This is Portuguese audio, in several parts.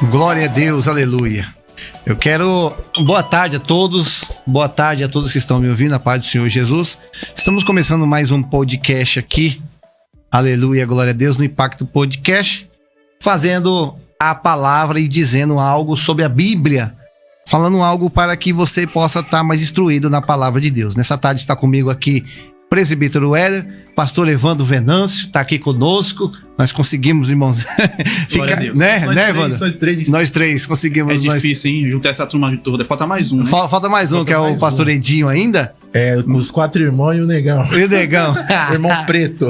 Glória a Deus, aleluia. Eu quero... Boa tarde a todos que estão me ouvindo, a paz do Senhor Jesus. Estamos começando mais um podcast aqui, aleluia, glória a Deus, no Impacto Podcast, fazendo a palavra e dizendo algo sobre a Bíblia, falando algo para que você possa estar mais instruído na palavra de Deus. Nessa tarde está comigo aqui presbítero Éder, pastor Evandro Venâncio, está aqui conosco. Nós conseguimos, irmãos. Glória a Deus. Evandro? Nós três conseguimos. É difícil, hein? Juntar essa turma toda. Falta mais um, né? Falta mais um, que é o pastor Edinho ainda. É, os 4 irmãos e o negão. E o negão. Irmão preto.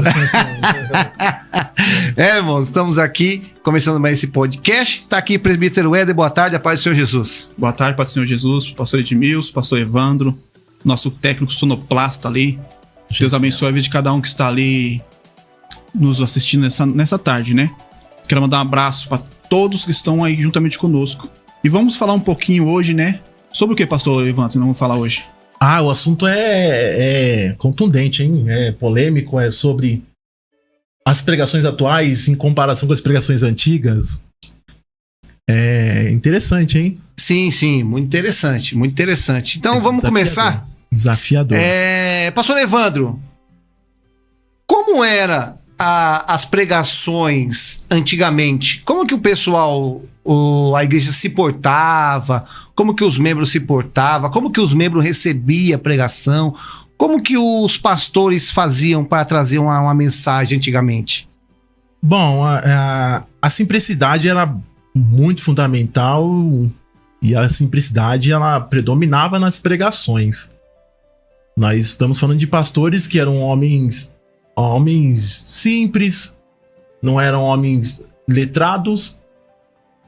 Irmãos, estamos aqui começando mais esse podcast. Está aqui presbítero Éder, boa tarde, a paz do Senhor Jesus. Boa tarde, paz do Senhor Jesus, pastor Edmilson, pastor Evandro, nosso técnico sonoplasta ali. Deus abençoe a vida de cada um que está ali nos assistindo nessa tarde, né? Quero mandar um abraço para todos que estão aí juntamente conosco. E vamos falar um pouquinho hoje, né? Sobre o que, pastor Evandro, vamos falar hoje? O assunto é contundente, hein? É polêmico, é sobre as pregações atuais em comparação com as pregações antigas. É interessante, hein? Sim, muito interessante, muito interessante. Então vamos começar? Desafiador. Pastor Evandro, como era as pregações antigamente? Como que o pessoal, a igreja se portava? Como que os membros se portavam? Como que os membros recebiam a pregação? Como que os pastores faziam para trazer uma mensagem antigamente? Bom, a simplicidade era muito fundamental e a simplicidade ela predominava nas pregações. Nós estamos falando de pastores que eram homens simples, não eram homens letrados.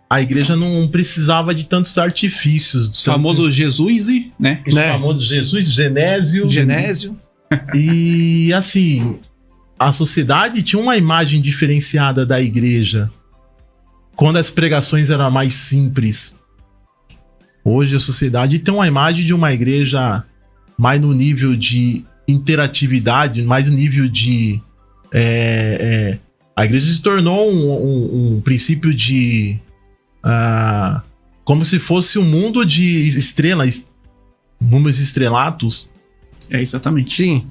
A igreja não precisava de tantos artifícios. O famoso Jesus, né? O famoso Jesus, Genésio. E assim, a sociedade tinha uma imagem diferenciada da igreja quando as pregações eram mais simples. Hoje a sociedade tem uma imagem de uma igreja mais no nível de interatividade, mais no nível de... a igreja se tornou um princípio de... como se fosse um mundo de estrelas, números estrelatos. Exatamente. Sim.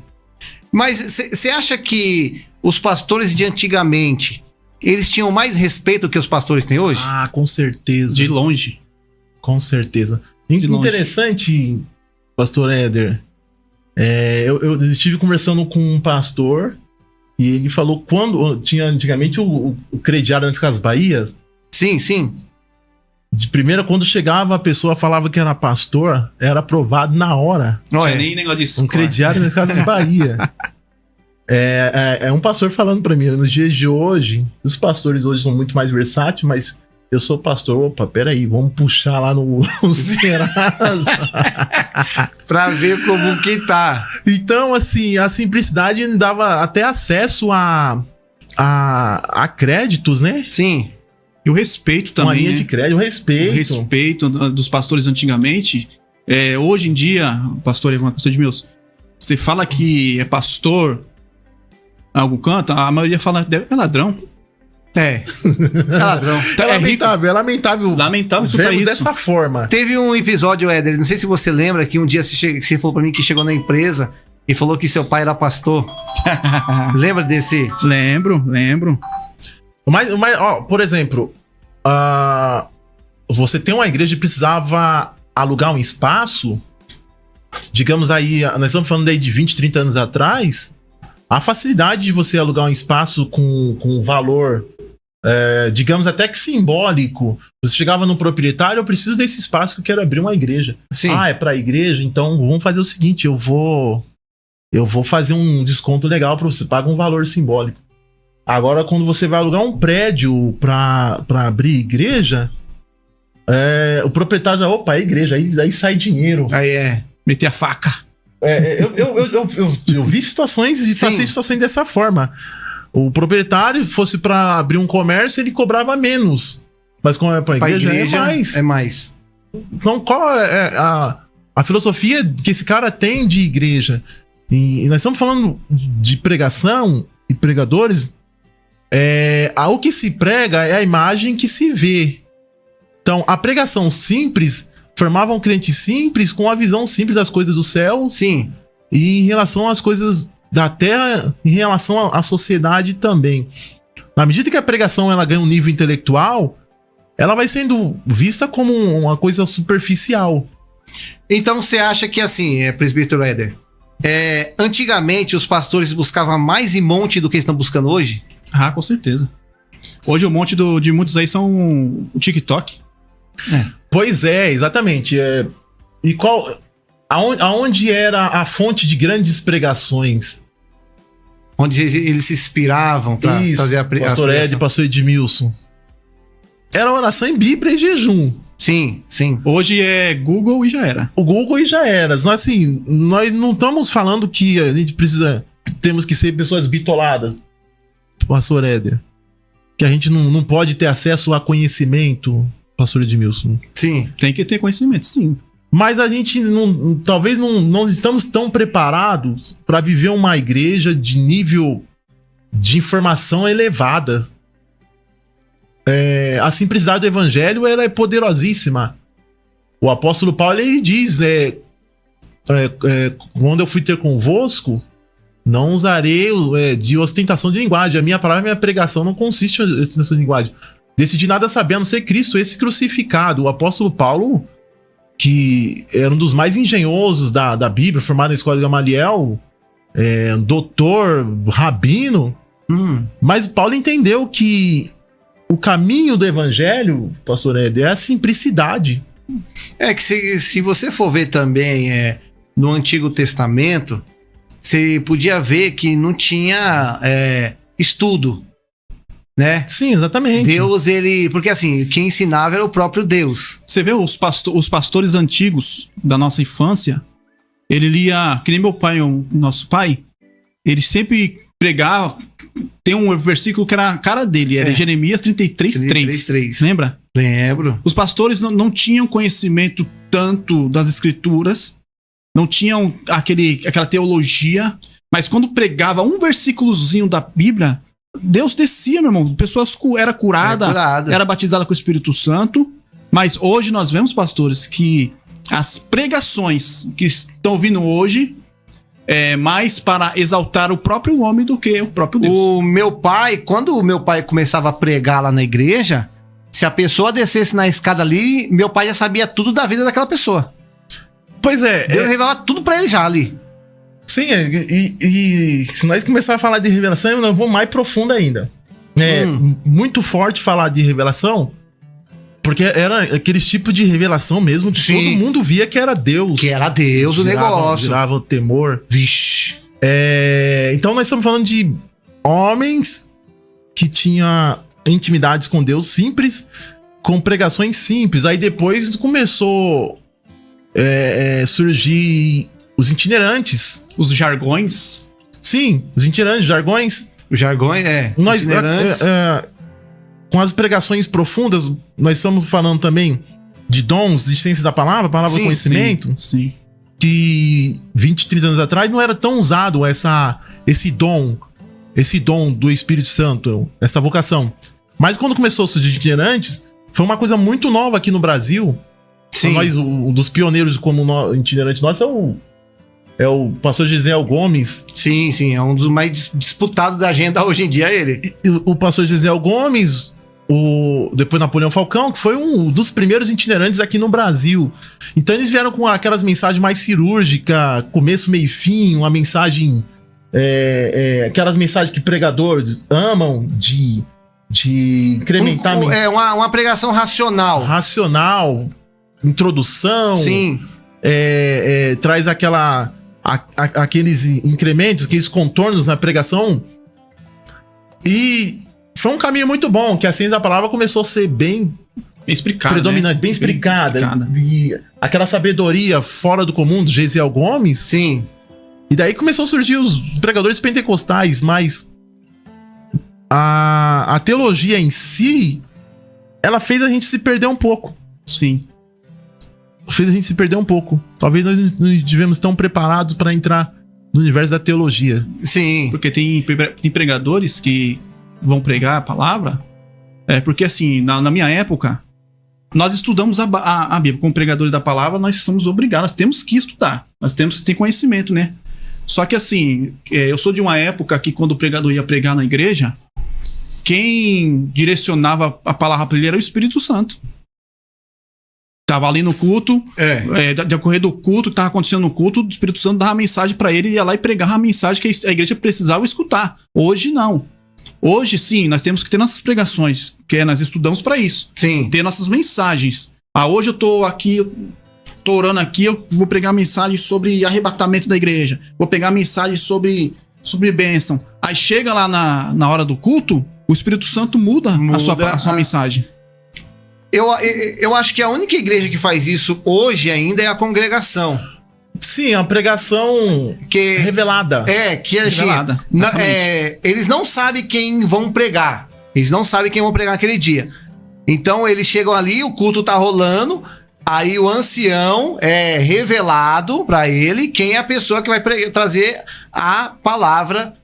Mas você acha que os pastores de antigamente, eles tinham mais respeito que os pastores têm hoje? Com certeza. De longe. Com certeza. Interessante, pastor Éder. Eu estive conversando com um pastor e ele falou quando tinha antigamente o crediário nas Casas Bahia. Sim. De primeira, quando chegava a pessoa falava que era pastor, era aprovado na hora. Não é nem negócio disso. Um crediário nas Casas Bahia. É um pastor falando pra mim, nos dias de hoje, os pastores hoje são muito mais versáteis, mas eu sou pastor, opa, peraí, vamos puxar lá nos pra ver como que tá. Então, assim, a simplicidade dava até acesso a créditos, né? Sim. E o respeito também, uma linha de crédito, o respeito dos pastores antigamente. Hoje em dia, pastor Evandro, pastor Edmilson, você fala que é pastor algum canto, a maioria fala é ladrão. É ladrão. É lamentável escutar isso dessa forma. Teve um episódio, Éder, não sei se você lembra, que um dia você falou pra mim que chegou na empresa e falou que seu pai era pastor. Lembra desse? Lembro. Mas por exemplo, você tem uma igreja que precisava alugar um espaço, digamos aí, nós estamos falando aí de 20, 30 anos atrás, a facilidade de você alugar um espaço com um valor, digamos até que simbólico. Você chegava no proprietário, eu preciso desse espaço que eu quero abrir uma igreja. Sim. É pra igreja? Então vamos fazer o seguinte, eu vou fazer um desconto legal para você, paga um valor simbólico. Agora, quando você vai alugar um prédio pra abrir igreja, o proprietário já, opa, é igreja, aí sai dinheiro. Aí meter a faca. Eu vi situações e passei situações dessa forma. O proprietário fosse para abrir um comércio, ele cobrava menos. Mas como é pra igreja, é mais. É mais. Então, qual é a filosofia que esse cara tem de igreja? E nós estamos falando de pregação e pregadores. O que se prega é a imagem que se vê. Então, a pregação simples formava um crente simples com a visão simples das coisas do céu. Sim. E em relação às coisas da terra, em relação à sociedade também. Na medida que a pregação ela ganha um nível intelectual, ela vai sendo vista como uma coisa superficial. Então você acha que assim, presbítero Éder, antigamente os pastores buscavam mais em monte do que estão buscando hoje? Ah, com certeza. Hoje o monte de muitos aí são o TikTok. Pois é, exatamente. E aonde era a fonte de grandes pregações? Onde eles se inspiravam para fazer a pregação? Pastor Ed, pastor Edmilson. Era oração em Bíblia e jejum. Sim, sim. Hoje é Google e já era. O Google e já era. Assim, nós não estamos falando que a gente temos que ser pessoas bitoladas, pastor Éder. Que a gente não pode ter acesso a conhecimento, pastor Edmilson. Sim. Tem que ter conhecimento, sim. Mas a gente talvez não estamos tão preparados para viver uma igreja de nível de informação elevada. A simplicidade do evangelho ela é poderosíssima. O apóstolo Paulo ele diz: quando eu fui ter convosco, não usarei de ostentação de linguagem. A minha palavra, a minha pregação não consiste em ostentação de linguagem. Decidi nada saber a não ser Cristo, esse crucificado. O apóstolo Paulo, que era um dos mais engenhosos da Bíblia, formado na escola de Gamaliel, doutor, rabino. Mas Paulo entendeu que o caminho do evangelho, pastor Éder, é a simplicidade. Que se você for ver também no Antigo Testamento, você podia ver que não tinha estudo, né? Sim, exatamente. Deus, porque assim, quem ensinava era o próprio Deus. Você vê os pastores antigos da nossa infância, ele lia, que nem meu pai, o nosso pai, ele sempre pregava. Tem um versículo que era a cara dele, era Jeremias 33:3. Lembra? Lembro. Os pastores não tinham conhecimento tanto das escrituras, não tinham aquela teologia, mas quando pregava um versículozinho da Bíblia, Deus descia, meu irmão. Pessoas era curada, era batizada com o Espírito Santo. Mas hoje nós vemos, pastores, que as pregações que estão vindo hoje mais para exaltar o próprio homem do que o próprio Deus. Quando o meu pai começava a pregar lá na igreja, se a pessoa descesse na escada ali, meu pai já sabia tudo da vida daquela pessoa. Pois é. Deus revelava tudo pra ele já ali. Sim, e se nós começarmos a falar de revelação, nós vamos mais profundo ainda. Muito forte falar de revelação, porque era aqueles tipos de revelação mesmo que todo mundo via que era Deus. Que era Deus o negócio. Girava o temor. Vixe. Então nós estamos falando de homens que tinham intimidades com Deus simples, com pregações simples. Aí depois começou surgir os itinerantes. Os jargões. Sim, os itinerantes, jargões. Os jargões, Nós, itinerantes. Com as pregações profundas, nós estamos falando também de dons, de ciência da palavra do conhecimento. Sim. Que 20, 30 anos atrás não era tão usado esse dom do Espírito Santo, essa vocação. Mas quando começou a surgir itinerantes, foi uma coisa muito nova aqui no Brasil. Sim. Nós, um dos pioneiros como itinerante nosso é o pastor Gisel Gomes. Sim, é um dos mais disputados da agenda hoje em dia, ele. O pastor Gisel Gomes, depois Napoleão Falcão, que foi um dos primeiros itinerantes aqui no Brasil. Então eles vieram com aquelas mensagens mais cirúrgicas, começo, meio e fim, uma mensagem, aquelas mensagens que pregadores amam de incrementar... uma pregação racional. Racional, introdução. Sim. Traz aqueles incrementos, aqueles contornos na pregação. E foi um caminho muito bom, que a ciência da palavra começou a ser bem explicada, predominante, né? bem explicada. E aquela sabedoria fora do comum do Gesiel Gomes. Sim. E daí começou a surgir os pregadores pentecostais, mas a teologia em si, ela fez a gente se perder um pouco. Sim. Fez a gente se perder um pouco. Talvez nós não estivemos tão preparados para entrar no universo da teologia. Sim. Porque tem pregadores que vão pregar a palavra. Porque assim, na minha época, nós estudamos a Bíblia. Como pregadores da palavra, nós somos obrigados, nós temos que estudar. Nós temos que ter conhecimento, né? Só que assim, eu sou de uma época que quando o pregador ia pregar na igreja, quem direcionava a palavra para ele era o Espírito Santo. Tava ali no culto, de ocorrer do culto, que tava acontecendo no culto, o Espírito Santo dava a mensagem para ele, ia lá e pregava a mensagem que a igreja precisava escutar. Hoje não. Hoje sim, nós temos que ter nossas pregações, que nós estudamos para isso. Sim. Ter nossas mensagens. Hoje eu tô aqui, tô orando aqui, eu vou pregar mensagem sobre arrebatamento da igreja. Vou pegar mensagem sobre bênção. Aí chega lá na hora do culto, o Espírito Santo muda a sua mensagem. Eu acho que a única igreja que faz isso hoje ainda é a congregação. Sim, a pregação revelada. Que revelada, eles não sabem quem vão pregar. Eles não sabem quem vão pregar naquele dia. Então eles chegam ali, o culto tá rolando, aí o ancião é revelado para ele quem é a pessoa que vai trazer a palavra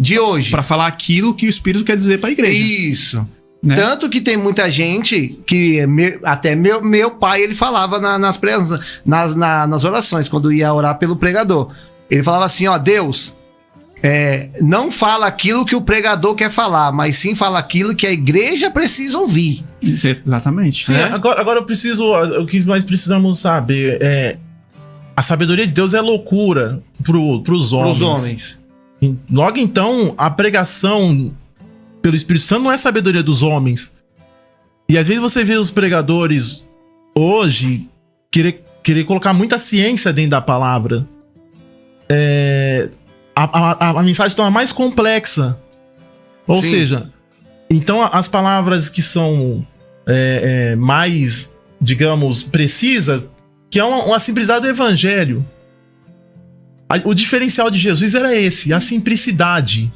de hoje. Para falar aquilo que o Espírito quer dizer para a igreja. Isso. Né? Tanto que tem muita gente que até meu pai, ele falava nas orações, quando ia orar pelo pregador. Ele falava assim, ó, Deus, não fala aquilo que o pregador quer falar, mas sim fala aquilo que a igreja precisa ouvir. Isso, exatamente. Sim, agora o que nós precisamos saber a sabedoria de Deus é loucura pros homens. Logo então, a pregação pelo Espírito Santo não é sabedoria dos homens. E às vezes você vê os pregadores hoje querer colocar muita ciência dentro da palavra. A mensagem torna mais complexa. Ou seja, então as palavras que são mais, digamos, precisas, que é uma simplicidade do evangelho. O diferencial de Jesus era esse, a simplicidade.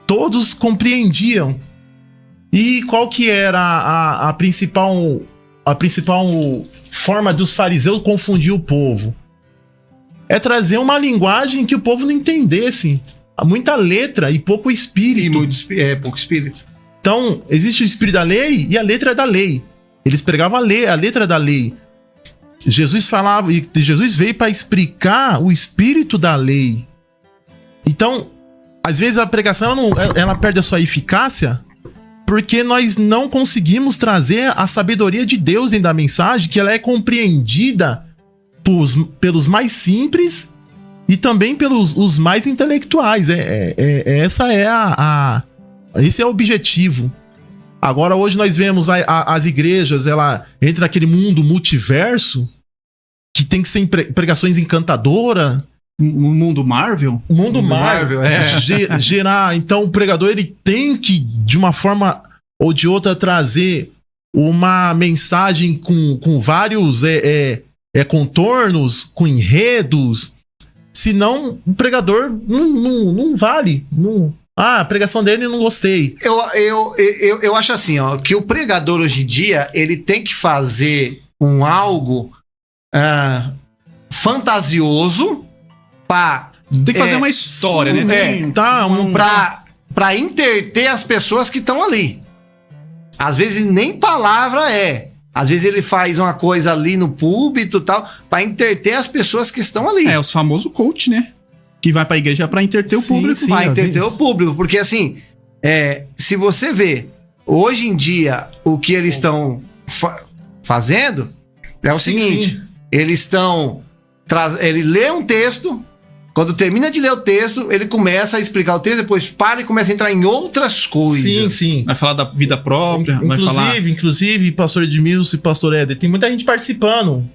Todos compreendiam. E qual que era a principal forma dos fariseus confundir o povo? É trazer uma linguagem que o povo não entendesse. Muita letra e pouco espírito. Pouco espírito. Então, existe o espírito da lei e a letra da lei. Eles pregavam a letra da lei. Jesus falava, e Jesus veio para explicar o espírito da lei. Então, às vezes a pregação ela perde a sua eficácia porque nós não conseguimos trazer a sabedoria de Deus dentro da mensagem, que ela é compreendida pelos mais simples e também pelos os mais intelectuais. Esse é o objetivo. Agora, hoje nós vemos as igrejas, ela entra naquele mundo multiverso, que tem que ser pregações encantadoras. Mundo Marvel? Mundo Marvel, gerar. Então o pregador ele tem que, de uma forma ou de outra, trazer uma mensagem com vários contornos, com enredos. Senão o pregador não vale. A pregação dele não gostei. Eu acho assim, ó, que o pregador hoje em dia ele tem que fazer algo fantasioso. Tem que fazer uma história, né? Pra entreter as pessoas que estão ali. Às vezes nem palavra Às vezes ele faz uma coisa ali no púlpito e tal, pra entreter as pessoas que estão ali. Os famosos coach, né? Que vai pra igreja pra entreter o público. Sim, pra entreter o público. Porque assim, se você vê hoje em dia o que eles estão fazendo, é o seguinte: eles estão. Ele lê um texto. Quando termina de ler o texto, ele começa a explicar o texto, depois para e começa a entrar em outras coisas. Sim. Vai falar da vida própria, Inclusive, pastor Edmilson e pastor Éder, tem muita gente participando.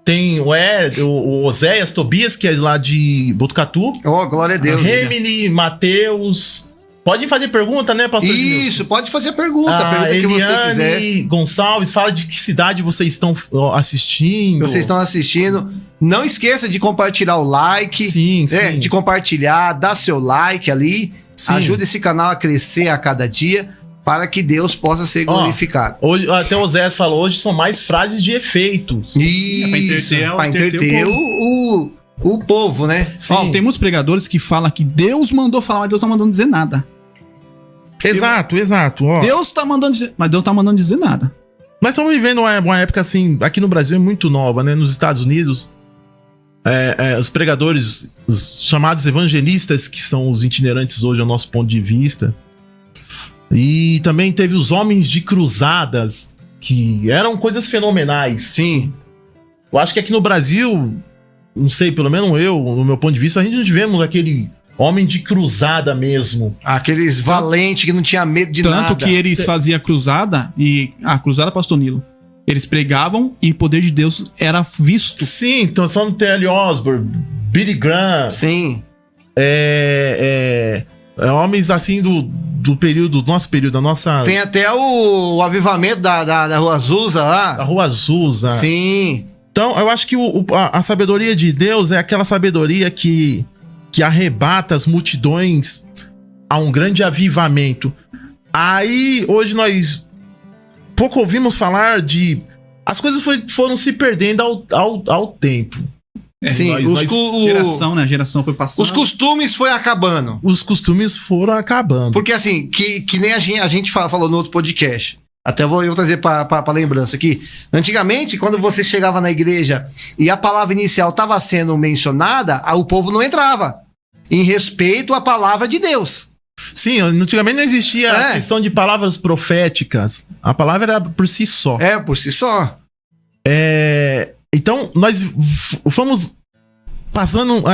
Tem o Oséias Tobias, que é lá de Botucatu. Glória a Deus. Remini, Mateus. Pode fazer pergunta, né, pastor Edmilson? Isso, pode fazer pergunta. Pergunta que você quiser. Gonçalves, fala de que cidade vocês estão assistindo. Vocês estão assistindo. Não esqueça de compartilhar o like. Sim. De compartilhar, dar seu like ali. Sim. Ajuda esse canal a crescer a cada dia para que Deus possa ser glorificado. Hoje, até o Zé falou, hoje são mais frases de efeitos. Isso, para entreter o povo, né? Tem muitos pregadores que falam que Deus mandou falar, mas Deus tá mandando dizer nada. Exato. Deus tá mandando dizer, mas Deus tá mandando dizer nada. Nós estamos vivendo uma época assim, aqui no Brasil é muito nova, né? Nos Estados Unidos, os pregadores, os chamados evangelistas, que são os itinerantes hoje, ao nosso ponto de vista. E também teve os homens de cruzadas, que eram coisas fenomenais. Sim. Eu acho que aqui no Brasil, não sei, pelo menos eu, no meu ponto de vista, a gente não tivemos aquele homem de cruzada mesmo. Aqueles valentes que não tinha medo de nada. Tanto que eles faziam a cruzada, e a cruzada, pastor Nilo, eles pregavam e o poder de Deus era visto. Sim, então só no T.L. Osborne, Billy Graham. Sim. Homens assim do período, do nosso período, da nossa... Tem até o avivamento da Rua Azusa lá. Da Rua Azusa. Sim. Então, eu acho que a sabedoria de Deus é aquela sabedoria que arrebata as multidões a um grande avivamento. Aí, hoje nós pouco ouvimos falar de... As coisas foram se perdendo ao tempo. Sim, Geração, né? A geração foi passando. Os costumes foi acabando. Os costumes foram acabando. Porque assim, que nem a gente falou no outro podcast. Até eu vou trazer pra lembrança aqui. Antigamente, quando você chegava na igreja e a palavra inicial estava sendo mencionada, o povo não entrava. Em respeito à palavra de Deus. Sim, antigamente não existia a questão de palavras proféticas. A palavra era por si só. Por si só. Então, nós fomos passando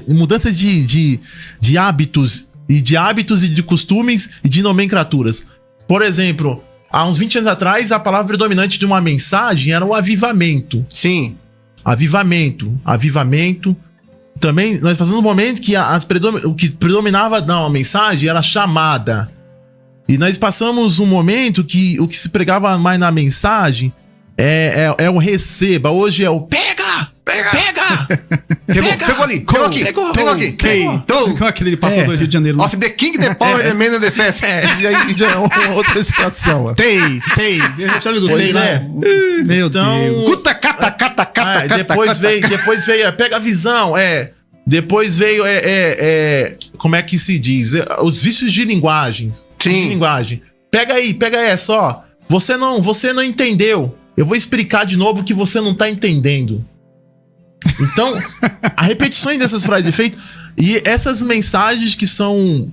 mudanças de hábitos e de costumes e de nomenclaturas. Por exemplo, há uns 20 anos atrás, a palavra predominante de uma mensagem era o avivamento. Sim. Avivamento. Também, nós passamos um momento que o que predominava na mensagem era chamada. E nós passamos um momento que o que se pregava mais na mensagem é o receba. Hoje é o pega! Pegou ali, pegou aqui. Igual aquele passou do Rio de Janeiro. Of the king, the power, the man and the fast. E aí já é uma outra situação. Tem. Sabe do Pois é. Meu Deus. Cuta, cata. Depois veio, pega a visão, Depois veio, como é que se diz? Os vícios de linguagem. Sim. Pega essa, ó. Você não entendeu. Eu vou explicar de novo que você não tá entendendo. Então, a repetição dessas frases de efeito e essas mensagens que são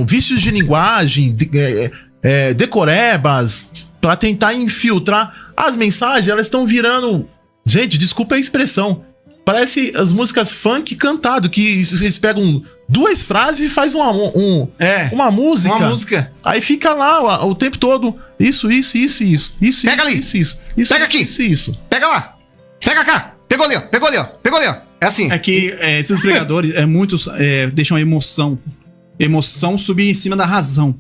vícios de linguagem, decorebas, pra tentar infiltrar as mensagens, elas estão virando... Gente, desculpa a expressão. Parece as músicas funk cantado, que eles pegam 2 frases e faz uma música. Uma música. Aí fica lá o tempo todo. Isso. Pega ali. Isso. Pega aqui. Isso. Pega lá. Pega cá. Pegou ali, ó. É assim. É que esses pregadores, muitos deixam a emoção subir em cima da razão.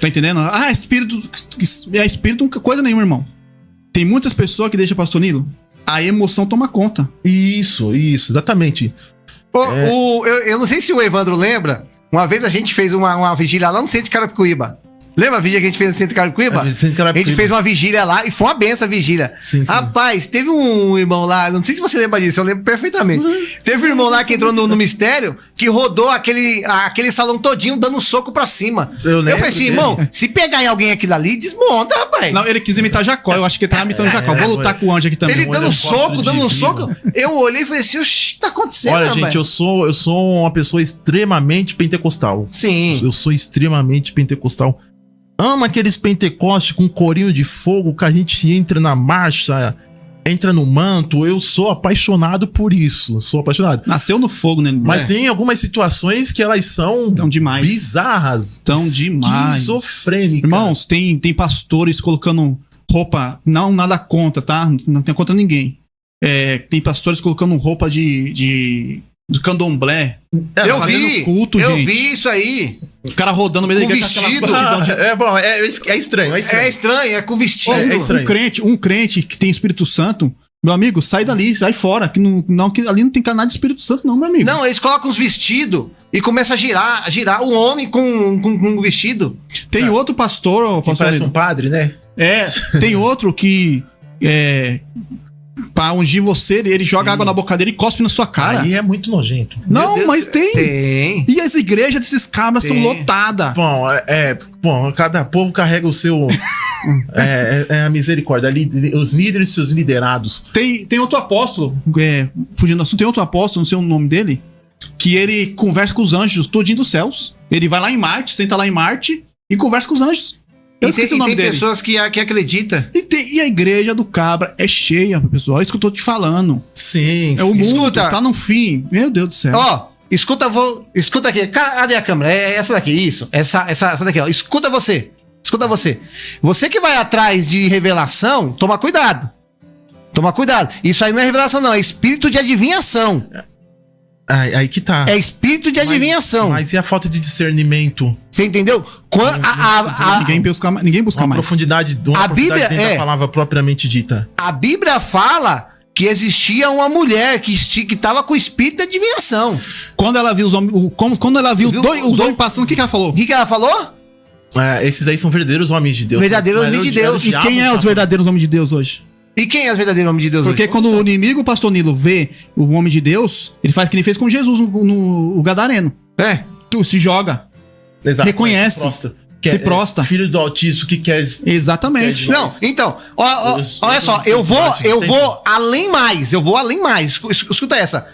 Tá entendendo? Espírito coisa nenhuma, irmão. Tem muitas pessoas que deixam pastor Nilo. A emoção toma conta. Isso, exatamente. Eu não sei se o Evandro lembra. Uma vez a gente fez uma vigília lá no centro de Carapicuíba. Lembra a vigília que a gente fez no centro de Carapicuíba? A gente fez uma vigília lá e foi uma benção a vigília. Sim. Rapaz, teve um irmão lá, não sei se você lembra disso, eu lembro perfeitamente. Teve um irmão lá que entrou no mistério, que rodou aquele salão todinho dando soco pra cima. Eu falei assim, irmão, se pegar em alguém aquilo ali, desmonta, rapaz. Não, ele quis imitar Jacó, eu acho que ele tava imitando Jacó. Vou lutar com o anjo aqui também. Ele dando um soco. Eu olhei e falei assim, oxi, o que tá acontecendo, Olha, rapaz? gente, eu sou uma pessoa extremamente pentecostal. Sim. Eu sou extremamente pentecostal. Amo aqueles pentecostes com corinho de fogo que a gente entra na marcha, entra no manto. Eu sou apaixonado por isso. Sou apaixonado. Nasceu no fogo, né? Mas tem algumas situações que elas são tão demais. Bizarras. Tão demais. Esquizofrênicas. Irmãos, tem pastores colocando roupa... Não, nada contra, tá? Não tem contra ninguém. Tem pastores colocando roupa do candomblé. Eu vi isso aí. O cara rodando no meio da igreja. É estranho. É com vestido. Um crente que tem Espírito Santo, meu amigo, sai dali, sai fora. Que ali não tem nada de Espírito Santo, não, meu amigo. Não, eles colocam os vestidos e começam a girar o homem com um vestido. Tem outro pastor que parece um padre, né? Tem outro que pra ungir você, ele joga água na boca dele e cospe na sua cara. Aí é muito nojento. Não, mas tem. E as igrejas desses cabras são lotadas. Bom, cada povo carrega o seu É a misericórdia. Os líderes e os liderados. Tem outro apóstolo, fugindo do assunto, tem outro apóstolo, não sei o nome dele, que ele conversa com os anjos todinho dos céus. Ele vai lá em Marte, senta lá em Marte e conversa com os anjos. Eu esqueci o nome dele. Tem pessoas que acreditam. E a igreja do Cabra é cheia, pessoal. É isso que eu tô te falando. Sim. É o mundo, Escuta. tá no fim. Meu Deus do céu. Ó, escuta aqui. Cadê a câmera? É essa daqui, isso. Essa daqui, ó. Escuta você. Você que vai atrás de revelação, toma cuidado. Isso aí não é revelação, não. É espírito de adivinhação. Aí que tá. É espírito de adivinhação. Mas e a falta de discernimento? Você entendeu? Ninguém busca Uma mais. profundidade, A Bíblia dentro da palavra propriamente dita. A Bíblia fala que existia uma mulher que estava com o espírito de adivinhação. Quando ela viu os homens, os homens passando, o que ela falou? O que ela falou? Esses aí são verdadeiros homens de Deus. Verdadeiros homens de Deus. E quem é os verdadeiros homens de Deus hoje? E quem é os verdadeiros homens de Deus Porque hoje? quando o inimigo, o pastor Nilo, vê o homem de Deus, ele faz o que ele fez com Jesus no Gadareno. Tu se joga. Exato. Reconhece. Se prostra. Filho do autismo que quer. Exatamente. Não, então, olha só, eu vou além mais. Escuta essa.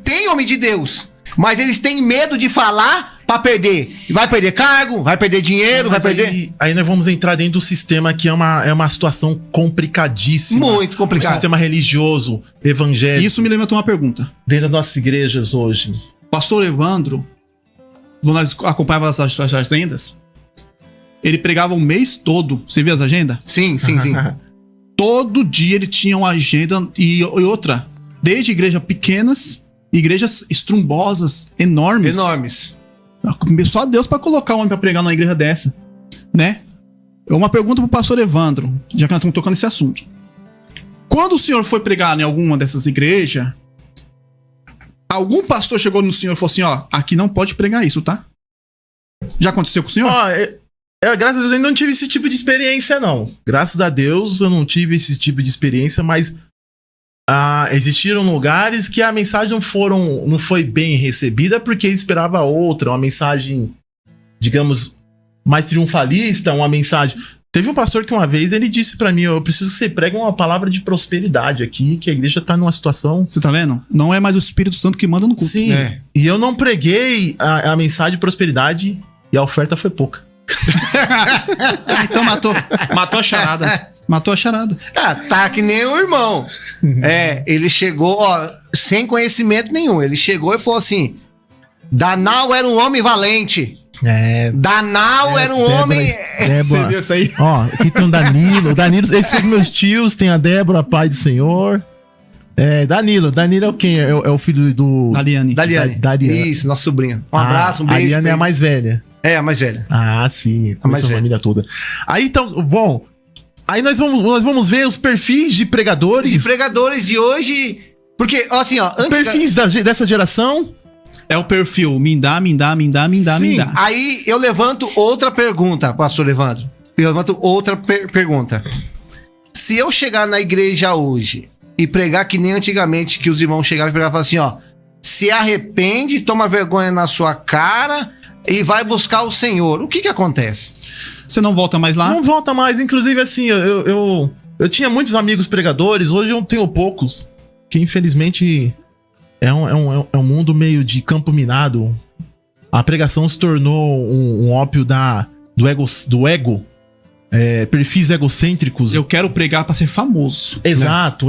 Tem homem de Deus, mas eles têm medo de falar pra perder. Vai perder cargo, vai perder dinheiro, vai perder. Aí nós vamos entrar dentro do sistema que é uma situação complicadíssima. Muito complicado. O sistema religioso, evangélico. Isso me levantou uma pergunta. Dentro das nossas igrejas hoje. Pastor Evandro, quando nós acompanhávamos as suas agendas, ele pregava o mês todo. Você viu as agendas? Sim. Todo dia ele tinha uma agenda e outra. Desde igrejas pequenas, igrejas estrumbosas, enormes. Só Deus pra colocar um homem pra pregar numa igreja dessa, né? Uma pergunta pro pastor Evandro, já que nós estamos tocando nesse assunto. Quando o senhor foi pregar em alguma dessas igrejas, algum pastor chegou no senhor e falou assim, ó, aqui não pode pregar isso, tá? Já aconteceu com o senhor? Graças a Deus eu ainda não tive esse tipo de experiência, não. Graças a Deus eu não tive esse tipo de experiência, mas existiram lugares que a mensagem não foi bem recebida porque ele esperava outra, uma mensagem, digamos, mais triunfalista, uma mensagem... Teve um pastor que uma vez ele disse pra mim, eu preciso que você pregue uma palavra de prosperidade aqui, que a igreja tá numa situação... Você tá vendo? Não é mais o Espírito Santo que manda no culto. Sim, e eu não preguei a mensagem de prosperidade e a oferta foi pouca. Então matou a charada. Matou a charada. Tá que nem o irmão. Ele chegou, sem conhecimento nenhum. Ele chegou e falou assim: Danal era um homem valente. Danal era um homem. Você viu isso aí? Aqui tem o Danilo. Esses são meus tios, tem a Débora, pai do Senhor. Danilo é o quem? É o filho do... Daliane. Isso, nosso sobrinho. Um abraço, um beijo. A Daliane é a mais velha. A mais velha. Sim. A mais velha. Família toda. Aí então, bom... Aí nós vamos ver os perfis de pregadores. De pregadores de hoje. Porque, assim, perfis dessa geração. É o perfil. Me dá. Aí eu levanto outra pergunta, pastor Evandro. Pergunta. Se eu chegar na igreja hoje e pregar que nem antigamente, que os irmãos chegavam e pregavam assim, se arrepende, toma vergonha na sua cara e vai buscar o Senhor. O que acontece? Você não volta mais lá? Não volta mais. Inclusive, assim, eu tinha muitos amigos pregadores, hoje eu tenho poucos. Que infelizmente é um mundo meio de campo minado. A pregação se tornou um ópio do ego. Perfis egocêntricos. Eu quero pregar pra ser famoso. Exato.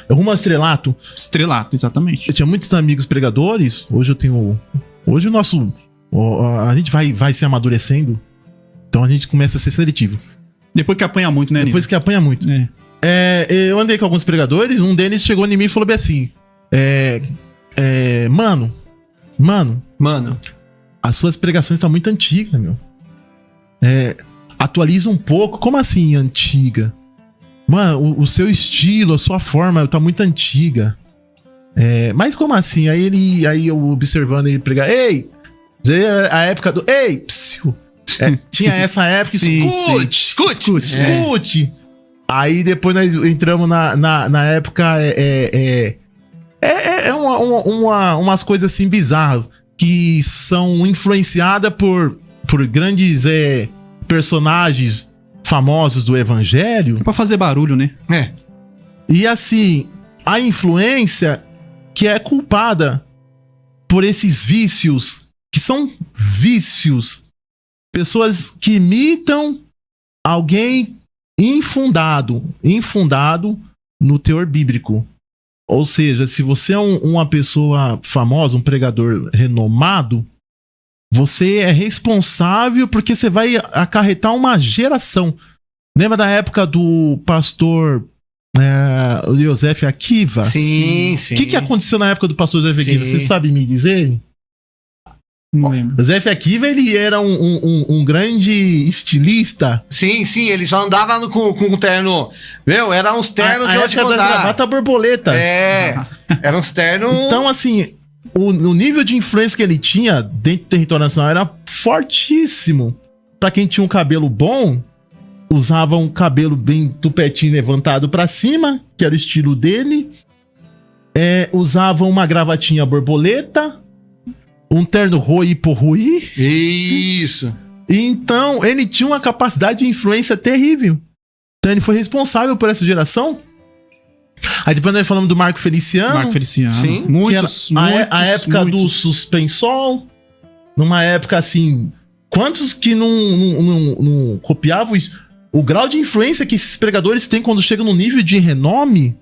É rumo ao estrelato. Estrelato, exatamente. Eu tinha muitos amigos pregadores. Hoje eu tenho. Hoje o nosso. A gente vai se amadurecendo. Então a gente começa a ser seletivo. Depois que apanha muito, né, Depois que apanha muito. Eu andei com alguns pregadores, um deles chegou em mim e falou bem assim: Mano, as suas pregações estão muito antigas, meu. Atualiza um pouco. Como assim antiga? Mano, o seu estilo, a sua forma tá muito antiga. Mas como assim? Aí eu observando ele pregar: Ei, a época do... Ei, psiu. Tinha essa época. Escute. Aí depois nós entramos na época. Umas coisas assim bizarras que são influenciadas por grandes personagens famosos do evangelho. É pra fazer barulho, né? É. E assim, a influência que é culpada por esses vícios, que são vícios. Pessoas que imitam alguém infundado no teor bíblico. Ou seja, se você é uma pessoa famosa, um pregador renomado, você é responsável porque você vai acarretar uma geração. Lembra da época do pastor Joseph Akiva? Sim. O que aconteceu na época do pastor Joseph Akiva? Você sabe me dizer? Não lembro. Joseph Akiva, ele era um grande estilista. Sim, ele só andava com um terno. Meu, era uns ternos que eu te da contar. gravata borboleta. Eram uns ternos. Então, assim, o nível de influência que ele tinha dentro do território nacional era fortíssimo. Pra quem tinha um cabelo bom, usava um cabelo bem tupetinho levantado pra cima, que era o estilo dele. Usava uma gravatinha borboleta, um terno roi porruí. Isso. Então, ele tinha uma capacidade de influência terrível. Então, ele foi responsável por essa geração. Aí depois nós falamos do Marco Feliciano. Sim. Muitos. A época do Suspensol. Numa época assim... Quantos que não copiavam isso? O grau de influência que esses pregadores têm quando chegam no nível de renome.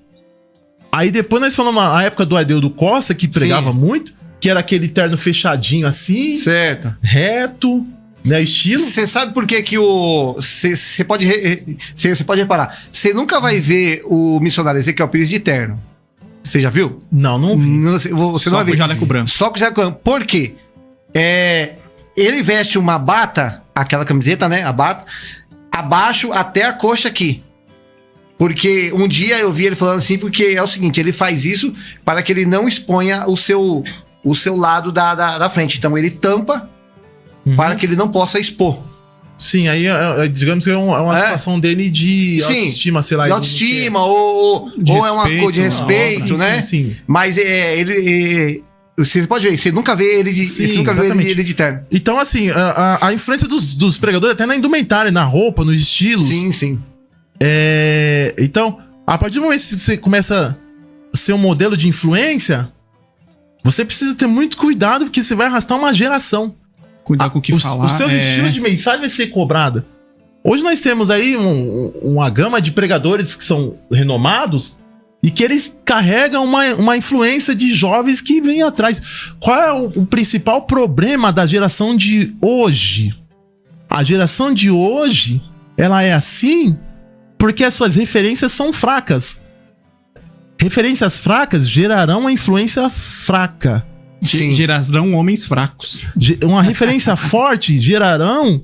Aí depois nós falamos a época do Adeildo Costa, que pregava muito. Que era aquele terno fechadinho assim. Certo. Reto. Né, estilo. Você sabe por que você pode reparar. Você nunca vai ver o missionário Ezequiel Pires de terno. Você já viu? Não vi. Você não vai ver. Só com jaleco branco. Só com jaleco branco. Por quê? Ele veste uma bata, aquela camiseta, né? A bata, abaixo até a coxa aqui. Porque um dia eu vi ele falando assim, porque é o seguinte, ele faz isso para que ele não exponha o seu lado da frente. Então ele tampa para que ele não possa expor. Sim, aí digamos que é uma situação dele de autoestima, sei lá. De autoestima, ou é uma coisa de respeito, né? Sim. Mas você pode ver, você nunca vê ele de terno. Então, assim, a influência dos pregadores, até na indumentária, na roupa, nos estilos. Sim. Então, a partir do momento que você começa a ser um modelo de influência, você precisa ter muito cuidado, porque você vai arrastar uma geração. Cuidar com o que falar. Os seus estilos de mensagem vai ser cobrada. Hoje nós temos aí uma gama de pregadores que são renomados e que eles carregam uma influência de jovens que vêm atrás. Qual é o principal problema da geração de hoje? A geração de hoje, ela é assim porque as suas referências são fracas. Referências fracas gerarão uma influência fraca. Sim. Gerarão homens fracos. Uma referência forte gerarão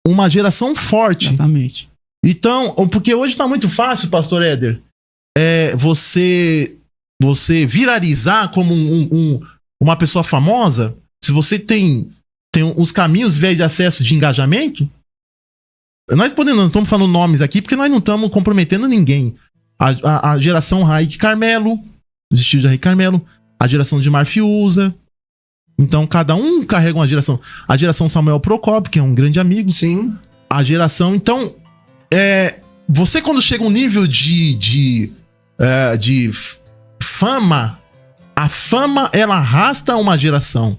uma geração forte. Exatamente. Então, porque hoje tá muito fácil, pastor Éder, você viralizar como uma pessoa famosa. Se você tem os caminhos viés de acesso de engajamento, não estamos falando nomes aqui porque nós não estamos comprometendo ninguém. A geração Raik Carmelo, os estilos de Raik Carmelo, a geração de Marfiusa. Então, cada um carrega uma geração. A geração Samuel Procópio, que é um grande amigo. Sim. A geração... Então, você quando chega um nível de fama, a fama, ela arrasta uma geração.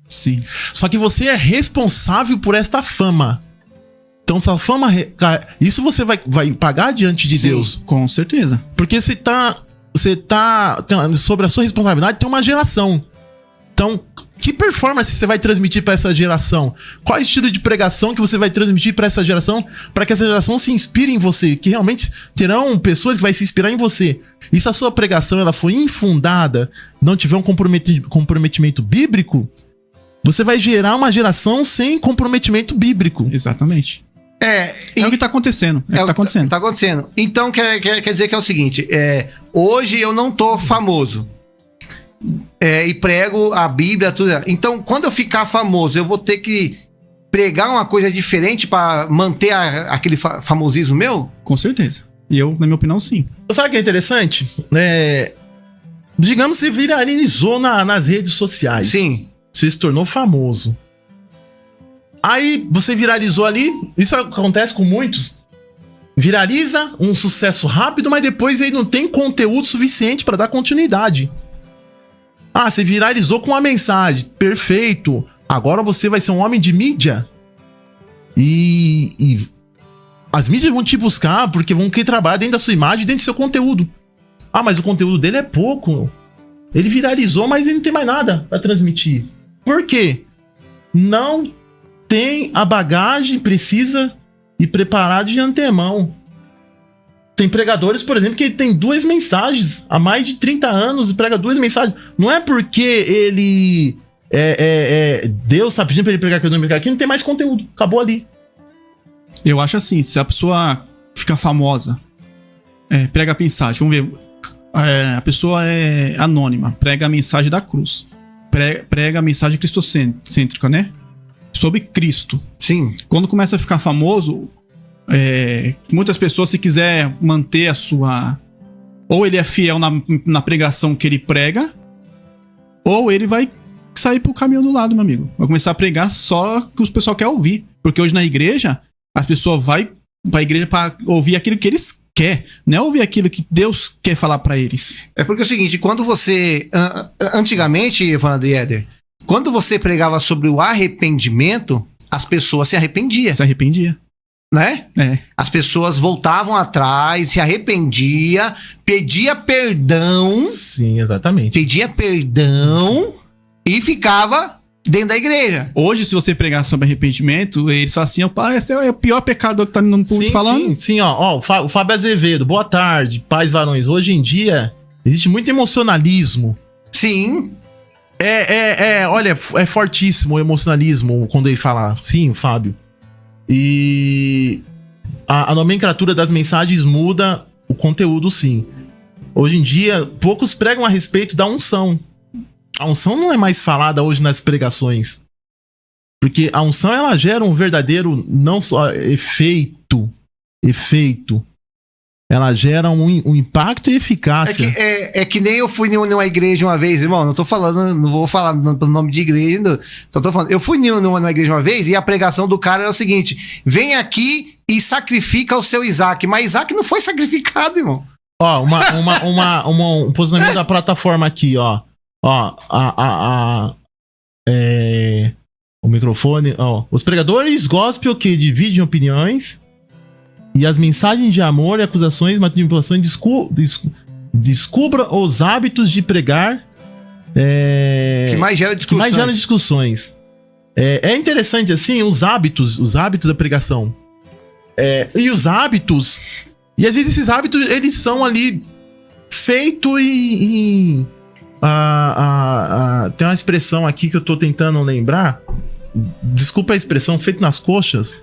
Sim. Só que você é responsável por esta fama. Então, se a fama... Isso você vai pagar diante de Deus. Com certeza. Porque você tá sobre a sua responsabilidade, tem uma geração. Então, que performance você vai transmitir para essa geração? Qual estilo de pregação que você vai transmitir para essa geração, para que essa geração se inspire em você? Que realmente terão pessoas que vão se inspirar em você. E se a sua pregação ela for infundada, não tiver um comprometimento bíblico, você vai gerar uma geração sem comprometimento bíblico. Exatamente. É o que tá acontecendo. Tá acontecendo. Então, quer dizer que é o seguinte: hoje eu não tô famoso. E prego a Bíblia, tudo. Então, quando eu ficar famoso, eu vou ter que pregar uma coisa diferente para manter aquele famosismo meu? Com certeza. E eu, na minha opinião, sim. Sabe o que é interessante? Digamos que você viralizou nas redes sociais. Sim. Você se tornou famoso. Aí você viralizou ali. Isso acontece com muitos. viraliza, um sucesso rápido, mas depois ele não tem conteúdo suficiente para dar continuidade. Ah, você viralizou com uma mensagem, perfeito. Agora você vai ser um homem de mídia. E as mídias vão te buscar porque vão querer trabalhar dentro da sua imagem, dentro do seu conteúdo. Ah, mas o conteúdo dele é pouco. Ele viralizou, mas ele não tem mais nada para transmitir. Por quê? Não tem a bagagem precisa e preparado de antemão. Tem pregadores, por exemplo, que tem 2 mensagens há mais de 30 anos e prega 2 mensagens. Não é porque ele... Deus tá pedindo pra ele pregar aqui, não pregar aqui, não tem mais conteúdo. Acabou ali. Eu acho assim, se a pessoa fica famosa, prega a mensagem, vamos ver, a pessoa é anônima, prega a mensagem da cruz, prega a mensagem cristocêntrica, né? Sobre Cristo. Sim. Quando começa a ficar famoso, muitas pessoas, se quiser manter a sua... Ou ele é fiel na pregação que ele prega, ou ele vai sair pro caminho do lado, meu amigo. Vai começar a pregar só que o pessoal quer ouvir. Porque hoje na igreja, as pessoas vão pra igreja pra ouvir aquilo que eles querem, não é ouvir aquilo que Deus quer falar pra eles. É porque é o seguinte, quando você... Antigamente, Evandro e Éder, quando você pregava sobre o arrependimento, as pessoas se arrependiam. Se arrependia. Né? É. As pessoas voltavam atrás, se arrependia, pedia perdão. Sim, exatamente. Pedia perdão e ficava dentro da igreja. Hoje, se você pregar sobre arrependimento, eles falam assim, esse é o pior pecador que tá no público falando. Sim, ó, o Fábio Azevedo, boa tarde, pais varões. Hoje em dia, existe muito emocionalismo. Sim. Olha, é fortíssimo o emocionalismo quando ele fala, sim, Fábio. E a nomenclatura das mensagens muda, o conteúdo sim. Hoje em dia, poucos pregam a respeito da unção. A unção não é mais falada hoje nas pregações. Porque a unção, ela gera um verdadeiro, não só efeito. Ela gera um impacto e eficácia. É que nem eu fui numa igreja uma vez, irmão. Não tô falando, não vou falar pelo nome de igreja. Só tô falando. Eu fui numa igreja uma vez e a pregação do cara era o seguinte: vem aqui e sacrifica o seu Isaac. Mas Isaac não foi sacrificado, irmão. Ó, um posicionamento da plataforma aqui, ó. Ó, o microfone, ó. Os pregadores gospel que dividem opiniões. E as mensagens de amor e acusações, manipulações, descubra os hábitos de pregar. Que mais gera discussões. É interessante, assim, os hábitos da pregação. E os hábitos... E às vezes esses hábitos, eles são ali feitos em... tem uma expressão aqui que eu tô tentando lembrar. Desculpa a expressão, feito nas coxas.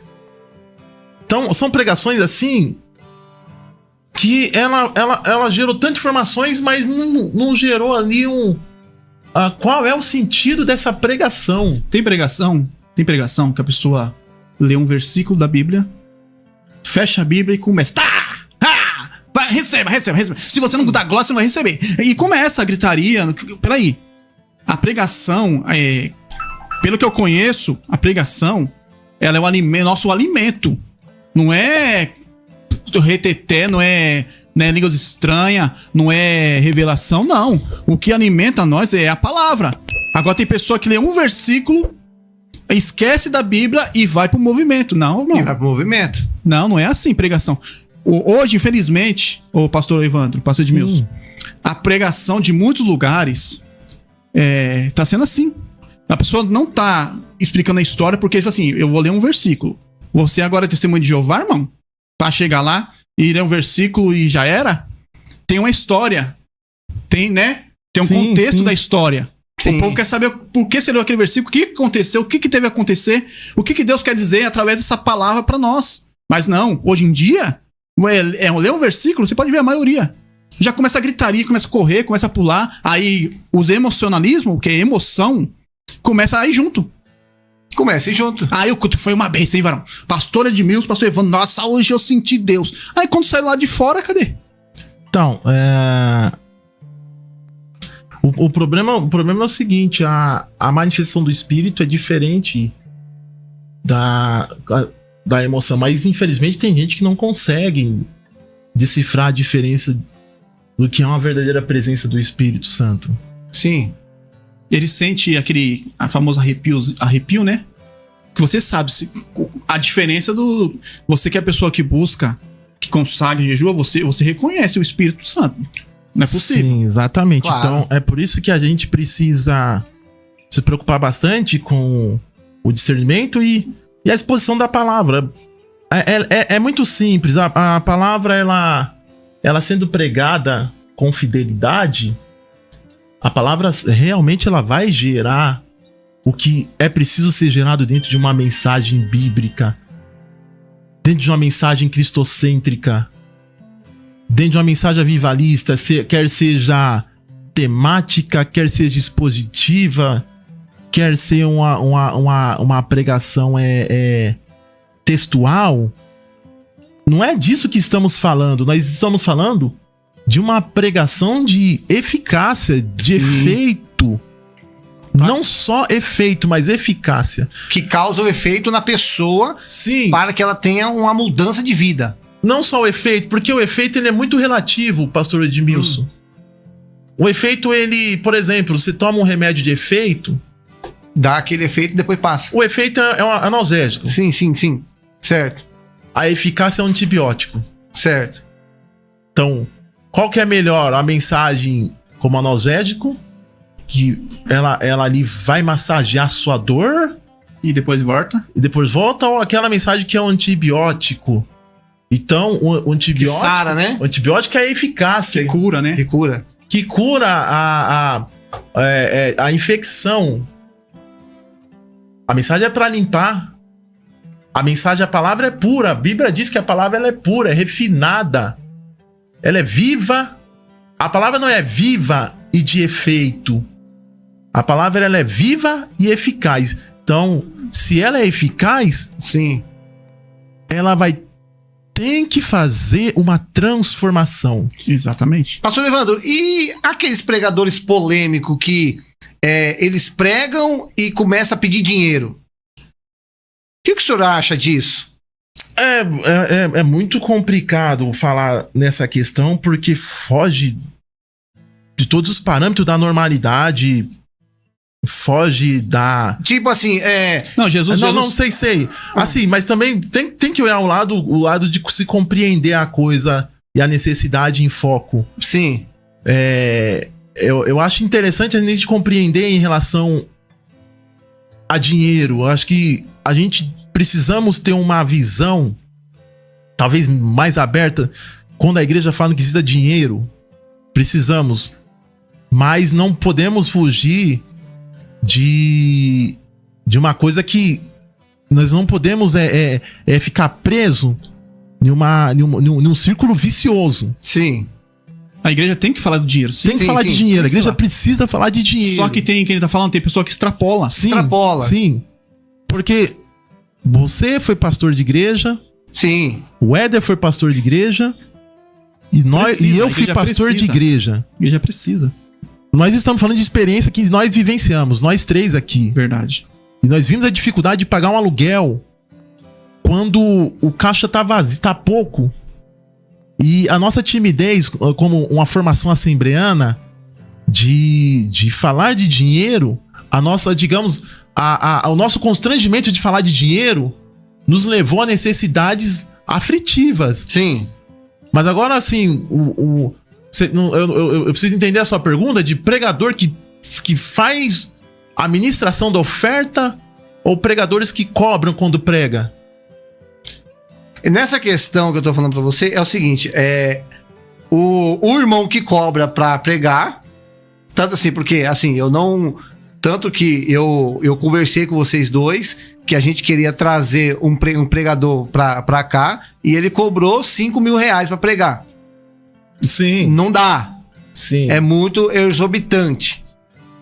Então, são pregações assim que ela gerou tantas informações, mas não gerou ali qual é o sentido dessa pregação. Tem pregação que a pessoa lê um versículo da Bíblia, fecha a Bíblia e começa... Vai, receba. Se você não dá glória, você não vai receber. E começa a gritaria. Peraí. A pregação, pelo que eu conheço, a pregação, ela é nosso alimento. Não é reteté, não é línguas estranhas, não é revelação, não. O que alimenta nós é a palavra. Agora tem pessoa que lê um versículo, esquece da Bíblia e vai pro movimento. Não. E vai pro movimento. Não é assim pregação. Hoje, infelizmente, o pastor Evandro, pastor Edmilson, a pregação de muitos lugares tá sendo assim. A pessoa não tá explicando a história porque, tipo assim, eu vou ler um versículo. Você agora é testemunho de Jeová, irmão? Pra chegar lá e ler um versículo e já era? Tem uma história. Tem, né? Tem um contexto da história. Sim. O povo quer saber por que você leu aquele versículo, o que aconteceu, o que teve a acontecer, o que Deus quer dizer através dessa palavra pra nós. Mas não, hoje em dia, ler um versículo, você pode ver a maioria. Já começa a gritaria, começa a correr, começa a pular. Aí os emocionalismo, que é emoção, começa a ir junto. Comece junto. Aí o culto foi uma bênção, hein, varão? Pastor Edmilson, pastor Evandro, nossa, hoje eu senti Deus. Aí quando saiu lá de fora, cadê? Então, o problema é o seguinte, a manifestação do Espírito é diferente da emoção. Mas, infelizmente, tem gente que não consegue decifrar a diferença do que é uma verdadeira presença do Espírito Santo. Sim. Ele sente a famosa arrepio, né? Que você sabe a diferença do... Você que é a pessoa que busca, que consagra e jejua, você reconhece o Espírito Santo. Não é possível. Sim, exatamente. Claro. Então, é por isso que a gente precisa se preocupar bastante com o discernimento e a exposição da palavra. É muito simples. A palavra, ela sendo pregada com fidelidade, a palavra realmente ela vai gerar o que é preciso ser gerado dentro de uma mensagem bíblica, dentro de uma mensagem cristocêntrica, dentro de uma mensagem avivalista, quer seja temática, quer seja expositiva, quer ser uma pregação textual. Não é disso que estamos falando. Nós estamos falando de uma pregação de eficácia, de efeito. Não só efeito, mas eficácia. Que causa o efeito na pessoa. Sim. Para que ela tenha uma mudança de vida. Não só o efeito, porque o efeito ele é muito relativo, pastor Edmilson. O efeito, ele, por exemplo, você toma um remédio de efeito... Dá aquele efeito e depois passa. O efeito é um analgésico. Sim. Certo. A eficácia é um antibiótico. Certo. Então, qual que é melhor? A mensagem como analgésico, que ela ali vai massagear a sua dor... E depois volta? Ou aquela mensagem que é um antibiótico? Então, o antibiótico... Que sara, né? O antibiótico é a eficácia. Que cura, né? Que cura a infecção. A mensagem é para limpar. A palavra é pura. A Bíblia diz que a palavra ela é pura, é refinada. Ela é viva. A palavra não é viva e de efeito. A palavra ela é viva e eficaz. Então, se ela é eficaz, sim, ela tem que fazer uma transformação. Exatamente. Pastor Evandro, e aqueles pregadores polêmicos que eles pregam e começam a pedir dinheiro? O que o senhor acha disso? É muito complicado falar nessa questão, porque foge de todos os parâmetros da normalidade, foge da... Tipo assim, Não, Jesus... Não sei. Assim, mas também tem que olhar o lado de se compreender a coisa e a necessidade em foco. Sim. Eu acho interessante a gente compreender em relação a dinheiro. Eu acho que a gente precisamos ter uma visão talvez mais aberta quando a igreja fala que precisa de dinheiro. Precisamos. Mas não podemos fugir de uma coisa que nós não podemos ficar preso num círculo vicioso. Sim. A igreja tem que falar do dinheiro. Sim, tem que falar de dinheiro. A igreja precisa falar de dinheiro. Só que quem ele tá falando, tem pessoa que extrapola. Sim, extrapola. Sim. Porque você foi pastor de igreja. Sim. O Éder foi pastor de igreja. E eu fui pastor de igreja. A igreja precisa. Nós estamos falando de experiência que nós vivenciamos, nós três aqui. Verdade. E nós vimos a dificuldade de pagar um aluguel quando o caixa tá vazio, tá pouco. E a nossa timidez, como uma formação assembleana, de falar de dinheiro, a nossa, digamos, o nosso constrangimento de falar de dinheiro nos levou a necessidades aflitivas. Sim. Mas agora, assim, eu preciso entender a sua pergunta de pregador que faz a ministração da oferta ou pregadores que cobram quando prega? E nessa questão que eu tô falando pra você é o seguinte, o irmão que cobra pra pregar, tanto assim, porque assim, eu não... Tanto que eu conversei com vocês dois, que a gente queria trazer um pregador pra cá, e ele cobrou 5 mil reais pra pregar. Sim. Não dá. Sim. É muito exorbitante,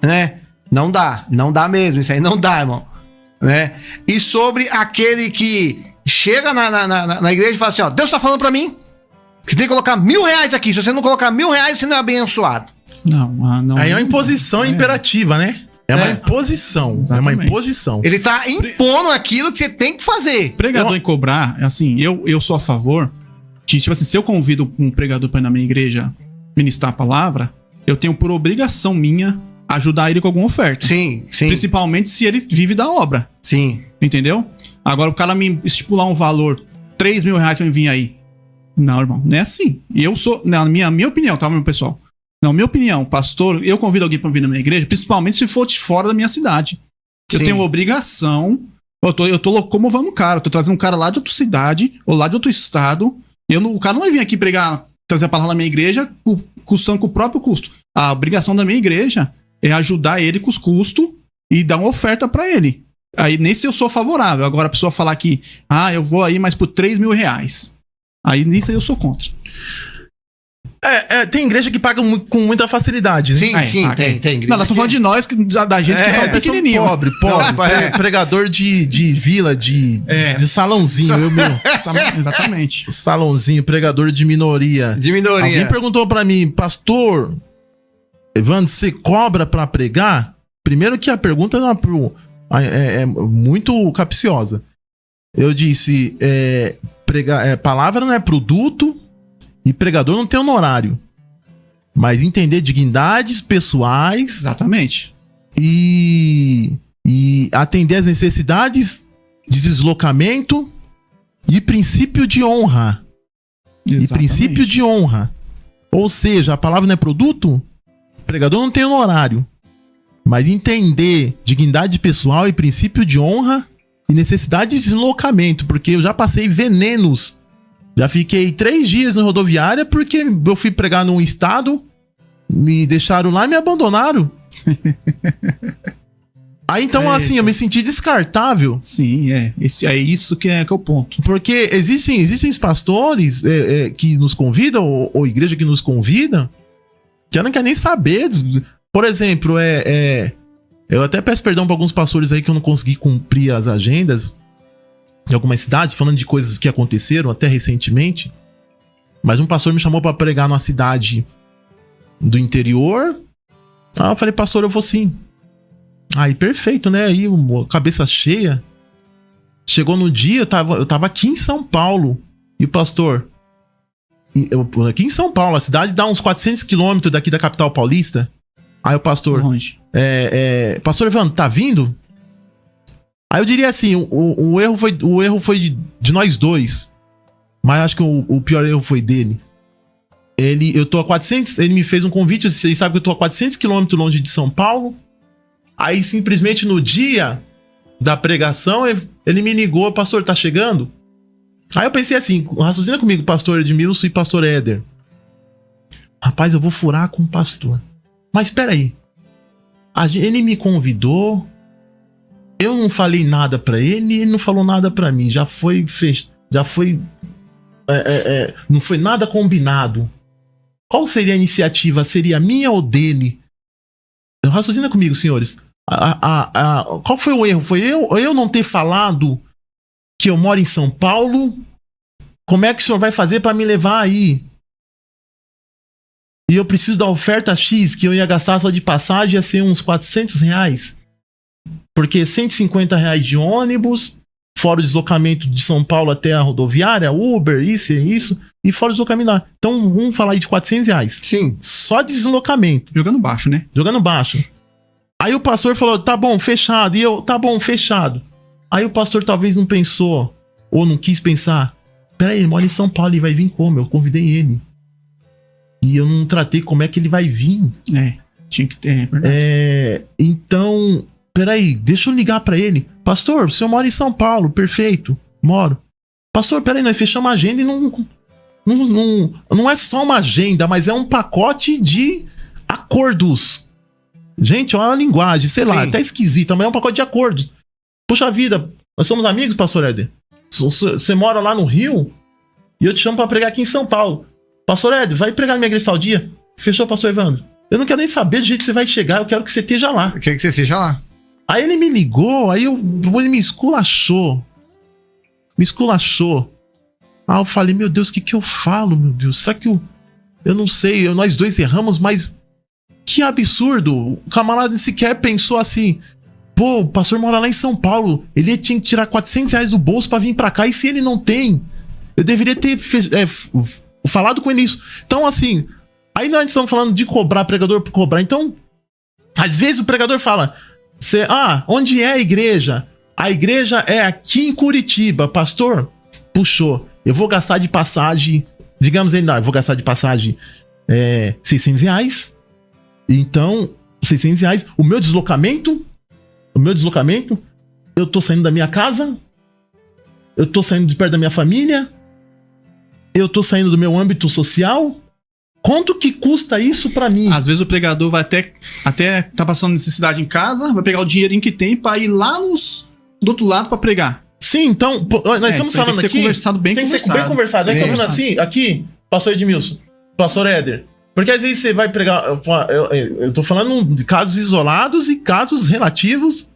né? Não dá mesmo, isso aí não dá, irmão, né? E sobre aquele que chega na igreja e fala assim, ó, Deus tá falando pra mim que tem que colocar 1.000 reais aqui, se você não colocar 1.000 reais, você não é abençoado. Não. Aí é uma imposição imperativa, né? É uma imposição. Exatamente. É uma imposição. Ele tá impondo aquilo que você tem que fazer. Pregador em cobrar, assim, eu sou a favor de, tipo assim, se eu convido um pregador para ir na minha igreja ministrar a palavra, eu tenho por obrigação minha ajudar ele com alguma oferta. Sim, sim. Principalmente se ele vive da obra. Sim. Entendeu? Agora o cara me estipular um valor, 3 mil reais pra me vir aí. Não, irmão, não é assim. E eu sou, na minha opinião, tá, meu pessoal? Na minha opinião, pastor, eu convido alguém pra vir na minha igreja, principalmente se for de fora da minha cidade. Eu Sim. tenho obrigação, eu tô locomovendo um cara, eu tô trazendo um cara lá de outra cidade, ou lá de outro estado, o cara não vai vir aqui pregar, trazer a palavra na minha igreja, custando com o próprio custo. A obrigação da minha igreja é ajudar ele com os custos e dar uma oferta pra ele. Aí nesse eu sou favorável. Agora a pessoa falar que, eu vou aí mais por 3 mil reais. Aí nisso eu sou contra. Tem igreja que paga com muita facilidade, né? Sim, sim, tem. Não, nós tô falando de nós, da gente que é pequenininho. Pobre. Pregador de vila, de salãozinho, eu meu. Exatamente. Salãozinho, pregador de minoria. De minoria. Alguém perguntou pra mim, pastor Evandro, você cobra pra pregar? Primeiro que a pergunta é muito capciosa. Eu disse, palavra não é produto e pregador não tem honorário. Mas entender dignidades pessoais. Exatamente. E atender as necessidades de deslocamento e princípio de honra. Exatamente. E princípio de honra. Ou seja, a palavra não é produto, o pregador não tem honorário. Mas entender dignidade pessoal e princípio de honra e necessidade de deslocamento. Porque eu já passei venenos. Já fiquei 3 dias na rodoviária porque eu fui pregar num estado, me deixaram lá e me abandonaram. Aí então, assim, eu me senti descartável. Sim, é isso que é o ponto. Porque existem os pastores que nos convidam, ou igreja que nos convida, que eu não quero nem saber. Por exemplo, eu até peço perdão para alguns pastores aí que eu não consegui cumprir as agendas em algumas cidades, falando de coisas que aconteceram até recentemente. Mas um pastor me chamou para pregar numa cidade do interior. Aí eu falei, pastor, eu vou sim. Aí, perfeito, né? Aí, cabeça cheia. Chegou no dia, eu tava aqui em São Paulo. E o pastor... aqui em São Paulo, a cidade dá uns 400 quilômetros daqui da capital paulista. Aí o pastor... Longe. Pastor Evandro, tá vindo? Aí eu diria assim, o erro foi de nós dois. Mas acho que o pior erro foi dele. Eu tô a 400... Ele me fez um convite, vocês sabem que eu tô a 400 quilômetros longe de São Paulo. Aí simplesmente no dia da pregação, ele me ligou, pastor, tá chegando? Aí eu pensei assim, raciocina comigo, pastor Edmilson e pastor Éder. Rapaz, eu vou furar com o pastor. Mas espera aí. Ele me convidou, eu não falei nada pra ele, ele não falou nada pra mim. Não foi nada combinado. Qual seria a iniciativa? Seria minha ou dele? Raciocina comigo, senhores. Qual foi o erro? Foi eu não ter falado que eu moro em São Paulo? Como é que o senhor vai fazer para me levar aí? E eu preciso da oferta X, que eu ia gastar só de passagem, ia ser uns 400 reais. Porque 150 reais de ônibus, fora o deslocamento de São Paulo até a rodoviária, Uber, isso, e fora o deslocamento lá. Então, vamos falar aí de 400 reais. Sim. Só de deslocamento. Jogando baixo, né? Jogando baixo. Aí o pastor falou, tá bom, fechado. E eu, tá bom, fechado. Aí o pastor talvez não pensou, ou não quis pensar. Peraí, ele mora em São Paulo, ele vai vir como? Eu convidei ele. E eu não tratei como é que ele vai vir. Tinha que ter, então, peraí, deixa eu ligar pra ele. Pastor, o senhor mora em São Paulo, perfeito, moro. Pastor, peraí, nós fechamos a agenda e não é só uma agenda, mas é um pacote de acordos. Gente, olha a linguagem, sei lá, até esquisita, mas é um pacote de acordos. Puxa vida, nós somos amigos, pastor Éder. Você mora lá no Rio e eu te chamo pra pregar aqui em São Paulo. Pastor Éder, vai pregar na minha igreja tal dia? Fechou, pastor Evandro? Eu não quero nem saber do jeito que você vai chegar, eu quero que você esteja lá. Eu quero que você esteja lá. Aí ele me ligou, ele me esculachou. Aí eu falei, meu Deus, o que eu falo, meu Deus? Será que eu não sei, nós dois erramos, mas que absurdo. O camarada sequer pensou assim, pô, o pastor mora lá em São Paulo, ele tinha que tirar R$400 do bolso pra vir pra cá, e se ele não tem? Eu deveria ter falado com ele isso. Então, assim, aí nós estamos falando de cobrar pregador por cobrar. Então, às vezes o pregador fala, onde é a igreja? A igreja é aqui em Curitiba. Pastor, puxou, eu vou gastar de passagem, digamos aí, eu vou gastar de passagem R$600. Então, R$600, o meu deslocamento, eu tô saindo da minha casa, eu tô saindo de perto da minha família, eu tô saindo do meu âmbito social. Quanto que custa isso pra mim? Às vezes o pregador vai até tá passando necessidade em casa, vai pegar o dinheirinho que tem pra ir lá do outro lado pra pregar. Sim, então, nós estamos falando aqui... Tem que ser conversado, bem tem conversado. que ser bem conversado. Nós estamos falando assim, aqui, pastor Edmilson, pastor Éder. Porque às vezes você vai pregar... Eu tô falando de casos isolados e casos relativos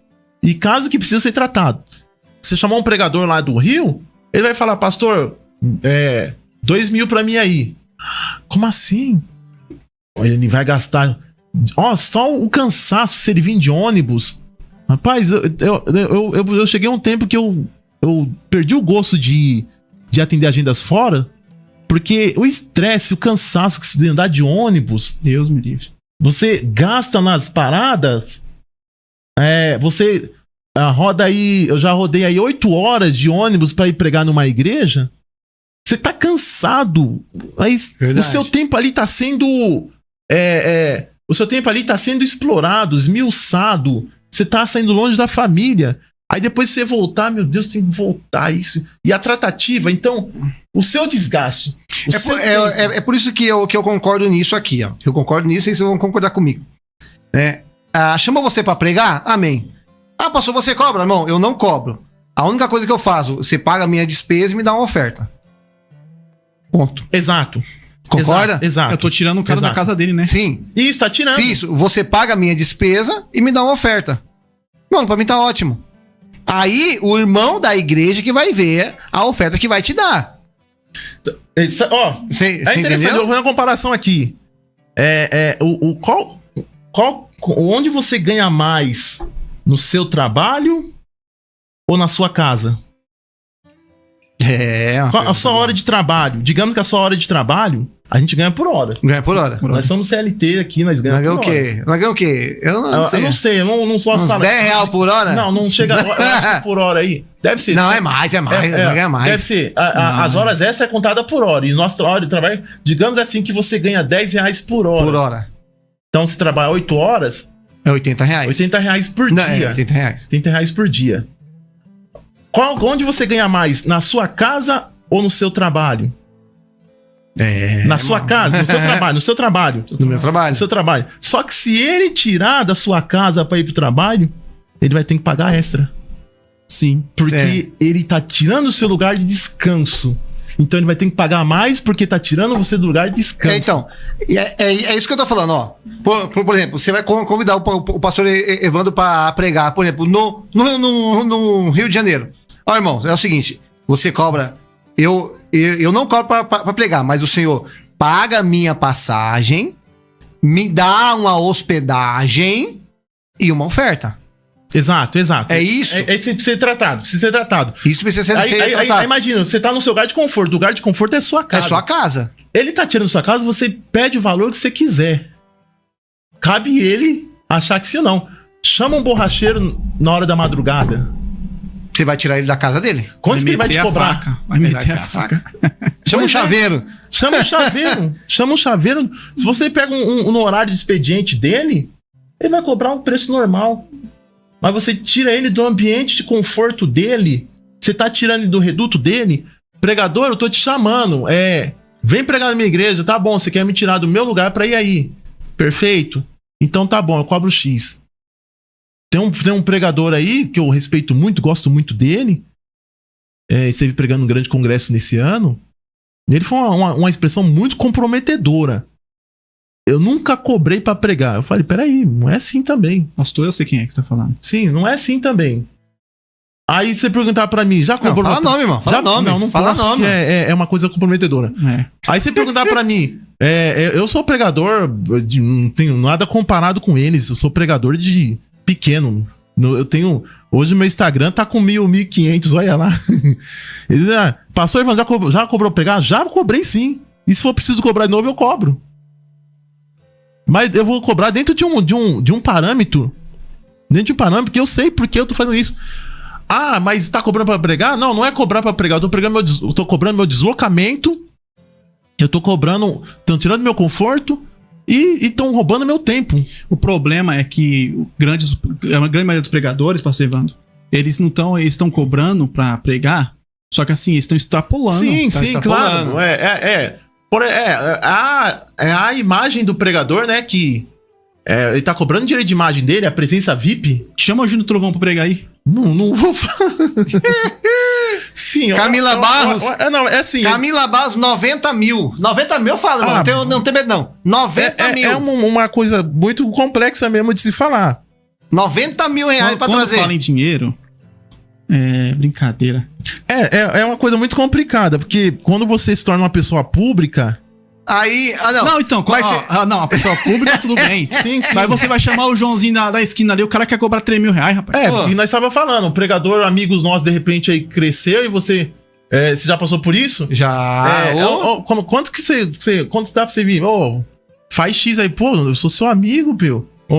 e casos que precisam ser tratados. Você chamar um pregador lá do Rio, ele vai falar, pastor, 2.000 pra mim aí. Como assim? Ele vai gastar... só o cansaço se ele vir de ônibus. Rapaz, eu cheguei a um tempo que eu perdi o gosto de atender agendas fora, porque o estresse, o cansaço que se de andar de ônibus... Deus me livre. Você gasta nas paradas... você roda aí... Eu já rodei aí 8 horas de ônibus pra ir pregar numa igreja. Você tá cansado. Mas o seu tempo ali tá sendo... o seu tempo ali tá sendo explorado, esmiuçado. Você tá saindo longe da família. Aí depois você voltar, meu Deus, tem que voltar isso. E a tratativa, então, o seu desgaste. É por isso que eu concordo nisso aqui, ó. Eu concordo nisso e vocês vão concordar comigo. Chama você pra pregar? Amém. Pastor, você cobra? Irmão, eu não cobro. A única coisa que eu faço, você paga a minha despesa e me dá uma oferta. Ponto. Exato. Concorda? Exato. Eu tô tirando o cara da casa dele, né? Sim. Isso, tá tirando. Isso, você paga a minha despesa e me dá uma oferta. Mano, pra mim tá ótimo. Aí, o irmão da igreja que vai ver a oferta que vai te dar. É interessante, eu vou fazer uma comparação aqui. Onde você ganha mais? No seu trabalho ou na sua casa? A sua hora de trabalho. Digamos que a sua hora de trabalho, a gente ganha por hora. Ganha por hora. Nós somos CLT aqui, nós ganhamos por hora. Nós ganhamos o quê? Eu não sei, eu não posso falar. R$10 por hora? Não chega. Eu acho que por hora aí. Deve ser. Não, é mais. Ganha mais. Deve ser. As horas extras é contada por hora. E nossa hora de trabalho, digamos assim, que você ganha R$10 por hora. Por hora. Então, se trabalhar 8 horas. É R$80. R$80 por não, dia. R$80. R$80 por dia. Onde você ganha mais? Na sua casa ou no seu trabalho? Na sua casa, no seu trabalho, no seu trabalho. No meu trabalho. No seu trabalho. Só que se ele tirar da sua casa pra ir pro trabalho, ele vai ter que pagar extra. Sim. Porque ele tá tirando o seu lugar de descanso. Então ele vai ter que pagar mais porque tá tirando você do lugar de descanso. Então, é isso que eu tô falando, ó. Por exemplo, você vai convidar o pastor Evandro pra pregar, por exemplo, no Rio de Janeiro. Ó, irmão, é o seguinte, você cobra... Eu não cobro pra pregar, mas o senhor paga a minha passagem, me dá uma hospedagem e uma oferta. Exato. É isso. Precisa ser tratado. Isso precisa ser tratado. Aí imagina, você tá no seu lugar de conforto. O lugar de conforto é sua casa. É sua casa. Ele tá tirando sua casa, você pede o valor que você quiser. Cabe ele achar que sim ou não. Chama um borracheiro na hora da madrugada. Você vai tirar ele da casa dele? Quanto que ele vai te cobrar? Vai meter a faca. Chama um chaveiro. Chama um chaveiro. Se você pega no horário de expediente dele, ele vai cobrar um preço normal. Mas você tira ele do ambiente de conforto dele, você tá tirando ele do reduto dele. Pregador, eu tô te chamando. Vem pregar na minha igreja, tá bom, você quer me tirar do meu lugar pra ir aí. Perfeito. Então tá bom, eu cobro X. Tem um pregador aí, que eu respeito muito, gosto muito dele. Esteve pregando um grande congresso nesse ano. Ele foi uma expressão muito comprometedora. Eu nunca cobrei pra pregar. Eu falei, peraí, não é assim também. Pastor, eu sei quem é que você tá falando. Sim, não é assim também. Aí você perguntar pra mim, já cobrou... Fala nome, irmão. Fala nome. Não Fala posso, nome. que é uma coisa comprometedora. Aí você perguntar pra mim, eu sou pregador, não tenho nada comparado com eles, eu sou pregador de pequeno. Eu tenho... Hoje meu Instagram tá com 1.500, olha lá. Pastor Ivan, já cobrou pregar? Já cobrei sim. E se for preciso cobrar de novo, eu cobro. Mas eu vou cobrar dentro de um parâmetro. Dentro de um parâmetro que eu sei porque eu tô fazendo isso. Ah, mas tá cobrando pra pregar? Não é cobrar pra pregar. Eu tô cobrando meu deslocamento. Eu tô cobrando... Estão tirando meu conforto. E estão roubando meu tempo. O problema é que a grande maioria dos pregadores, pastor Evandro, eles estão cobrando pra pregar, só que assim, eles estão extrapolando. Sim, extrapolando. claro. É a imagem do pregador, né, que ele tá cobrando direito de imagem dele, a presença VIP. Chama o Júnior Trovão pra pregar aí. Não vou falar. Sim, Camila Barros. Assim. Camila Barros, 90 mil. 90 mil eu falo, mano. Não tem medo, não. 90 mil. É uma coisa muito complexa mesmo de se falar. 90 mil reais pra quando trazer. Quando fala em dinheiro, é brincadeira. É uma coisa muito complicada, porque quando você se torna uma pessoa pública... Aí, Não, então, não, a pessoa pública tudo bem. Sim. Mas você vai chamar o Joãozinho da esquina ali, o cara quer cobrar 3 mil reais, rapaz. E nós estávamos falando, o pregador, amigos nossos, de repente aí cresceu e você já passou por isso? Já. Quanto dá pra você vir? Faz X aí, pô, eu sou seu amigo,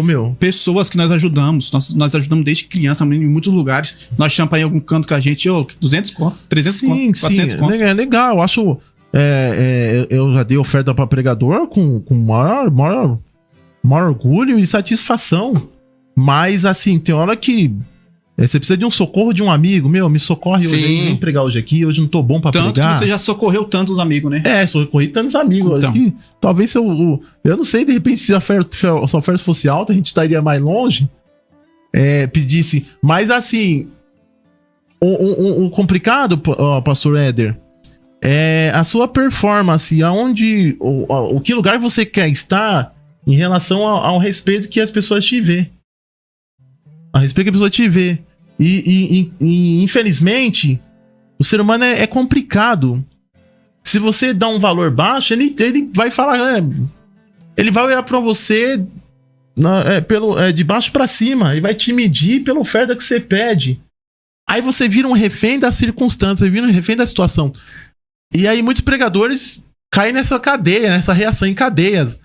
meu. Pessoas que nós ajudamos, nós ajudamos desde criança em muitos lugares. Nós chamamos aí em algum canto com a gente, 200 conto, 300 conto, 400 conto. É legal, eu acho... eu já dei oferta para pregador com maior orgulho e satisfação. Mas assim, tem hora que você precisa de um socorro de um amigo. Me socorre hoje, vem pregar hoje aqui. Hoje não tô bom pra pregar. Tanto que você já socorreu tantos amigos, né? Socorri tantos amigos. Então. Que, talvez eu não sei, de repente, se a oferta fosse alta, a gente estaria mais longe. Pedisse. Mas assim, o complicado, pastor Éder, é a sua performance, aonde, o que lugar você quer estar em relação ao respeito que as pessoas te vê. A respeito que a pessoa te vê. E infelizmente, o ser humano é complicado. Se você dá um valor baixo, ele vai falar, ele vai olhar pra você de baixo pra cima, ele vai te medir pela oferta que você pede. Aí você vira um refém da circunstância, vira um refém da situação. E aí muitos pregadores caem nessa cadeia, nessa reação em cadeias.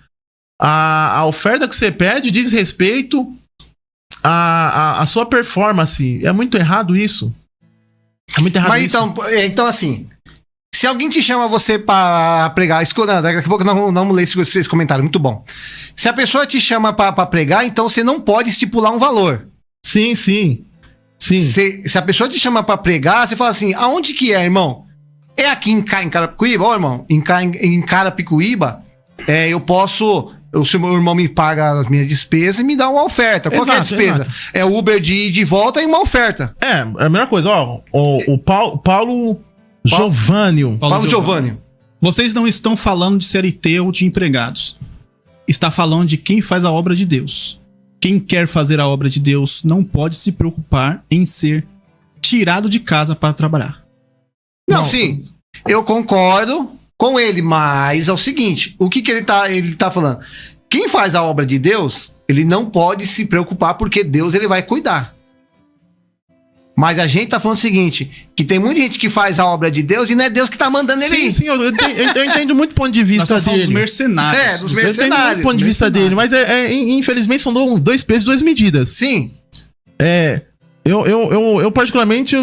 A oferta que você pede diz respeito à sua performance. É muito errado isso. É muito errado isso. Então assim, se alguém te chama você pra pregar, daqui a pouco não vamos ler esse comentário, muito bom. Se a pessoa te chama pra pregar, então você não pode estipular um valor. Sim. Se a pessoa te chama pra pregar, você fala assim, aonde que é, irmão? É aqui em Carapicuíba, irmão? Em Carapicuíba, eu posso... Se o meu irmão me paga as minhas despesas e me dá uma oferta. Qual que é a despesa? Exato. É o Uber de ida e volta e uma oferta. É a mesma coisa, o Paulo Giovânio. Paulo Giovânio. Vocês não estão falando de CLT ou de empregados. Está falando de quem faz a obra de Deus. Quem quer fazer a obra de Deus não pode se preocupar em ser tirado de casa para trabalhar. Não, sim, eu concordo com ele, mas é o seguinte, o que ele tá falando? Quem faz a obra de Deus, ele não pode se preocupar porque Deus ele vai cuidar. Mas a gente tá falando o seguinte, que tem muita gente que faz a obra de Deus e não é Deus que tá mandando ele ir. Sim, eu entendo muito o ponto de vista dele. Dos mercenários. Dos Eu entendo mercenários. muito o ponto de vista dele, mas infelizmente são dois pesos e duas medidas. Sim. Eu particularmente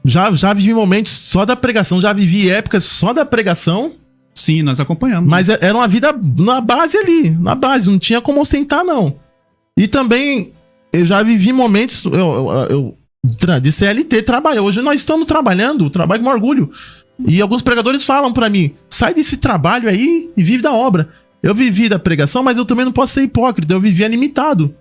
já vivi momentos só da pregação, já vivi épocas só da pregação. Sim, nós acompanhamos. Mas era uma vida na base ali, na base, não tinha como ostentar, não. E também, eu já vivi momentos de CLT, trabalho. Hoje nós estamos trabalhando, trabalho com orgulho. E alguns pregadores falam pra mim, sai desse trabalho aí e vive da obra. Eu vivi da pregação, mas eu também não posso ser hipócrita, eu vivia limitado.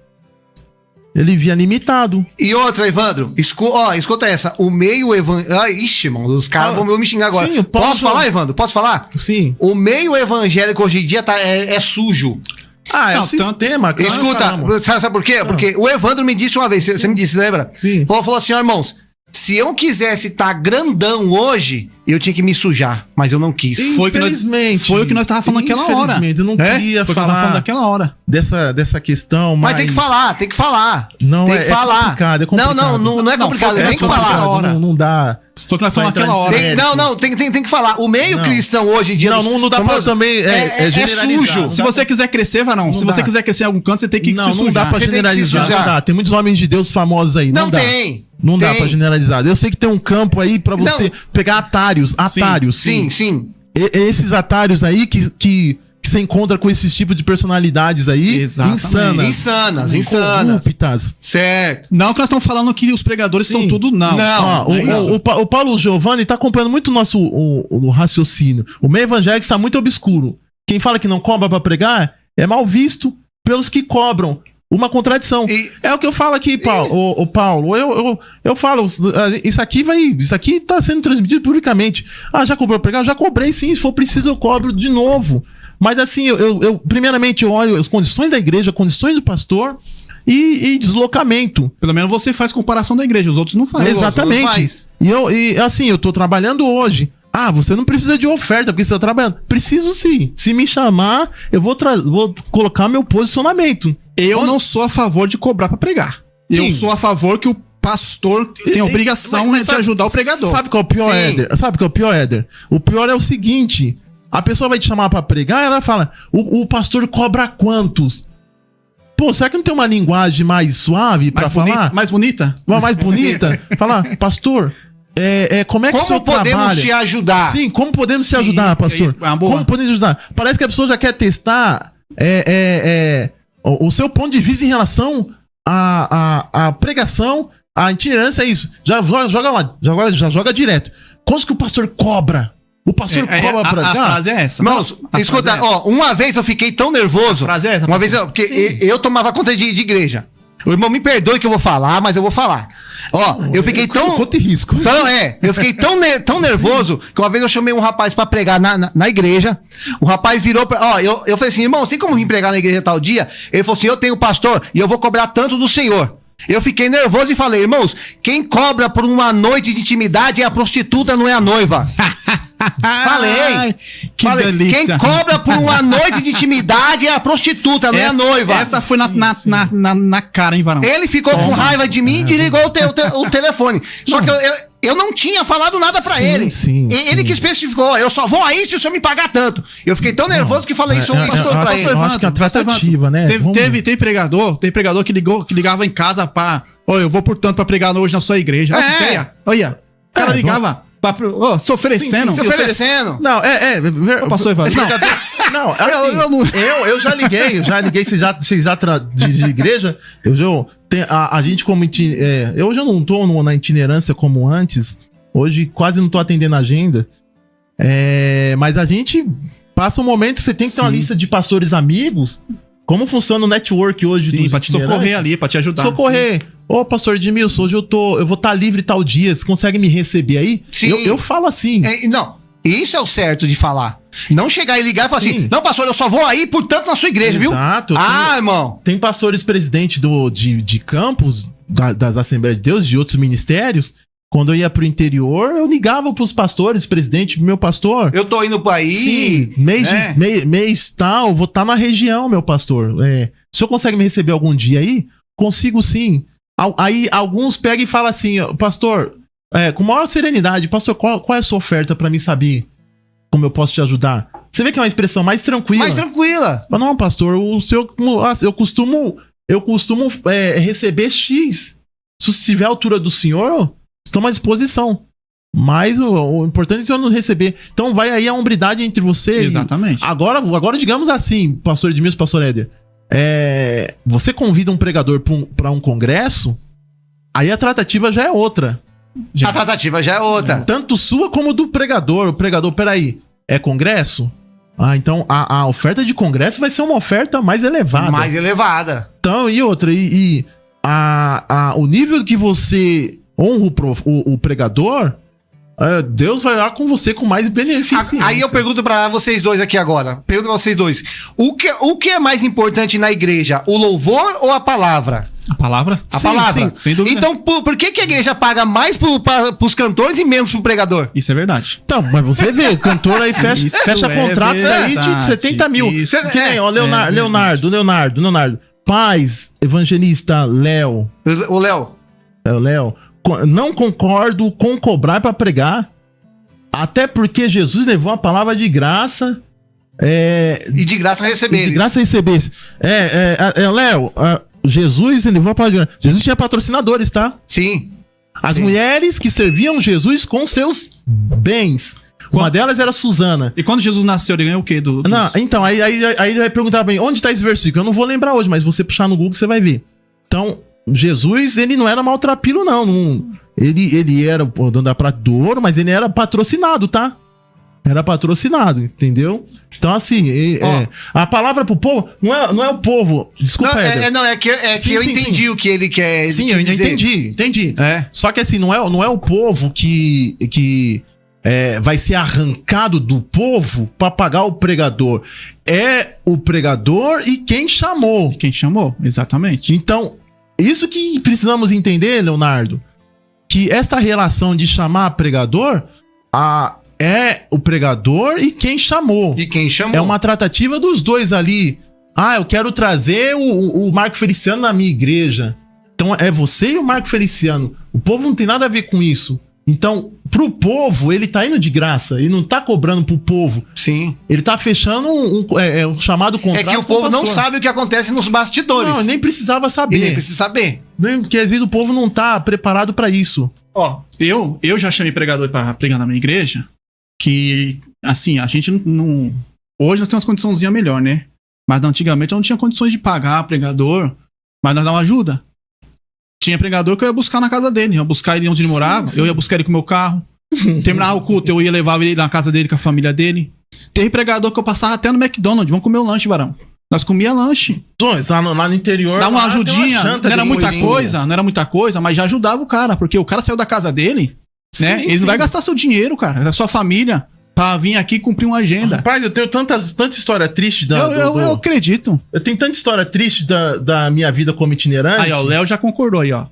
Ele via limitado. E outra, Evandro, escuta essa. O meio evangélico. Ixi, mano, os caras vão me xingar agora. Sim, posso falar, Evandro? Posso falar? Sim. O meio evangélico hoje em dia é sujo. É o sistema. Escuta, sabe por quê? Porque o Evandro me disse uma vez, você me disse, lembra? Sim. Falou assim, ó, irmãos, Se eu quisesse estar grandão hoje, eu tinha que me sujar, mas eu não quis. Foi o que nós tava falando naquela hora. Eu não queria falar naquela hora. dessa questão, Mas tem que falar. Não, tem que falar. É complicado. Não é complicado, tem que falar. Não dá. Foi o que nós falamos naquela hora. Tem que falar. O meio cristão hoje em dia... Não dá pra também é sujo. Se você quiser crescer, Varão, se você quiser crescer em algum canto, você tem que se sujar. Não dá pra generalizar. Não dá. Tem muitos homens de Deus famosos aí. Não tem. Não dá pra generalizar. Eu sei que tem um campo aí pra você pegar atalhos. Sim. Esses atalhos aí que você encontra com esses tipos de personalidades aí. Insanas. Incorruptas. Certo. Não que nós estamos falando que os pregadores são tudo, não. O Paulo Giovanni tá acompanhando muito o raciocínio. O meio evangélico está muito obscuro. Quem fala que não cobra pra pregar é mal visto pelos que cobram. Uma contradição. É o que eu falo aqui, Paulo. Paulo, eu falo, isso aqui tá sendo transmitido publicamente. Já cobrou pregar? Já cobrei, sim. Se for preciso, eu cobro de novo. Mas assim, eu primeiramente eu olho as condições da igreja, condições do pastor e deslocamento. Pelo menos você faz comparação da igreja, os outros não fazem. Exatamente. E assim, eu tô trabalhando hoje. Você não precisa de oferta, porque você tá trabalhando. Preciso sim. Se me chamar, eu vou colocar meu posicionamento. Eu não sou a favor de cobrar pra pregar. Sim. Eu sou a favor que o pastor tem a obrigação de ajudar o pregador. Sabe qual é o pior, Éder? Sabe qual é o pior, Éder? O pior é o seguinte: a pessoa vai te chamar pra pregar, ela fala, o pastor cobra quantos? Pô, será que não tem uma linguagem mais suave pra falar? Mais bonita? Mais bonita? Falar, pastor... como é que o senhor trabalha? Como podemos te ajudar? Sim, como podemos te ajudar, pastor? Como podemos ajudar? Parece que a pessoa já quer testar o seu ponto de vista em relação à pregação, à itinerância, é isso. Já joga lá, já joga direto. Quanto que o pastor cobra? O pastor cobra pra pregar? A frase é essa. Irmãos, escuta, uma vez eu fiquei tão nervoso. A frase é essa. Uma vez porque eu tomava conta de igreja. O irmão me perdoe que eu vou falar, mas eu vou falar. Eu fiquei tão... Conta e risco. Eu fiquei tão nervoso que uma vez eu chamei um rapaz pra pregar na igreja. O rapaz virou pra... Eu falei assim, irmão, tem como vir pregar na igreja tal dia? Ele falou assim, eu tenho pastor e eu vou cobrar tanto do senhor. Eu fiquei nervoso e falei, irmãos, quem cobra por uma noite de intimidade é a prostituta, não é a noiva. Falei. Delícia. Quem cobra por uma noite de intimidade é a prostituta, não é a noiva. Essa foi na cara, hein, Varão? Ele ficou com raiva de mim e desligou o telefone. Só que eu não tinha falado nada pra ele. Ele que especificou, eu só vou aí se o senhor me pagar tanto. Eu fiquei tão nervoso que falei isso pra ele. Eu acho que é atrativa, né? Tem pregador que ligava em casa eu vou por tanto pra pregar hoje na sua igreja. Olha, o cara ligava... se oferecendo. Se oferecendo. Não, Pastor Evandro. Não, assim, eu já liguei, vocês já de igreja, a gente como hoje eu não tô na itinerância como antes, hoje quase não tô atendendo a agenda, mas a gente passa um momento, você tem que ter uma lista de pastores amigos, como funciona o network hoje. Sim, pra te socorrer ali, pra te ajudar. Socorrer. Pastor Edmilson, hoje eu vou estar livre tal dia, você consegue me receber aí? Sim. Eu falo assim. Não, isso é o certo de falar. Não chegar e ligar e falar assim, não, pastor, eu só vou aí, portanto, na sua igreja, viu? Exato. Irmão. Tem pastores presidente de campos, das Assembleias de Deus, de outros ministérios. Quando eu ia pro interior, eu ligava pros pastores, presidente, meu pastor. Eu tô indo pra aí. Sim, mês tal, vou estar na região, meu pastor. O senhor consegue me receber algum dia aí? Consigo sim. Aí alguns pegam e falam assim, pastor, com maior serenidade, pastor, qual é a sua oferta pra mim saber como eu posso te ajudar? Você vê que é uma expressão mais tranquila. Mais tranquila. Não, pastor, eu costumo receber X. Se tiver a altura do senhor, estou à disposição. Mas o importante é o senhor não receber. Então vai aí a hombridade entre você. Exatamente. Agora digamos assim, pastor Edmilson, pastor Éder. Você convida um pregador para um congresso, aí a tratativa já é outra. A tratativa já é outra. Tanto sua como do pregador. O pregador, peraí, é congresso? Então a oferta de congresso vai ser uma oferta mais elevada. Mais elevada. Então, e outra, o nível que você honra o pregador, Deus vai lá com você com mais benefício. Aí eu pergunto pra vocês dois aqui agora. Pergunto pra vocês dois. O que é mais importante na igreja? O louvor ou a palavra? A palavra? A palavra. Sim, sem dúvida. Então, por que a igreja paga mais pros cantores e menos pro pregador? Isso é verdade. Então, mas você vê, cantor aí fecha é contratos aí de 70 mil. Isso Que nem, ó, Leonardo. Paz, evangelista, Léo. O Léo. É o Léo. Não concordo com cobrar pra pregar. Até porque Jesus levou a palavra de graça. E de graça receber. De graça receber. Léo, Jesus levou a palavra de graça. Jesus tinha patrocinadores, tá? Sim. As mulheres que serviam Jesus com seus bens. Uma delas era Suzana. E quando Jesus nasceu, ele ganhou o quê? Não, então, aí vai perguntar bem, onde tá esse versículo? Eu não vou lembrar hoje, mas você puxar no Google, você vai ver. Então, Jesus, ele não era maltrapilho, não. Ele era o dono da prata do ouro, mas ele era patrocinado, tá? Era patrocinado, entendeu? Então, assim, a palavra pro povo, não é o povo. Desculpa, eu entendi o que ele quer dizer. Sim, eu entendi. Só que assim, não é o povo que vai ser arrancado do povo pra pagar o pregador. É o pregador e quem chamou. Quem chamou, exatamente. Então, isso que precisamos entender, Leonardo, que esta relação de chamar pregador, é o pregador e quem chamou. E quem chamou. É uma tratativa dos dois ali. Eu quero trazer o Marco Feliciano na minha igreja. Então é você e o Marco Feliciano. O povo não tem nada a ver com isso. Então, pro povo, ele tá indo de graça. Ele não tá cobrando pro povo. Sim. Ele tá fechando um chamado contrato. É que o povo não sabe o que acontece nos bastidores. Não, nem precisava saber. E nem precisa saber. Porque às vezes o povo não tá preparado pra isso. Ó, eu já chamei pregador pra pregar na minha igreja. Que, assim, a gente não... Hoje nós temos uma condiçãozinha melhor, né? Mas antigamente eu não tinha condições de pagar pregador. Mas nós dávamos ajuda. Tinha pregador que eu ia buscar na casa dele. Eu ia buscar ele onde ele morava. Sim. Eu ia buscar ele com o meu carro. Terminava o culto, eu ia levar ele na casa dele com a família dele. Teve pregador que eu passava até no McDonald's. Vamos comer o lanche, varão. Nós comia lanche. Lá no interior... Dá uma ajudinha. Não era muita coisa, mas já ajudava o cara. Porque o cara saiu da casa dele... Né? Sim, ele não vai gastar seu dinheiro, cara. É sua família pra vir aqui cumprir uma agenda. Rapaz, eu tenho tanta história triste eu acredito. Eu tenho tanta história triste da minha vida como itinerante. Aí, ó, o Léo já concordou aí, ó.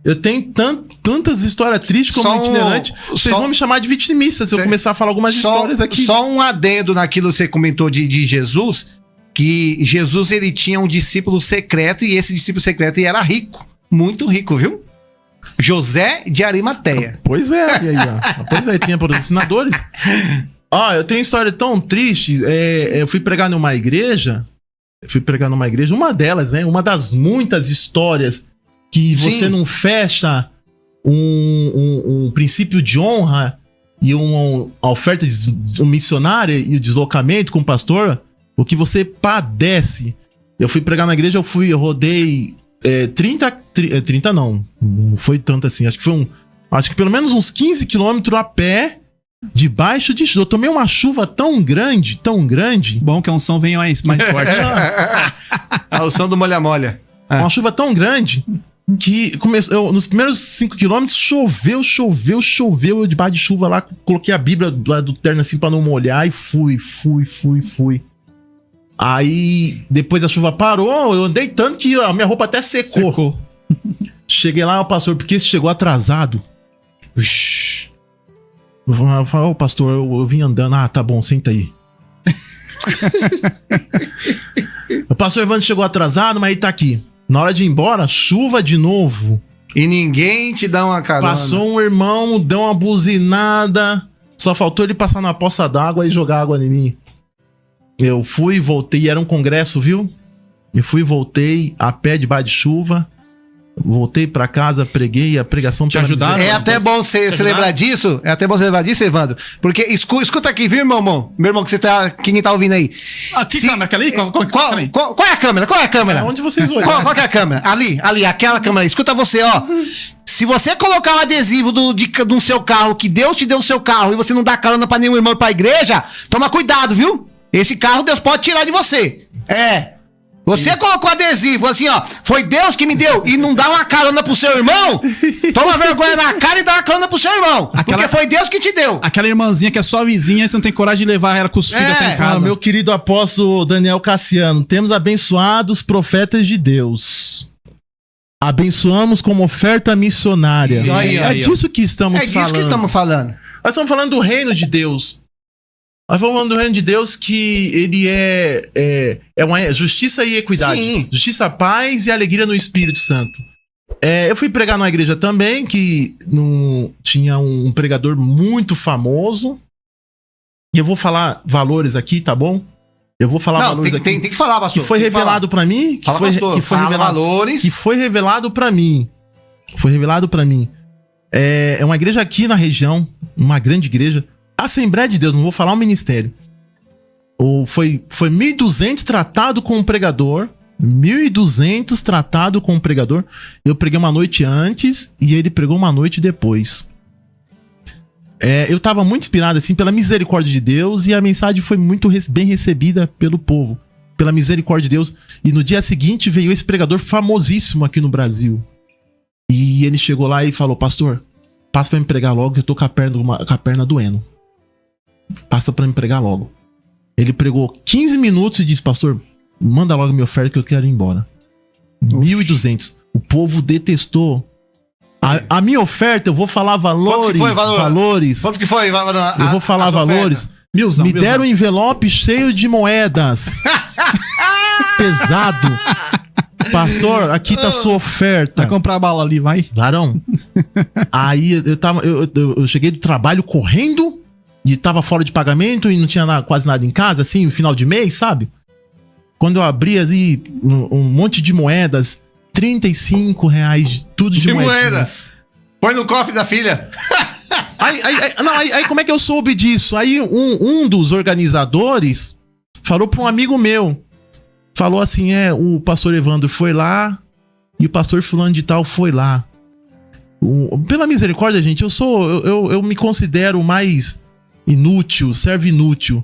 Eu tenho tantas histórias tristes como itinerante. Vocês vão me chamar de vitimista se eu começar a falar algumas histórias aqui. Só um adendo naquilo que você comentou de Jesus, que Jesus, ele tinha um discípulo secreto e esse discípulo secreto ele era rico. Muito rico, viu? José de Arimateia. Pois é, e aí, ó. Pois é, tinha patrocinadores. Eu tenho uma história tão triste. Eu fui pregar numa igreja. Uma delas, né? Uma das muitas histórias que você não fecha um princípio de honra e uma oferta missionária e o deslocamento com o pastor, o que você padece. Eu fui pregar na igreja, eu rodei 30 não foi tanto assim, acho que pelo menos uns 15 quilômetros a pé, debaixo de chuva. Eu tomei uma chuva tão grande. Bom que a unção venha mais forte. A unção do molha-molha. Uma chuva tão grande que nos primeiros 5 quilômetros choveu. Eu debaixo de chuva lá, coloquei a Bíblia lá do terno assim pra não molhar e fui. Aí, depois a chuva parou, eu andei tanto que a minha roupa até secou. Cheguei lá, o pastor, porque você chegou atrasado? Ixi. Eu falei, pastor, eu vim andando. Tá bom, senta aí. O pastor Evandro chegou atrasado, mas ele tá aqui. Na hora de ir embora, chuva de novo. E ninguém te dá uma carona. Passou um irmão, deu uma buzinada. Só faltou ele passar na poça d'água e jogar água em mim. Eu fui e voltei, era um congresso, viu? Eu fui e voltei a pé debaixo de chuva. Voltei pra casa, preguei, a pregação te ajudaram. É até bom você lembrar disso. É até bom você lembrar disso, Evandro. Porque escuta aqui, viu, meu irmão? Meu irmão, que você tá. Quem tá ouvindo aí? Que câmera? Aquela ali? Qual é a câmera? Qual é a câmera? Onde vocês olham? Qual que é a câmera? Ali, aquela câmera. Escuta você, ó. Se você colocar um adesivo do seu carro, que Deus te deu o seu carro, e você não dá carona pra nenhum irmão ir pra igreja, toma cuidado, viu? Esse carro Deus pode tirar de você. Você colocou adesivo assim, ó. Foi Deus que me deu. E não dá uma carona pro seu irmão? Toma vergonha na cara e dá uma carona pro seu irmão. Porque foi Deus que te deu. Aquela irmãzinha que é sua vizinha, você não tem coragem de levar ela com os filhos até em casa. Meu querido apóstolo Daniel Cassiano, temos abençoados profetas de Deus. abençoamos como oferta missionária. É disso que estamos falando. É disso que estamos falando. Nós estamos falando do reino de Deus. Nós estamos falando do reino de Deus, que ele é uma justiça e equidade. Sim. Justiça, paz e alegria no Espírito Santo. Eu fui pregar numa igreja também, que tinha um pregador muito famoso. E eu vou falar valores aqui, tá bom? Eu vou falar valores aqui. Tem que falar, pastor. Que foi revelado pra mim. Valores. Que foi revelado pra mim. Foi revelado pra mim. É uma igreja aqui na região, uma grande igreja. Assembleia de Deus, não vou falar o ministério. Foi 1.200 tratado com um pregador. 1.200 tratado com um pregador. Eu preguei uma noite antes e ele pregou uma noite depois. Eu tava muito inspirado, assim, pela misericórdia de Deus, e a mensagem foi muito bem recebida pelo povo, pela misericórdia de Deus. E no dia seguinte veio esse pregador famosíssimo aqui no Brasil. E ele chegou lá e falou: pastor, passa pra me pregar logo, que eu tô com a perna doendo. Passa pra me pregar logo. Ele pregou 15 minutos e disse: pastor, manda logo minha oferta que eu quero ir embora. 1.200. O povo detestou. A minha oferta, eu vou falar valores. Quanto que foi, valores. Quanto que foi? Eu vou falar valores. Me deram um envelope cheio de moedas. Pesado. Pastor, aqui tá sua oferta. Vai comprar bala ali, vai. Varão. Aí eu cheguei do trabalho correndo e tava fora de pagamento e não tinha quase nada em casa, assim, no final de mês, sabe? Quando eu abri ali um monte de moedas, R$35, tudo de moedas. Põe no cofre da filha. Aí como é que eu soube disso? Aí um dos organizadores falou pra um amigo meu. Falou assim: o pastor Evandro foi lá e o pastor fulano de tal foi lá. Pela misericórdia, gente, eu me considero mais inútil, servo inútil.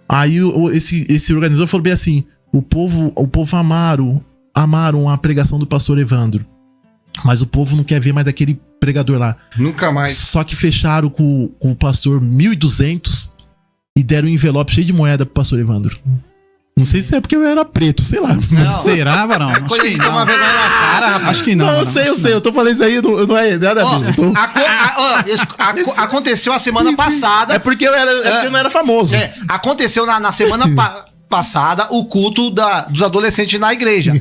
Aí esse organizador falou bem assim: o povo amaram a pregação do pastor Evandro, mas o povo não quer ver mais aquele pregador lá. Nunca mais. Só que fecharam com o pastor 1.200 e deram um envelope cheio de moeda pro pastor Evandro. Não sei se é porque eu era preto, sei lá. Não. Será, Varão? Acho que não. Uma vergonha na cara, rapaz. Acho que não. Não, eu sei. Eu tô falando isso aí, não é nada mesmo. Aconteceu a semana passada. É porque eu não era famoso. Aconteceu na semana passada o culto dos adolescentes na igreja.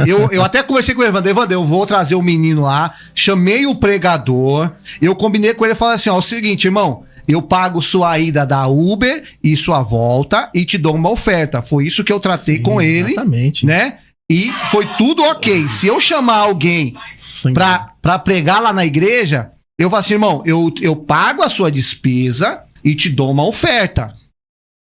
Eu até conversei com o Evandro. Evandro, eu vou trazer o menino lá. Chamei o pregador. Eu combinei com ele e falei assim: ó, é o seguinte, irmão. Eu pago sua ida da Uber e sua volta e te dou uma oferta. Foi isso que eu tratei com ele. Exatamente. Né? E foi tudo ok. Se eu chamar alguém pra pregar lá na igreja, eu falo assim: irmão, eu pago a sua despesa e te dou uma oferta.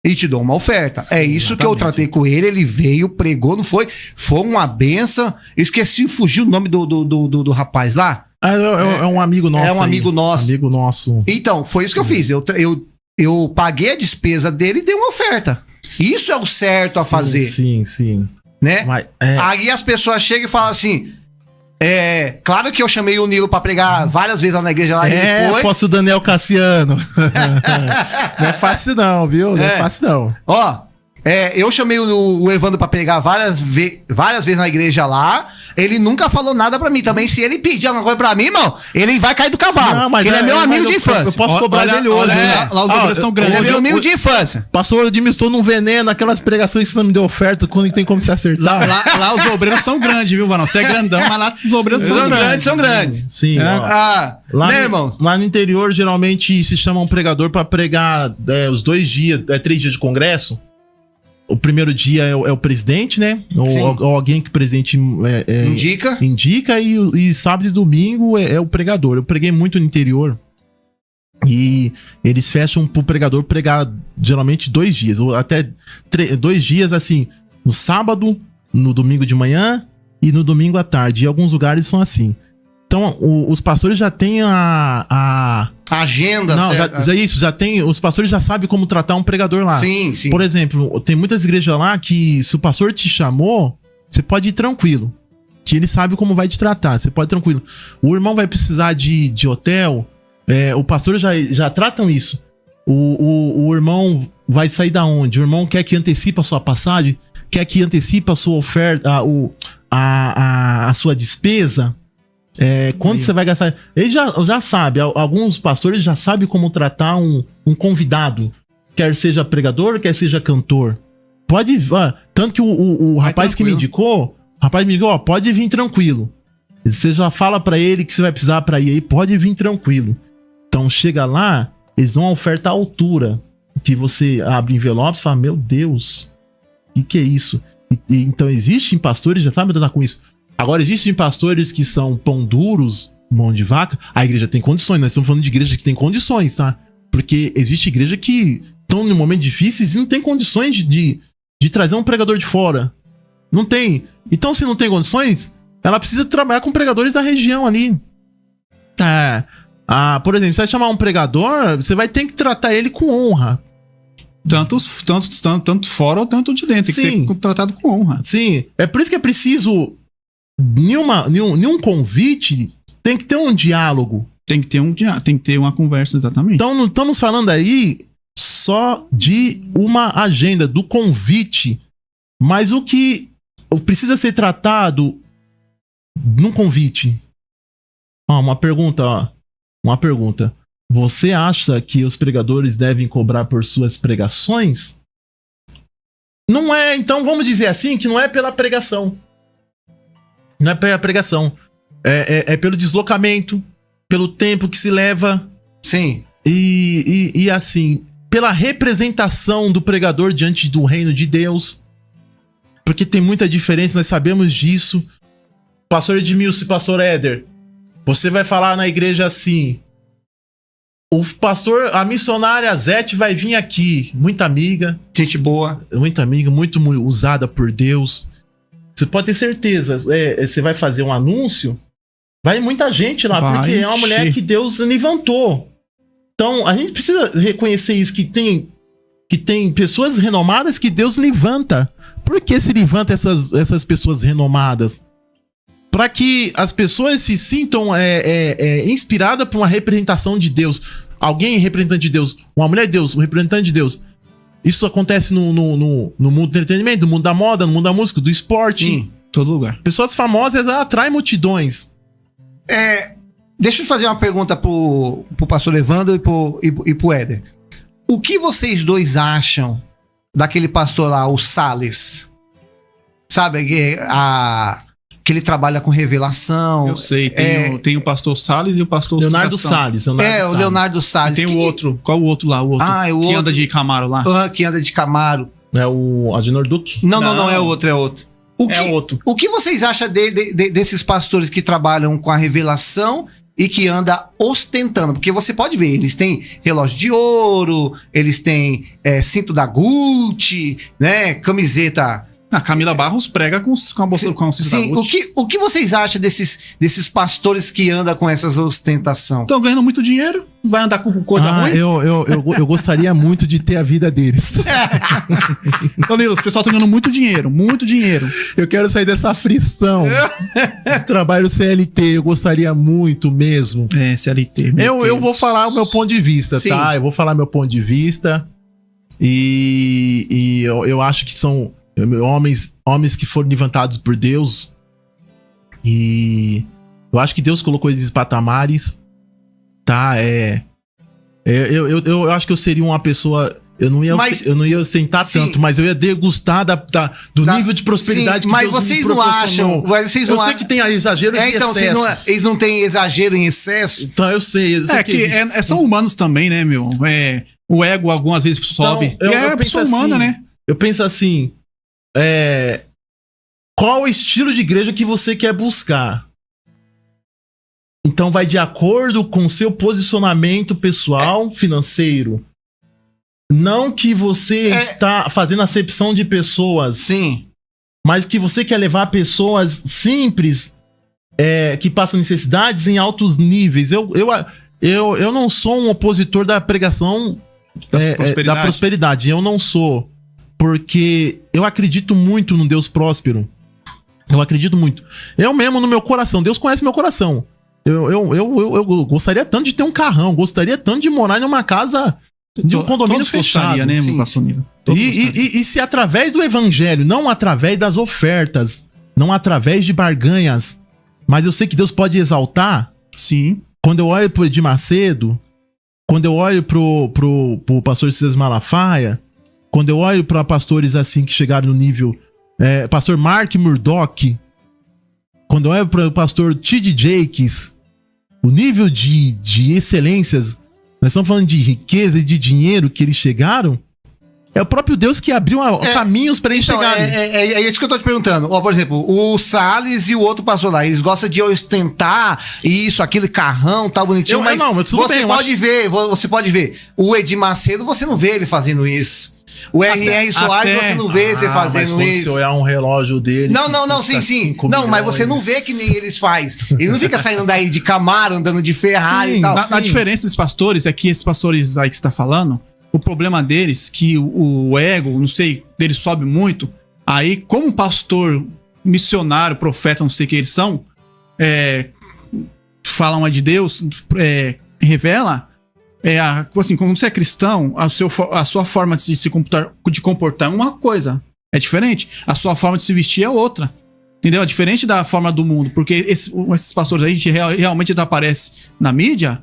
Sim, é isso que eu tratei com ele. Ele veio, pregou, não foi? Foi uma benção. Eu esqueci, fugiu o nome do rapaz lá. É um amigo nosso. É um amigo nosso. Amigo nosso. Então, foi isso que eu fiz. Eu paguei a despesa dele e dei uma oferta. Isso é o certo a fazer. Sim. Né? Mas, Aí as pessoas chegam e falam assim: claro que eu chamei o Nilo pra pregar várias vezes lá na igreja lá. Ele foi. Posso o Daniel Cassiano. Não é fácil não, viu? Não é fácil não. Ó, eu chamei o Evandro pra pregar várias vezes na igreja lá. Ele nunca falou nada pra mim. Também, se ele pedir alguma coisa pra mim, irmão, ele vai cair do cavalo. Não, mas ele é meu amigo de infância. Eu posso cobrar dele hoje. Lá os obreiros são grandes. Ele é meu amigo de infância. Pastor, eu administrou num veneno, aquelas pregações que não me deu oferta, quando tem como se acertar. Lá os obreiros são grandes, viu, Varão? Você é grandão, mas lá os obreiros são grandes. Sim. Né, irmãos? Lá no interior, geralmente, se chama um pregador pra pregar os 2 dias, 3 dias de congresso. O primeiro dia é o presidente, né? Ou alguém que o presidente indica e sábado e domingo é o pregador. Eu preguei muito no interior e eles fecham pro pregador pregar geralmente 2 dias, ou até 2 dias, assim, no sábado, no domingo de manhã e no domingo à tarde. E alguns lugares são assim. Então, os pastores já têm a agenda. Não, já tem. Os pastores já sabem como tratar um pregador lá. Sim. Por exemplo, tem muitas igrejas lá que, se o pastor te chamou, você pode ir tranquilo. Que ele sabe como vai te tratar. Você pode ir tranquilo. O irmão vai precisar de hotel. O pastor já tratam isso. O irmão vai sair da onde? O irmão quer que antecipe a sua passagem? Quer que antecipe a sua oferta, a sua despesa? Quando você vai gastar... Ele já sabe, alguns pastores já sabem como tratar um convidado. Quer seja pregador, quer seja cantor. Pode... tanto que o rapaz que me indicou... O rapaz me ligou, pode vir tranquilo. Você já fala pra ele que você vai precisar pra ir aí, pode vir tranquilo. Então chega lá, eles dão uma oferta à altura. Que você abre envelopes e fala, meu Deus, o que é isso? Então existem pastores, já sabem lidar com isso. Agora existem pastores que são pão duros, mão de vaca. A igreja tem condições, nós estamos falando de igreja que tem condições, tá? Porque existe igreja que estão em momentos difíceis e não tem condições de trazer um pregador de fora. Não tem. Então, se não tem condições, ela precisa trabalhar com pregadores da região ali. Por exemplo, você vai chamar um pregador, você vai ter que tratar ele com honra. Tanto fora ou tanto de dentro. Tem que ser tratado com honra. Sim. É por isso que é preciso... Nenhum convite tem que ter um diálogo. Tem que ter uma conversa, exatamente. Então, não estamos falando aí só de uma agenda, do convite. Mas o que precisa ser tratado num convite. Uma pergunta. Você acha que os pregadores devem cobrar por suas pregações? Não é, então vamos dizer assim, que não é pela pregação. Não é pela pregação. É pelo deslocamento, pelo tempo que se leva. Sim. E assim, pela representação do pregador diante do reino de Deus. Porque tem muita diferença, nós sabemos disso. Pastor Edmilson e Pastor Éder, você vai falar na igreja assim: a missionária Zete vai vir aqui. Muita amiga. Gente boa. Muita amiga, muito usada por Deus. Você pode ter certeza. Você vai fazer um anúncio, vai muita gente lá, porque é uma mulher que Deus levantou. Então, a gente precisa reconhecer isso, que tem pessoas renomadas que Deus levanta. Por que se levanta essas pessoas renomadas? Para que as pessoas se sintam inspiradas por uma representação de Deus. Alguém representante de Deus, uma mulher de Deus, um representante de Deus. Isso acontece no mundo do entretenimento, no mundo da moda, no mundo da música, do esporte. Sim, todo lugar. Pessoas famosas atraem multidões. Deixa eu fazer uma pergunta pro pastor Evandro e pro Éder. O que vocês dois acham daquele pastor lá, o Salles? Sabe, que ele trabalha com revelação. Eu sei, tem o pastor Salles e o pastor Leonardo Salles. O Leonardo Salles. Tem o outro. Qual o outro lá? O outro que anda de Camaro lá. Que anda de Camaro. É o Agenor Duque? Não, é outro. O que vocês acham desses pastores que trabalham com a revelação e que anda ostentando? Porque você pode ver, eles têm relógio de ouro, eles têm cinto da Gucci, né? Camiseta. A Camila Barros prega com a bolsa com o cinto da Gucci. O que vocês acham desses pastores que andam com essas ostentação? Estão ganhando muito dinheiro, vai andar com coisa ruim? Eu gostaria muito de ter a vida deles. Ô, Nilo, os pessoal estão ganhando muito dinheiro, muito dinheiro. Eu quero sair dessa aflição. Trabalho CLT, eu gostaria muito mesmo. CLT. Eu vou falar o meu ponto de vista, Sim. tá? Eu vou falar meu ponto de vista. E eu acho que são homens que foram levantados por Deus. E eu acho que Deus colocou eles em patamares, tá? Eu acho que eu seria uma pessoa... Eu não ia ostentar tanto, mas eu ia degustar do nível de prosperidade que mas Deus vocês me não proporcionou. acham... Eu sei que tem exageros e então, excessos. eles não têm exagero em excesso? Então, eu sei são humanos também, né, meu? O ego algumas vezes sobe. Então, eu é pessoa penso humana, assim, né? Eu penso assim... qual o estilo de igreja que você quer buscar? Então vai de acordo com o seu posicionamento pessoal, financeiro. Não que você está fazendo acepção de pessoas. Sim. Mas que você quer levar pessoas simples, que passam necessidades em altos níveis. Eu não sou um opositor da pregação da prosperidade. Eu não sou. Porque eu acredito muito no Deus próspero. Eu acredito muito. Eu mesmo, no meu coração, Deus conhece meu coração. Eu gostaria tanto de ter um carrão, gostaria tanto de morar numa casa de um condomínio fechado. Gostaria, né, meu pastor Nilo? E se através do evangelho, não através das ofertas, não através de barganhas, Mas eu sei que Deus pode exaltar. Sim. Quando eu olho pro Edir Macedo, quando eu olho pro pastor César Malafaia, quando eu olho para pastores assim que chegaram no nível... pastor Mark Murdock, quando eu olho pro pastor T.D. Jakes, o nível de excelências, nós estamos falando de riqueza e de dinheiro que eles chegaram, é o próprio Deus que abriu caminhos para eles chegarem. É isso que eu tô te perguntando. Por exemplo, o Salles e o outro pastor lá, eles gostam de ostentar isso, aquilo, carrão, tal, bonitinho, mas você pode ver. O Edir Macedo, você não vê ele fazendo isso. O R.R. Soares, você não vê você fazendo mas isso. Se olhar um relógio dele... Não, sim. Não, mas você não vê que nem eles fazem. Ele não fica saindo daí de Camaro, andando de Ferrari e tal. A diferença dos pastores é que esses pastores aí que você tá falando, o problema deles, que o ego, não sei, deles sobe muito. Aí, como pastor, missionário, profeta, não sei o que eles são, falam de Deus, revela... assim, quando você é cristão, a sua forma de se comportar é uma coisa. É diferente. A sua forma de se vestir é outra. Entendeu? É diferente da forma do mundo. Porque esses pastores aí, realmente eles aparecem na mídia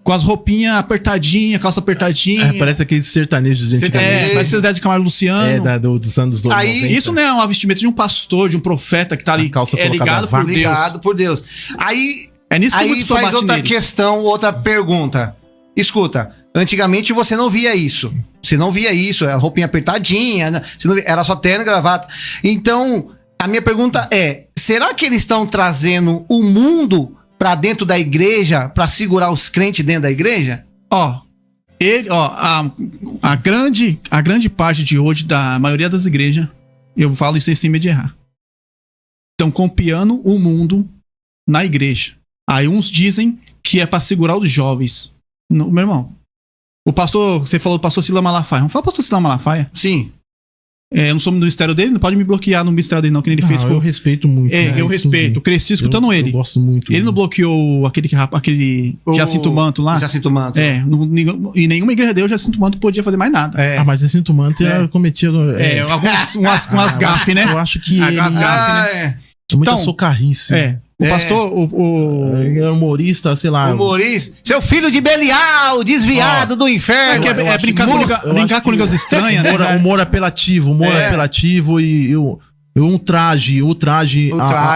com as roupinhas apertadinhas, calça apertadinha. Parece aqueles sertanejos de antigamente. Parece Zé de Camargo e Luciano. Dos anos 90. Isso não é uma vestimenta de um pastor, de um profeta que tá ali, ligado por Deus. Ligado por Deus. Aí nisso que aí faz outra questão, outra pergunta. Escuta, antigamente você não via isso. Você não via isso, a roupinha apertadinha, era só terno e gravata. Então, a minha pergunta é, será que eles estão trazendo o mundo pra dentro da igreja, pra segurar os crentes dentro da igreja? A grande parte de hoje, da maioria das igrejas, eu falo isso sem medo de errar, estão copiando o mundo na igreja. Aí uns dizem que é pra segurar os jovens. Meu irmão, você falou do pastor Silas Malafaia. Vamos falar do pastor Silas Malafaia? Sim. Eu não sou do ministério dele, não pode me bloquear no ministério dele, não, que nem ele fez. Eu respeito muito. Eu respeito, cresci escutando ele. Eu gosto muito. Ele não bloqueou aquele Jacinto Manto lá? Jacinto Manto. E nenhuma igreja dele, o Jacinto Manto podia fazer mais nada. Mas Jacinto Manto cometia. Umas gafes, né? Eu acho que. As gafes, né? Muita socarrice. O pastor, humorista, sei lá. Humorista. Seu filho de Belial, desviado do inferno. Brincar com línguas estranhas, né? Humor apelativo, e um traje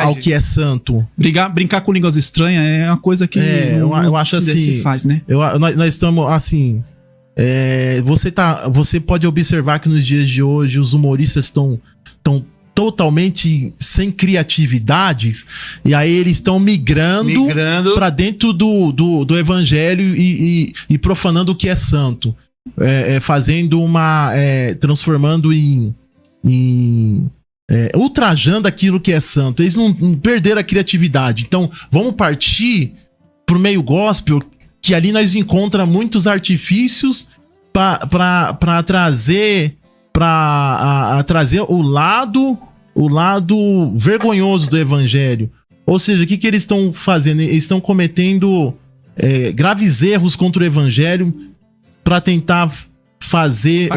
ao que é santo. Brincar com línguas estranhas é uma coisa que eu acho assim, se faz, né? Nós estamos assim. Você pode observar que nos dias de hoje os humoristas estão totalmente sem criatividade, e aí eles estão migrando para dentro do evangelho e profanando o que é santo, fazendo transformando ultrajando aquilo que é santo. Eles não perderam a criatividade. Então vamos partir pro meio gospel, que ali nós encontramos muitos artifícios para trazer o lado vergonhoso do evangelho. Ou seja, o que eles estão fazendo? Eles estão cometendo graves erros contra o evangelho para tentar fazer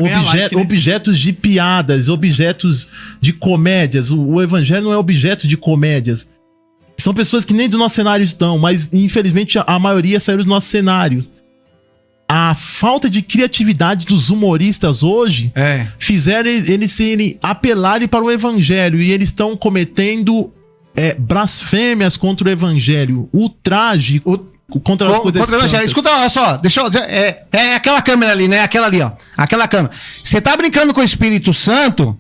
objetos de piadas, objetos de comédias. O evangelho não é objeto de comédias. São pessoas que nem do nosso cenário estão, mas infelizmente a maioria saiu do nosso cenário. A falta de criatividade dos humoristas hoje fizeram eles apelarem para o evangelho, e eles estão cometendo blasfêmias contra o evangelho, ultraje contra as coisas contra o evangelho. Escuta, olha só, deixa eu dizer, é aquela câmera ali, né? Aquela ali, ó. Aquela câmera. Você tá brincando com o Espírito Santo,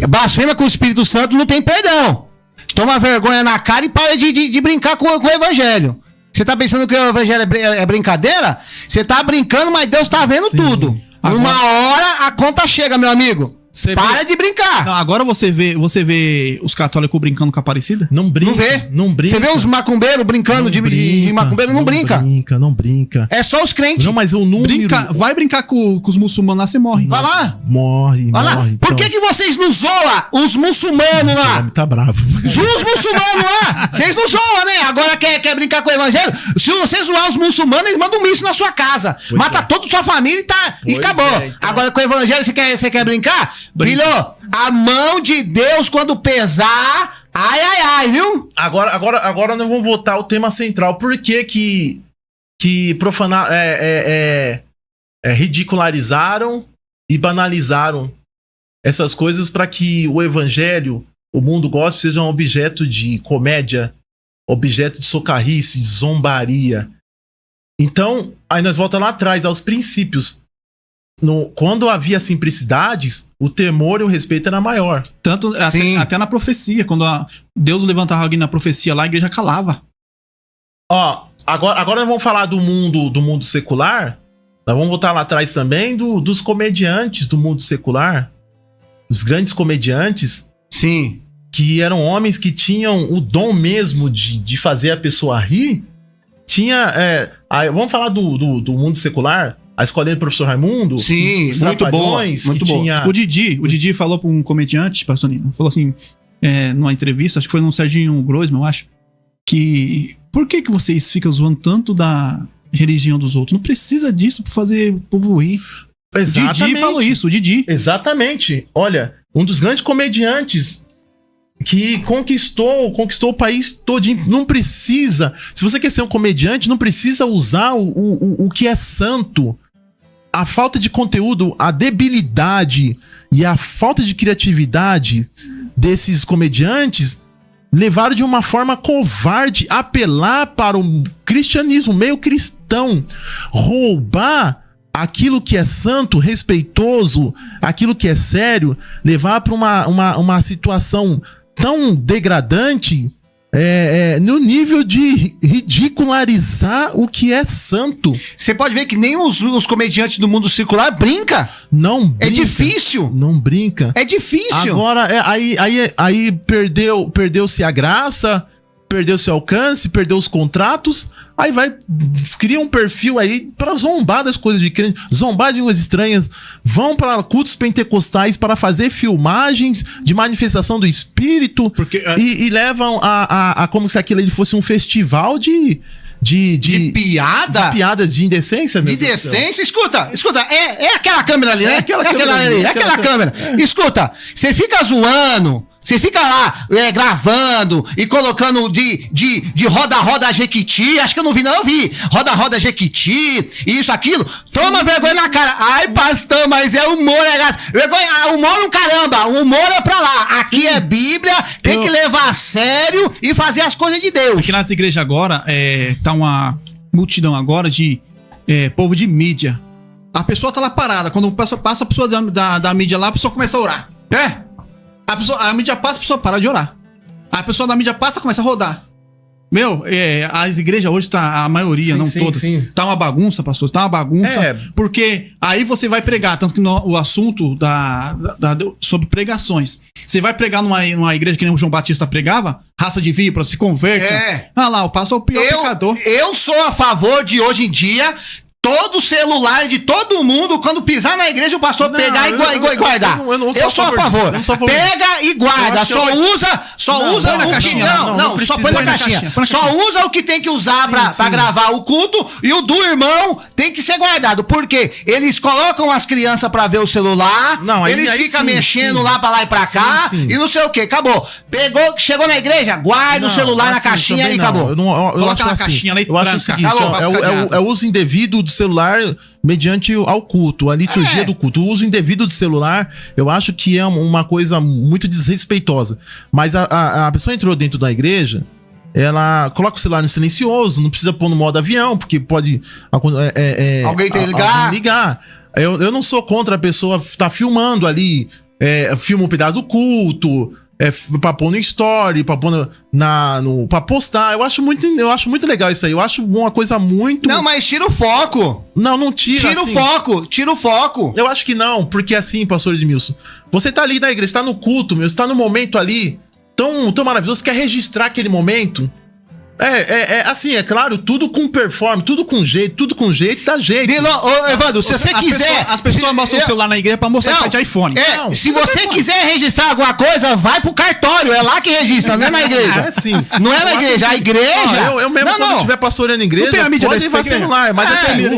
blasfema com o Espírito Santo, não tem perdão. Toma vergonha na cara e para de brincar com o evangelho. Você tá pensando que o evangelho é brincadeira? Você tá brincando, mas Deus tá vendo tudo. Uma hora a conta chega, meu amigo. Para de brincar. Não, agora você vê os católicos brincando com a Aparecida? Não brinca. Não brinca. Você vê os macumbeiros brincando de macumbeiro? Não brinca. Não brinca. É só os crentes. Não, mas o número... Vai brincar com os muçulmanos lá, você morre. Vai lá. Morre. Por que vocês não zoam os muçulmanos lá? Tá bravo. Os muçulmanos lá. Vocês não zoam, né? Agora quer brincar com o evangelho? Se você zoar os muçulmanos, eles mandam um míssil na sua casa. Mata toda a sua família e acabou. Então. Agora com o evangelho você quer brincar? Brilhou. A mão de Deus, quando pesar, Ai, ai, ai, viu? Agora nós vamos voltar ao tema central. Por que profanar, ridicularizaram e banalizaram essas coisas para que o evangelho, o mundo gospel, seja um objeto de comédia, objeto de socarrice, de zombaria? Então, aí nós voltamos lá atrás, aos princípios. Quando havia simplicidades, o temor e o respeito era maior. Tanto até na profecia, quando Deus levantava alguém na profecia lá, a igreja calava. Ó, agora nós vamos falar do mundo secular. Nós vamos voltar lá atrás também dos comediantes do mundo secular. Os grandes comediantes. Sim. Que eram homens que tinham o dom mesmo de fazer a pessoa rir. Vamos falar do mundo secular. A escolinha do professor Raimundo. Sim, muito boa. Muito boa. Tinha... O Didi falou para um comediante, pastor Nino, falou assim, numa entrevista, acho que foi no Serginho Groisman, eu acho, que por que vocês ficam zoando tanto da religião dos outros? Não precisa disso para fazer o povo rir. Exatamente. O Didi falou isso, o Didi. Exatamente. Olha, um dos grandes comediantes que conquistou o país todinho. Não precisa. Se você quer ser um comediante, não precisa usar o que é santo. A falta de conteúdo, a debilidade e a falta de criatividade desses comediantes levaram de uma forma covarde apelar para o cristianismo, meio cristão, roubar aquilo que é santo, respeitoso, aquilo que é sério, levar para uma situação tão degradante, no nível de ridicularizar o que é santo. Você pode ver que nem os comediantes do mundo circular brinca. Não brinca. É difícil. Não brinca. É difícil. Agora, aí perdeu-se a graça, perdeu-se o alcance, perdeu os contratos. Aí cria um perfil aí pra zombar das coisas de crente, zombar de línguas estranhas, vão para cultos pentecostais para fazer filmagens de manifestação do Espírito. E levam a como se aquilo ali fosse um festival de piada? De piada, de indecência, meu De decência? Escuta, é aquela câmera ali, né? Aquela câmera. Escuta, você fica zoando, você fica lá gravando e colocando de roda Jequiti. Acho que eu não vi, não. Eu vi. Roda Jequiti, isso, aquilo. Toma vergonha na cara. Ai, pastor, mas é humor, vergonha, humor no caramba. Humor é pra lá. Aqui é Bíblia, tem que levar a sério e fazer as coisas de Deus. Aqui nas igrejas agora, tá uma multidão agora de povo de mídia. A pessoa tá lá parada. Quando passa a pessoa da mídia lá, a pessoa começa a orar. A mídia passa, a pessoa para de orar. A pessoa da mídia passa, começa a rodar. Meu, as igrejas hoje a maioria, não todas, tá uma bagunça, pastor, tá uma bagunça. Porque aí você vai pregar, tanto que o assunto sobre pregações. Você vai pregar numa igreja que nem o João Batista pregava, raça de víbora, se converte. Ah lá, o pastor é o pior pecador. Eu sou a favor de, hoje em dia, todo celular de todo mundo, quando pisar na igreja, o pastor pegar e guardar. Eu sou a favor. Pega e guarda. Só usa na caixinha. Só põe na caixinha. Só usa o que tem que usar pra gravar o culto, e o do irmão tem que ser guardado. Porque eles colocam as crianças pra ver o celular, eles ficam mexendo lá pra lá e pra cá, e não sei o que. Acabou. Chegou na igreja, guarda o celular na caixinha e acabou. Coloca na caixinha lá e eu acho o seguinte, é o uso indevido do celular mediante ao culto, a liturgia do culto. O uso indevido do celular, eu acho que é uma coisa muito desrespeitosa. Mas a pessoa entrou dentro da igreja, ela coloca o celular no silencioso, não precisa pôr no modo avião, porque pode alguém tem que ligar. Eu não sou contra a pessoa estar filmando ali, filma um pedaço do culto, pra pôr no story, pra pôr pra postar. Eu acho muito legal isso aí. Eu acho uma coisa muito... Não, mas tira o foco. Não tira. Tira o foco. Eu acho que não, porque assim, pastor Edmilson, você tá ali na igreja, tá no culto, você tá no momento ali tão maravilhoso, você quer registrar aquele momento. Assim, é claro, tudo com performance, tudo com jeito, dá jeito. Evandro, se você quiser... As pessoas mostram o celular na igreja pra mostrar que tá de iPhone. Se você quiser registrar alguma coisa, vai pro cartório, é lá que registra, não é na igreja. Não é na igreja, a igreja... Eu mesmo, quando estiver pastoreando a igreja, não tem a mídia pode levar celular, mas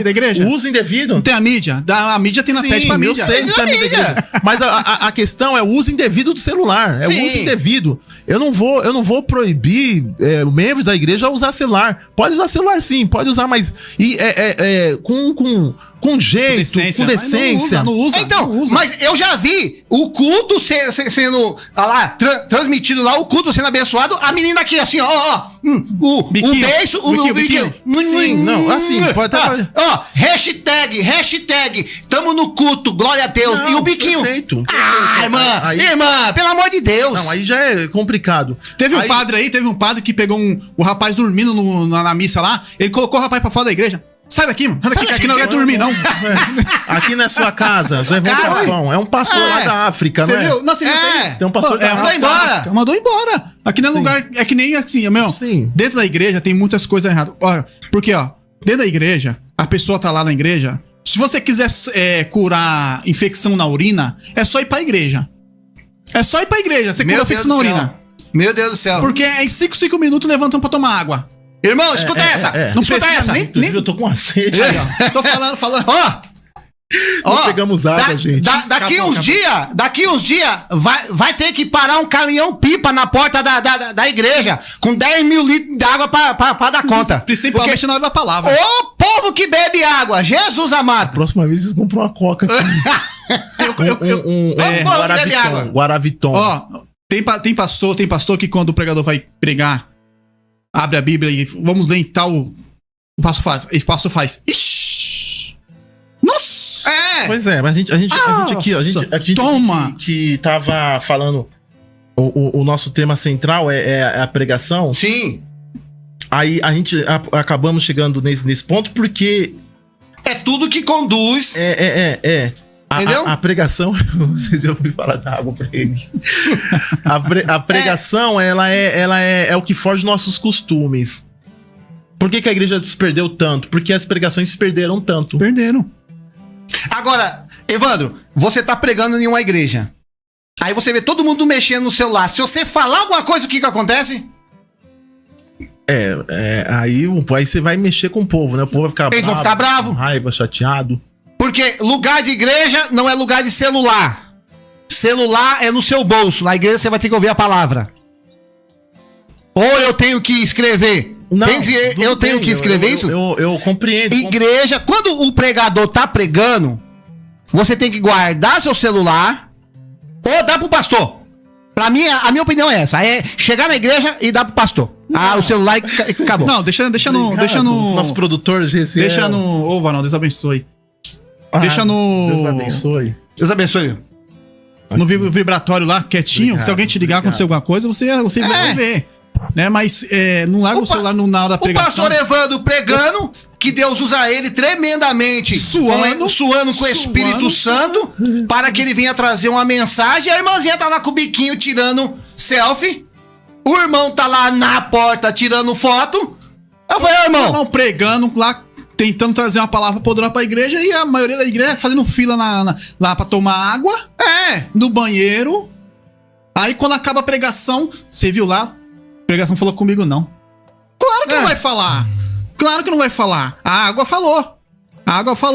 da igreja? O uso indevido... Não tem a mídia? A mídia tem na TED pra mídia. Eu sei que tem a mídia. Mas a questão é o uso indevido do celular, o uso indevido. eu não vou proibir membros da igreja a usar celular. Pode usar celular sim, pode usar, mas com jeito, com decência. Não usa. Então, não usa. mas eu já vi o culto sendo transmitido lá, o culto sendo abençoado, a menina aqui, assim, ó, o beijo, o biquinho. Sim, não, assim, pode até... Hashtag, tamo no culto, glória a Deus, Não, e o biquinho. Perfeito. Irmã, pelo amor de Deus. Não, aí já é complicado. Teve um padre que pegou o rapaz dormindo na missa lá, ele colocou o rapaz pra fora da igreja. Sai daqui, mano. Sai daqui, que aqui não quer dormir, não. Aqui não é sua casa. Levanta o pão. É um pastor lá da África, você não é? viu? Não, você viu isso aí? Tem um pastor da África. Mandou embora. Mandou embora. Aqui não é lugar... É que nem assim, meu. Sim. Dentro da igreja tem muitas coisas erradas. Olha, porque, dentro da igreja, a pessoa tá lá na igreja. Se você quiser curar infecção na urina, é só ir pra igreja. É só ir pra igreja. Você cura infecção na urina. Meu Deus do céu. Porque em 5 minutos levantam pra tomar água. Irmão, escuta essa. Não escuta precisa essa. nem... Eu tô com uma sede. Tô falando. Não pegamos água, gente. Daqui uns dias, vai ter que parar um caminhão-pipa na porta da igreja, com 10 mil litros de água pra dar conta. Principalmente na hora da palavra. O povo que bebe água, Jesus amado. Próxima vez vocês compram uma coca aqui. Guaraviton. Ó, tem pastor que quando o pregador vai pregar, abre a Bíblia e vamos ler em tal... O pastor faz. Ixi! Nossa! Pois é, mas a gente toma! Que tava falando... O nosso tema central é a pregação. Sim. Aí a gente acabamos chegando nesse ponto porque... É tudo que conduz... Entendeu? A pregação... Você já ouviu falar da água pra ele. A pregação, ela é o que foge dos nossos costumes. Por que a igreja se perdeu tanto? Porque as pregações se perderam tanto. Perderam. Agora, Evandro, você tá pregando em uma igreja. Aí você vê todo mundo mexendo no celular. Se você falar alguma coisa, o que acontece? Aí você vai mexer com o povo, né? O povo vai ficar Eles vão ficar bravos. Raiva, chateado. Porque lugar de igreja não é lugar de celular. Celular é no seu bolso. Na igreja você vai ter que ouvir a palavra. Ou eu tenho que escrever. Não, eu tenho que escrever isso? Eu compreendo. Igreja, quando o pregador tá pregando, você tem que guardar seu celular ou dar pro pastor. Pra mim, a minha opinião é essa. É chegar na igreja e dar pro pastor. O celular e acabou. Não, deixa no... Nosso produtor, GC. Deixa no... Ô, Varão, Deus abençoe. Deixa no... Deus abençoe. Deus abençoe. No vibratório lá, quietinho. Obrigado, se alguém te ligar, acontecer alguma coisa, você vai ver. Né? Mas não larga o celular na hora da pregação. O pastor Evandro pregando, que Deus usa ele tremendamente, suando com o Espírito Santo, para que ele venha trazer uma mensagem. A irmãzinha tá lá com o biquinho tirando selfie. O irmão tá lá na porta tirando foto. Eu falei, irmão. O irmão pregando lá, tentando trazer uma palavra poderosa pra igreja, e a maioria da igreja fazendo fila lá pra tomar água. No banheiro. Aí quando acaba a pregação, você viu lá? A pregação falou comigo, não. Claro que não vai falar. Claro que não vai falar. A água falou.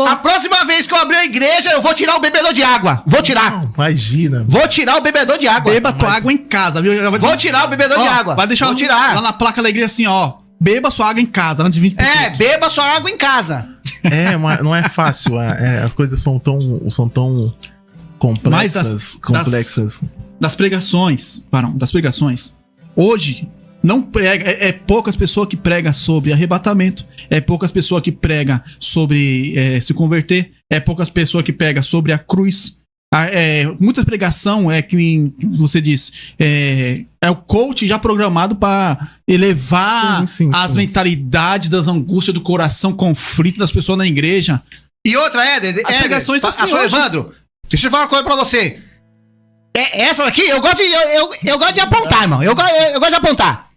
A próxima vez que eu abrir a igreja, eu vou tirar o bebedor de água. Vou tirar. Não, imagina. Vou tirar o bebedor de água. Beba tua água em casa, viu? Vou tirar o bebedor de água. Vai deixar lá na placa da igreja assim, ó. Beba sua água em casa, antes de 20 pessoas. Beba sua água em casa. Não é fácil. As coisas são tão complexas. Das pregações, hoje não prega, é poucas pessoas que pregam sobre arrebatamento, é poucas pessoas que pregam sobre se converter, é poucas pessoas que pregam sobre a cruz. Muitas pregação que você diz, é o coach já programado para elevar as mentalidades das angústias do coração, conflito das pessoas na igreja. E outra, as pregações tá assim, Evandro, deixa eu falar uma coisa pra você. Essa daqui, eu gosto de apontar, irmão. Eu gosto de apontar.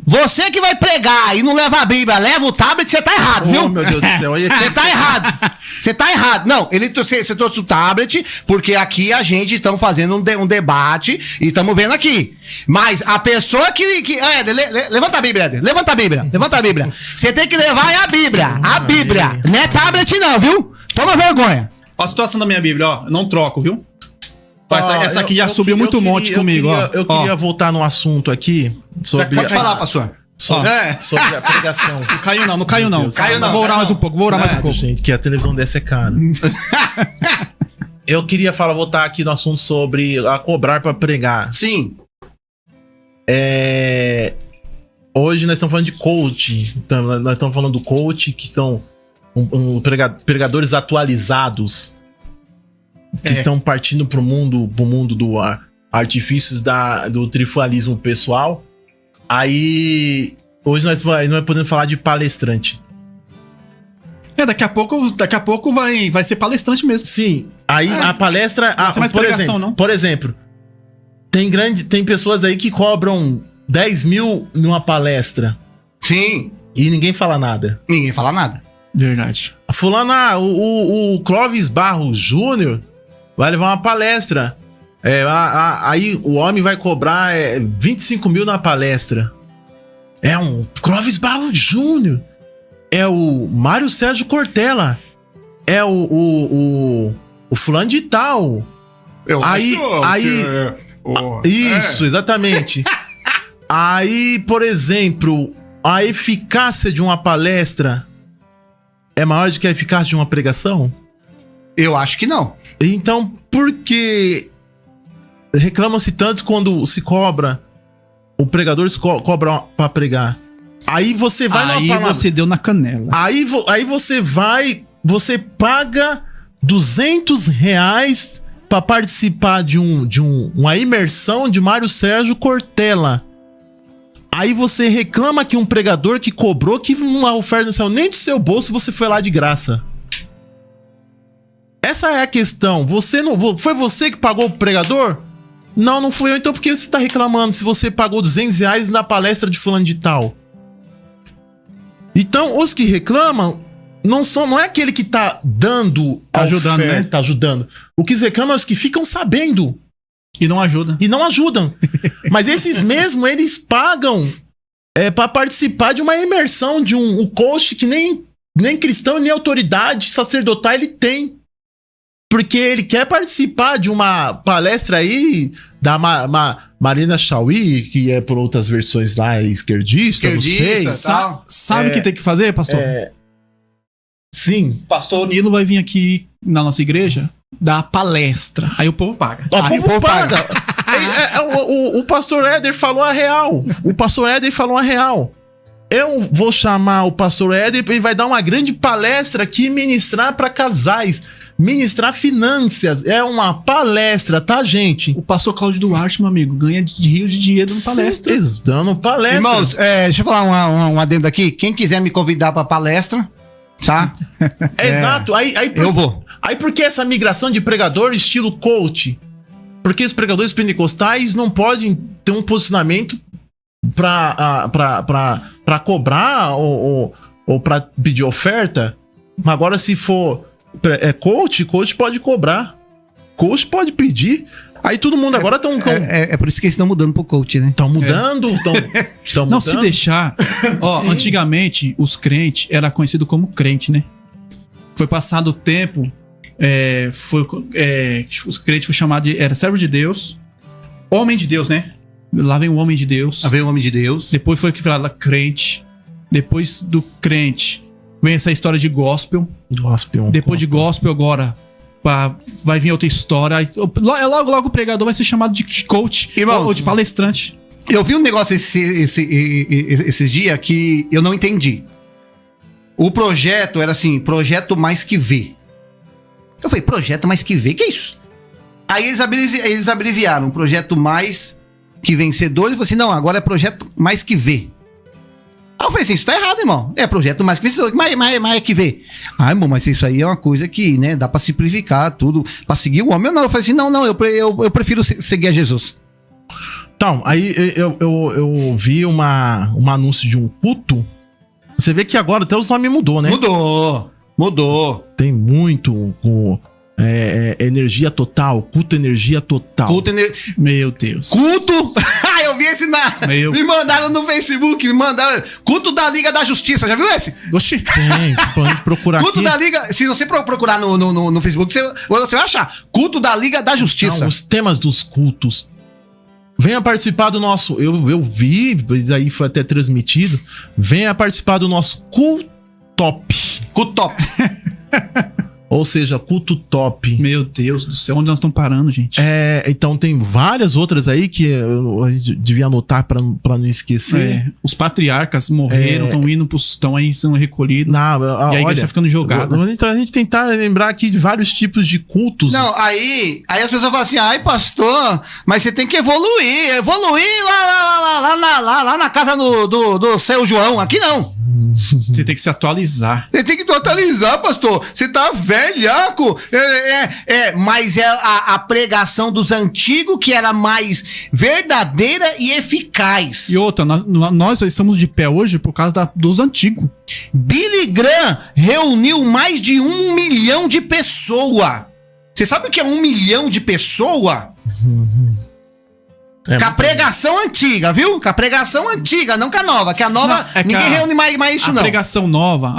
Você que vai pregar e não leva a Bíblia, leva o tablet, você tá errado, viu? Oh, meu Deus do céu. Você tá errado. Você tá errado. Não, você trouxe o tablet, porque aqui a gente estamos fazendo um debate e estamos vendo aqui. Mas a pessoa levanta a Bíblia, Éder. Levanta a Bíblia. Você tem que levar a Bíblia. A Bíblia. Não é tablet não, viu? Toma vergonha. Olha a situação da minha Bíblia, ó. Eu não troco, viu? Essa aqui já subiu muito monte comigo, ó. Eu queria voltar no assunto aqui sobre... Pode falar, pastor. Sobre a pregação. Não caiu não. Vou orar mais um pouco, Gente, que a televisão dessa é cara. Eu queria voltar aqui no assunto sobre a cobrar pra pregar. Sim. Hoje nós estamos falando de coach. Então, nós estamos falando do coach, que são pregadores atualizados, que estão partindo pro mundo do artifícios do triunfalismo pessoal. Aí, hoje nós podemos falar de palestrante. Daqui a pouco vai ser palestrante mesmo. Sim. Aí a palestra... Não vai ser mais pregação, não? Por exemplo, tem pessoas aí que cobram 10 mil numa palestra. Sim. E ninguém fala nada. Ninguém fala nada. Verdade. Fulano, o Clóvis Barros Júnior vai levar uma palestra. Aí o homem vai cobrar 25 mil na palestra. É um Clóvis Barros Júnior. É o Mário Sérgio Cortella. É o fulano de tal. Isso, exatamente. Aí, por exemplo, a eficácia de uma palestra é maior do que a eficácia de uma pregação? Eu acho que não. Então, por que reclamam-se tanto quando se cobra, o pregador se cobra pra pregar? Aí você vai Aí você deu na canela. Aí você paga R$200 pra participar de uma imersão de Mário Sérgio Cortella. Aí você reclama que um pregador que cobrou que uma oferta não saiu nem do seu bolso, você foi lá de graça. Essa é a questão. Foi você que pagou o pregador? Não fui eu. Então por que você tá reclamando se você pagou R$200 na palestra de fulano de tal? Então, os que reclamam não é aquele que tá dando tá ajudando, oferta, né? Tá ajudando. O que reclamam é os que ficam sabendo. E não ajudam. Mas esses mesmo, eles pagam pra participar de uma imersão de um coach que nem cristão, nem autoridade sacerdotal ele tem. Porque ele quer participar de uma palestra aí da Marina Chauí, que é por outras versões lá, esquerdista, não sei. Sabe o que tem que fazer, pastor? Sim. Pastor Nilo vai vir aqui na nossa igreja dar palestra. Aí o povo paga. O povo paga. O pastor Éder falou a real. Eu vou chamar o pastor Éder, ele vai dar uma grande palestra aqui, ministrar para casais, ministrar finanças. É uma palestra, tá, gente? O pastor Cláudio Duarte, meu amigo, ganha rio de dinheiro dando palestra. Dando palestra. Irmãos, deixa eu falar um adendo aqui. Quem quiser me convidar pra palestra, tá? Exato. Eu vou. Aí por que essa migração de pregador estilo coach? Porque os pregadores pentecostais não podem ter um posicionamento pra cobrar ou pra pedir oferta. Mas agora se for coach pode cobrar. Coach pode pedir. Aí todo mundo agora estão... É por isso que eles estão mudando pro coach, né? Estão mudando, estão Não, mudando. se deixar... Antigamente, os crentes eram conhecidos como crente, né? Foi passado o tempo... os crentes foram chamados de... Era servo de Deus. Homem de Deus, né? Lá vem o homem de Deus. Lá vem o homem de Deus. Depois foi que falava crente. Depois do crente, vem essa história de gospel. Depois de gospel agora... vai vir outra história. Logo o pregador vai ser chamado de coach. Irmãos, ou de palestrante. Eu vi um negócio esses dias que eu não entendi. O projeto era assim, projeto mais que V. Eu falei, projeto mais que V? Que é isso? Aí eles abreviaram, projeto mais que vencedor. E falou assim, não, agora é projeto mais que V. Aí eu falei assim, isso tá errado, irmão. É projeto mais que vencedor, mais é que V. Ah, irmão, mas isso aí é uma coisa que, né, dá pra simplificar tudo, pra seguir o homem. Eu falei assim, não, eu prefiro seguir a Jesus. Então, aí eu vi um anúncio de um culto. Você vê que agora até os nomes mudou, né? Mudou. Tem muito energia total, culto energia total. Meu Deus. Culto? Eu vi desse me mandaram no Facebook, me mandaram. Culto da Liga da Justiça, já viu esse? Oxi. Tem, pode procurar Culto aqui. da Liga. Se você procurar no Facebook, você vai achar. Culto da Liga da Justiça. Não, os temas dos cultos. Venha participar do nosso. Eu vi, aí foi até transmitido. Venha participar do nosso Cultop. Cultop. Ou seja, culto top. Meu Deus do céu, onde nós estamos parando, gente? Então tem várias outras aí que a gente devia anotar pra não esquecer. Os patriarcas morreram, estão aí sendo recolhidos. Não, e a igreja olha, tá ficando jogada. Então a gente tentar lembrar aqui de vários tipos de cultos. Não, aí as pessoas falam assim, ai pastor, mas você tem que evoluir lá na casa do seu João, aqui não. Você tem que se atualizar. Você tem que atualizar, pastor. Você tá velhaco. Mas é a pregação dos antigos que era mais verdadeira e eficaz. E outra, nós estamos de pé hoje por causa dos antigos. Billy Graham reuniu mais de 1 milhão de pessoas. Você sabe o que é 1 milhão de pessoas? Com a pregação antiga, viu? Com a pregação antiga, não com a nova. Que a nova, não, ninguém reúne mais isso, não. A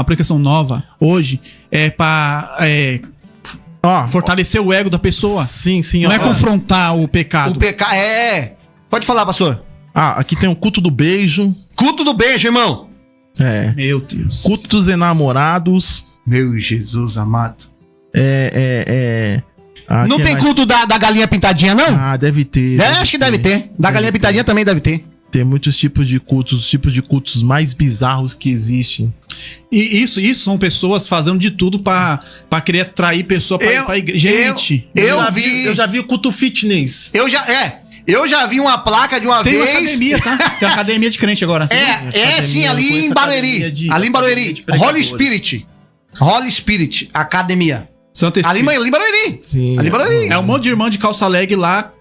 pregação nova, hoje, é pra fortalecer o ego da pessoa. Sim. Não é confrontar o pecado. O pecado, Pode falar, pastor. Aqui tem o culto do beijo. Culto do beijo, irmão. Meu Deus. Culto dos enamorados. Meu Jesus amado. Não tem mais... culto da galinha pintadinha, não? Deve ter. Acho que deve ter. Da galinha pintadinha também deve ter. Tem muitos tipos de cultos, os tipos de cultos mais bizarros que existem. E isso são pessoas fazendo de tudo pra querer atrair pessoa pra igreja. Gente, eu já vi o culto fitness. Eu já vi uma placa de uma tem vez. Tem uma academia, tá? Tem uma academia de crente agora. Sim, ali em Barueri. Ali em Barueri. Holy Spirit Academia. Ali em Barueri. Sim. Ali em Barueri. É um monte de irmão de calça leg lá,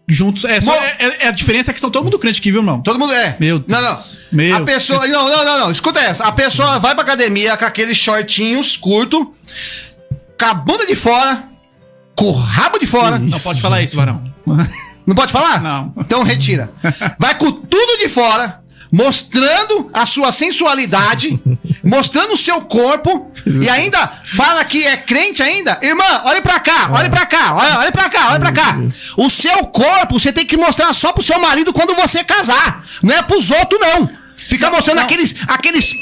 juntos. A diferença é que são todo mundo crente aqui, viu, irmão? Todo mundo é. Meu Deus. Não. A pessoa... Não. Escuta essa. A pessoa vai pra academia com aqueles shortinhos curtos, com a bunda de fora, com o rabo de fora. Não pode falar isso, varão. Não pode falar? Não. Então retira. Vai com tudo de fora, mostrando a sua sensualidade, mostrando o seu corpo, e ainda fala que é crente ainda. Irmã, olha pra cá, olha pra cá, olha pra cá, olha pra cá. O seu corpo você tem que mostrar só pro seu marido quando você casar. Não é pros outros, não. Fica mostrando aqueles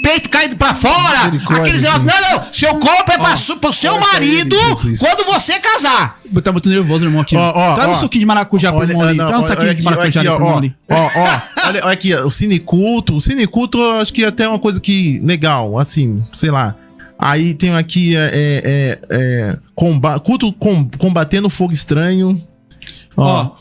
peitos caídos pra fora. Aqueles negócios. Não. Seu corpo é pro seu marido quando você casar. Tá muito nervoso, irmão, aqui. Traz um suquinho de maracujá pro irmão ali. Traz um saquinho de maracujá pro irmão ali. Olha aqui, o cineculto. O cineculto eu acho que é até uma coisa que legal, assim, sei lá. Aí tem aqui culto combatendo fogo estranho.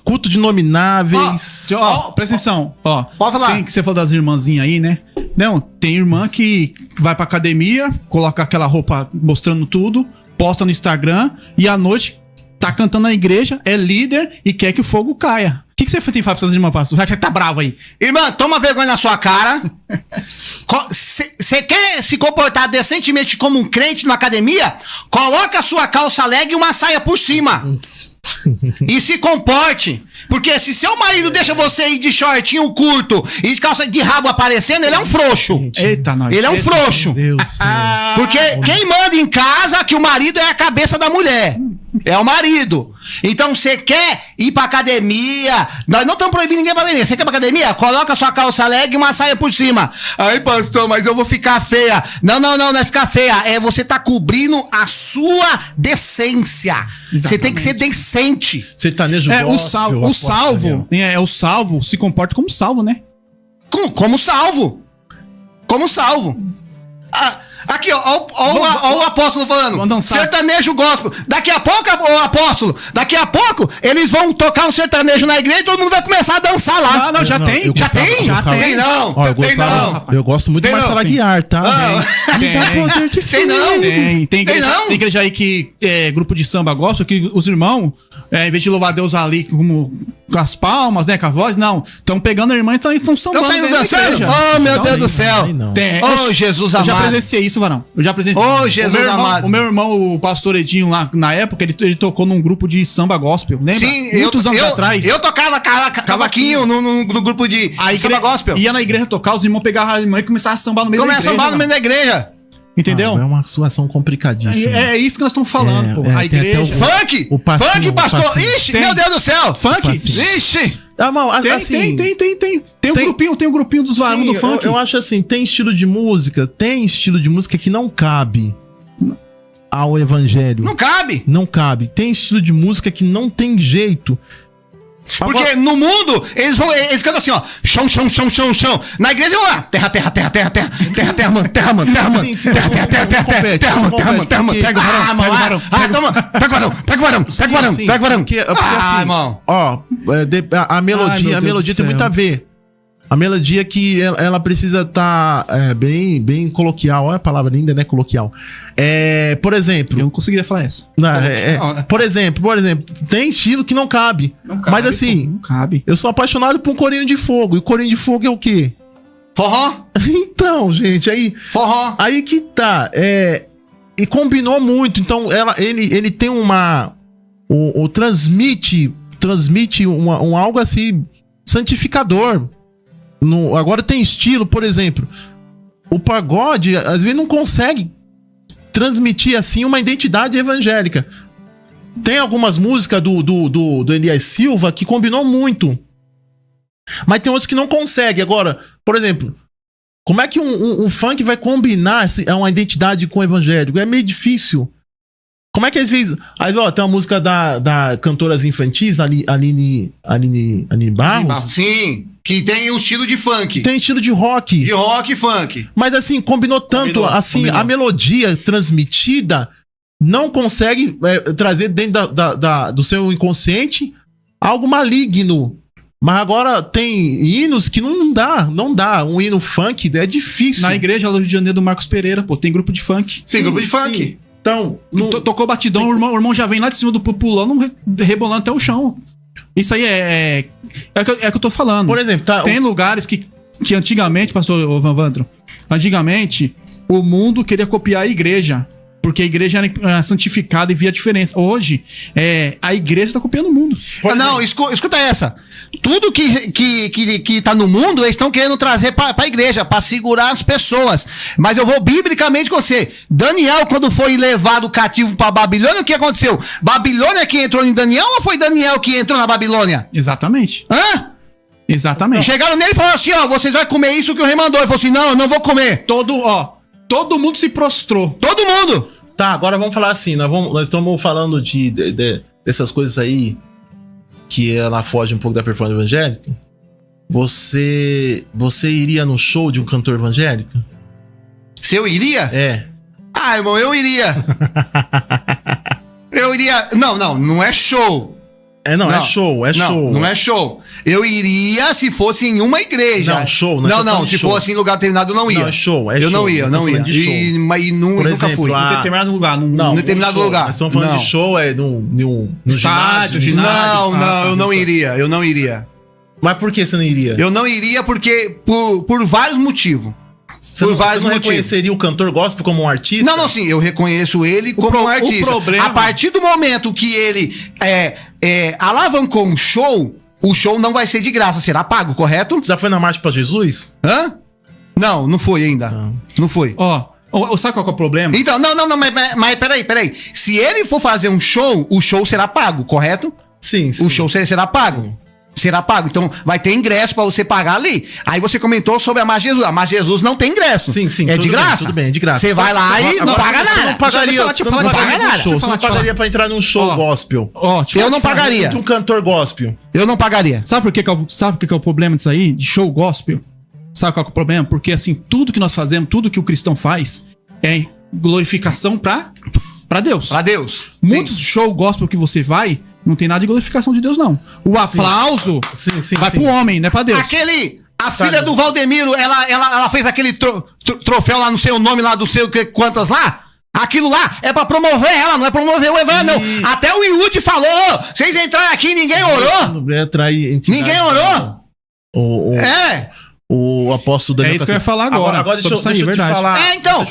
Culto de nomináveis. Presta atenção. Pode falar. Que você falou das irmãzinhas aí, né? Não, tem irmã que vai pra academia, coloca aquela roupa mostrando tudo, posta no Instagram e à noite tá cantando na igreja, é líder e quer que o fogo caia. O que você tem que falar pra essas irmãs, pastor? Já que você tá bravo aí. Irmã, toma vergonha na sua cara. Você quer se comportar decentemente como um crente numa academia? Coloca a sua calça leg e uma saia por cima. E se comporte. Porque se seu marido deixa você ir de shortinho curto e de calça de rabo aparecendo, ele é um frouxo. Eita, nós. Ele é um frouxo. Deus Porque quem manda em casa que o marido é a cabeça da mulher. É o marido. Então você quer ir pra academia. Nós não estamos proibindo ninguém pra academia. Você quer ir pra academia? Coloca sua calça leg e uma saia por cima. Ai, pastor, mas eu vou ficar feia. Não é ficar feia. É você tá cobrindo a sua decência. Você tem que ser decente. Sertanejo o salvo se comporta como salvo, né? Como salvo. Como salvo. Aqui, ó o apóstolo falando. Sertanejo gospel. Daqui a pouco, o apóstolo, eles vão tocar um sertanejo na igreja e todo mundo vai começar a dançar lá. Não, já tem. Tem não. Eu gosto muito de Marcela Aguiar, tá? Tem igreja aí que é grupo de samba gospel, que os irmãos em vez de louvar a Deus ali com as palmas, né? Com a voz, não. Estão pegando a irmã e estão sambando. Estão saindo dentro da dançando? igreja. Oh, meu Deus do Aí céu. não. Oh, Jesus Eu já amado. presenciei isso, Varão. Eu já presenciei. Oh, Jesus amado. O meu irmão, o pastor Edinho, lá na época, ele tocou num grupo de samba gospel. Lembra? Sim, Muitos anos atrás. Eu tocava cavaquinho no grupo de samba gospel. Ia na igreja tocar, os irmãos pegavam a irmã e começavam a sambar no meio da igreja. Começa a sambar no meio da igreja. Entendeu? É uma situação complicadíssima. É isso que nós estamos falando, pô. A tem até igreja. Funk! O passinho, Funk, pastor! o passinho. Ixi, Tem. meu Deus do céu! Funk? passinho. Ixi! Assim, Tem um grupinho dos varões do funk. Eu acho assim, tem estilo de música que não cabe ao evangelho. Não cabe! Não cabe. Tem estilo de música que não tem jeito. Porque no mundo, eles cantam assim, ó. Chão, chão, chão, chão, chão. Na igreja, ó. Terra, terra, terra, terra, terra. Terra, terra, mano, terra, mano, terra, mano. Sim, Terra, terra, terra, terra, terra. Terra, mano, terra, mano, terra, mano. Pega o varão, pega o varão. Toma. Pega o varão, pega o varão, pega o varão, Sim, pega o varão. porque assim, irmão. ó, a Ai, meu melodia Deus do tem muito céu. a ver. A melodia que ela precisa estar bem coloquial. Olha a palavra linda, né? Coloquial. Por exemplo. Eu não conseguiria falar essa. Por exemplo, tem estilo que não cabe. Mas assim, Não cabe. eu sou apaixonado por um corinho de fogo. E o corinho de fogo é o quê? Forró? Então, gente, Forró. aí que tá. E combinou muito. Então, ele tem transmite um algo assim santificador. Agora tem estilo, por exemplo. O pagode, às vezes, não consegue transmitir assim uma identidade evangélica. Tem algumas músicas do Elias Silva que combinou muito. Mas tem outros que não conseguem. Agora, por exemplo, como é que um funk vai combinar uma identidade com o evangélico? É meio difícil. Como é que às vezes... Aí, ó, tem uma música da cantoras infantis, Aline Barros. Sim, que tem um estilo de funk. Tem estilo de rock. De rock e funk. Mas assim, combinou tanto, Combinou. a melodia transmitida não consegue trazer dentro do seu inconsciente algo maligno. Mas agora tem hinos que não dá. Um hino funk é difícil. Na igreja lá do Rio de Janeiro do Marcos Pereira, pô, tem grupo de funk. Tem grupo de funk. Sim. Então, Tocou batidão, o irmão já vem lá de cima do pulando, rebolando até o chão. Isso aí é que eu tô falando. por exemplo, Tem lugares que antigamente, pastor Vandro, antigamente o mundo queria copiar a igreja, porque a igreja era santificada e via a diferença. Hoje, a igreja tá copiando o mundo. Não, escuta essa. Tudo que tá no mundo, eles estão querendo trazer pra igreja, pra segurar as pessoas. Mas eu vou biblicamente com você. Daniel, quando foi levado cativo pra Babilônia, o que aconteceu? Babilônia que entrou em Daniel ou foi Daniel que entrou na Babilônia? Exatamente. Hã? Exatamente. Chegaram nele e falaram assim, ó, vocês vão comer isso que o rei mandou. Ele falou assim, não, eu não vou comer. Todo mundo se prostrou. Todo mundo. Tá, agora vamos falar assim, nós estamos falando dessas coisas aí que ela foge um pouco da performance evangélica. Você iria no show de um cantor evangélico? Se eu iria? Ah, irmão, eu iria. Eu iria... Não é show. Não é show. Não é show. Eu iria se fosse em uma igreja. Não, show. Não, se fosse em lugar determinado, eu não ia. Não, é show. Eu não ia. De show. Por Por nunca exemplo, fui. lá- Em determinado lugar. Em determinado show. lugar. Nós estamos falando Não. de show, no Estádio, ginásio. ginásio. Eu não iria. Eu não iria. Mas por que você não iria? Eu não iria porque... Por vários motivos. Você por não, vários você não motivos. reconheceria o cantor gospel como um artista? Não, sim, eu reconheço ele como um artista. problema- A partir do momento que ele alavancou um show, o show não vai ser de graça, será pago, correto? Você já foi na Marcha pra Jesus? Hã? Não foi ainda. Não foi. Sabe qual que é o problema? Então, mas peraí. Se ele for fazer um show, o show será pago, correto? Sim. O show será pago. Será pago. Então, vai ter ingresso pra você pagar ali. Aí você comentou sobre a Marcha Jesus. A Marcha Jesus não tem ingresso. Sim. É tudo de bem, graça. tudo bem, é de graça. Você vai lá e não paga Você nada. não pagaria, Deixa eu você falar, não deixa eu pagaria falar. no show. Deixa eu Você não falar. pagaria pra entrar num show gospel. Eu não pagaria. De um cantor gospel. Eu não pagaria. Sabe por que é o problema disso aí? De show gospel? Sabe qual que é o problema? Porque assim, tudo que nós fazemos, tudo que o cristão faz é glorificação pra Deus. Pra Deus. Muitos show gospel que você vai, não tem nada de glorificação de Deus, não. O aplauso Sim. vai pro homem, não é pra Deus. A filha do Valdemiro, ela fez aquele troféu lá, não sei o nome lá, do sei o que, quantas lá? Aquilo lá é pra promover ela, não é promover o Evandro, não. Até o Yudi falou, vocês entraram aqui, ninguém orou. Ninguém orou. O apóstolo Daniel. É isso que eu ia falar agora. Agora deixa eu te falar. Então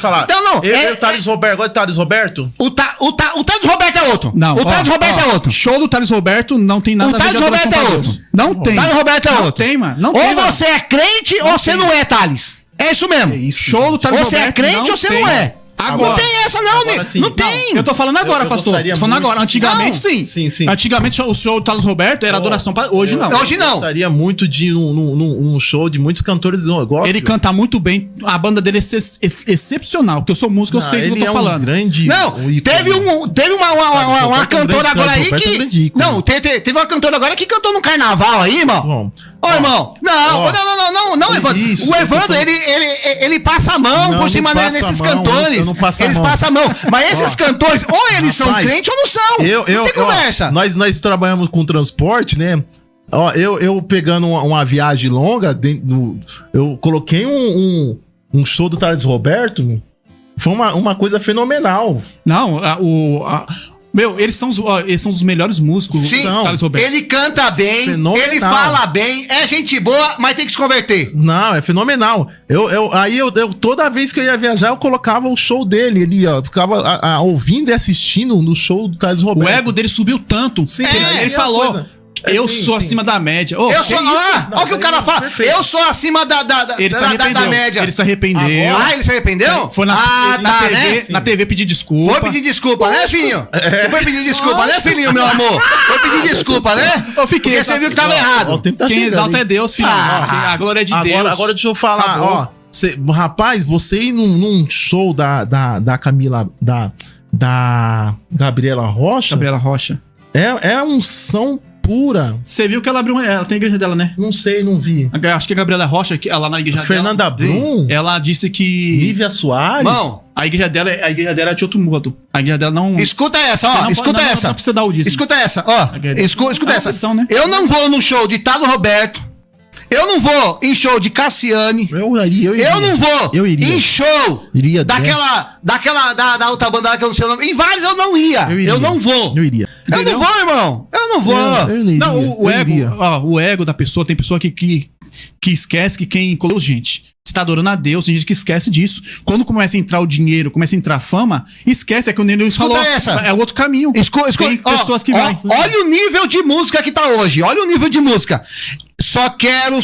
não. O Thales Roberto, gosta de Thales Roberto? O Thales Roberto é outro. Não, o Thales Roberto é outro. Show do Thales Roberto não tem nada a ver com o Thales Roberto é outro. Não tem. O Thales Roberto é outro. Não tem, mano. Não ou tem, você é crente ou você não é, Thales. É isso mesmo. Show do Thales Roberto. Ou você é crente ou você não é. Agora, não tem essa, não, não tem. Eu tô falando agora, pastor. Tô falando agora. Antigamente, sim. Sim. Antigamente, o show do Thales Roberto era adoração. Hoje não. Hoje não. Eu gostaria muito de um show de muitos cantores. Ele canta muito bem. A banda dele é excepcional. Porque eu sou músico, eu sei do que eu tô falando. Não, teve uma cantora agora aí que. Não, teve uma cantora agora que cantou no carnaval aí, irmão. Ô, irmão. Não, Evandro. O Evandro, ele passa a mão por cima desses cantores. Eles passam a mão. Mas esses cantores, ou eles são crentes ou não são. Não tem conversa. Nós trabalhamos com transporte, né? Ó, eu pegando uma viagem longa, eu coloquei um show do Thales Roberto. Foi uma coisa fenomenal. Não, eles são os melhores músicos. Sim, ele canta bem, fenomenal. Ele fala bem, é gente boa, mas tem que se converter. Não, é fenomenal. Aí toda vez que eu ia viajar, eu colocava o show dele. Ele ficava ouvindo e assistindo no show do Thales Roberto. O ego dele subiu tanto. Sim, ele falou... Eu sou acima da média. Eu sou. Olha o que o cara fala. Perfeito. Eu sou acima da média. Ele se arrependeu. Ele se arrependeu? Foi na TV pedir desculpa. Foi pedir desculpa, né, filhinho? Foi pedir desculpa, né, filhinho, meu amor? Foi pedir desculpa, né? Eu fiquei. Porque você viu que tava errado. Quem exalta é Deus, filho. A glória é de Deus. Agora deixa eu falar, rapaz, você ir num show da Camila, da Gabriela Rocha. É unção pura. Você viu que ela abriu ela tem a igreja dela, né? Não sei, não vi. Acho que a Gabriela Rocha, ela na igreja Fernanda dela. Brum. Ela disse que... Lívia Soares. Não. A igreja dela é de outro modo. A igreja dela não... Escuta essa, ó. Escuta essa. Não precisa dar o dízimo. Escuta essa, ó. Escuta essa. Opção, né? Eu não vou no show de Thales Roberto. Eu não vou em show de Cassiane. Eu iria. Eu não vou em show da outra banda que eu não sei o nome. Em vários eu não ia. Eu não vou. Eu iria. Eu não vou, irmão. Eu não vou. Não, o ego da pessoa, tem pessoa que esquece que quem colocou gente. Você tá adorando a Deus, tem gente que esquece disso. Quando começa a entrar o dinheiro, começa a entrar a fama, esquece, é que o Neil falou. É outro caminho. Tem pessoas que vai. Olha o nível de música que tá hoje. Olha o nível de música. Só quero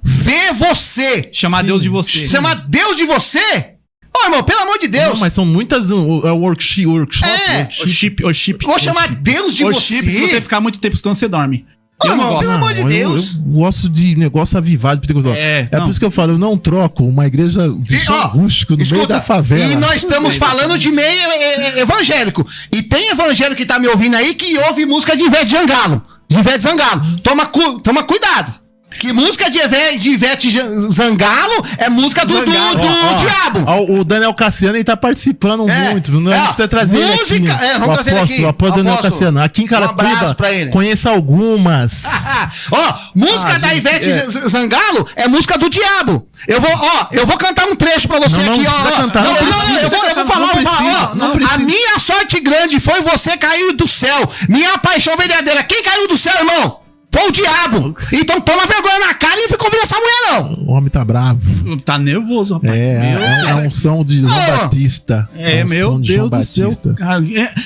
ver você. Chamar Deus de você. Chamar Deus de você? Ô, irmão, pelo amor de Deus. Não, mas são muitas workshop. Worship. Vou chamar Deus de você. Se você ficar muito tempo escutando, você dorme. Eu não gosto. Pelo amor de Deus. Eu gosto de negócio avivado. Por isso que eu falo, eu não troco uma igreja de som rústico no meio da favela. E nós estamos falando de meio evangélico. E tem evangélico que tá me ouvindo aí que ouve música de Ivete Zangalo. Toma cuidado. Que música de Ivete Zangalo é música do diabo. O Daniel Cassiano, ele tá participando muito. Não precisa trazer música, ele aqui. Vamos trazer ele aqui. O apóstolo Daniel Cassiano. Aqui em Caratuba, conheço algumas. Música da Ivete Zangalo é música do diabo. Eu vou cantar um trecho pra você aqui, ó. Eu vou falar. A minha sorte grande foi você cair do céu. Minha paixão verdadeira. Quem caiu do céu, irmão? Foi o diabo. Então toma vergonha na cara e não fica ouvindo essa mulher, não. O homem tá bravo. Tá nervoso, rapaz. É a unção de João Batista. Meu Deus do céu.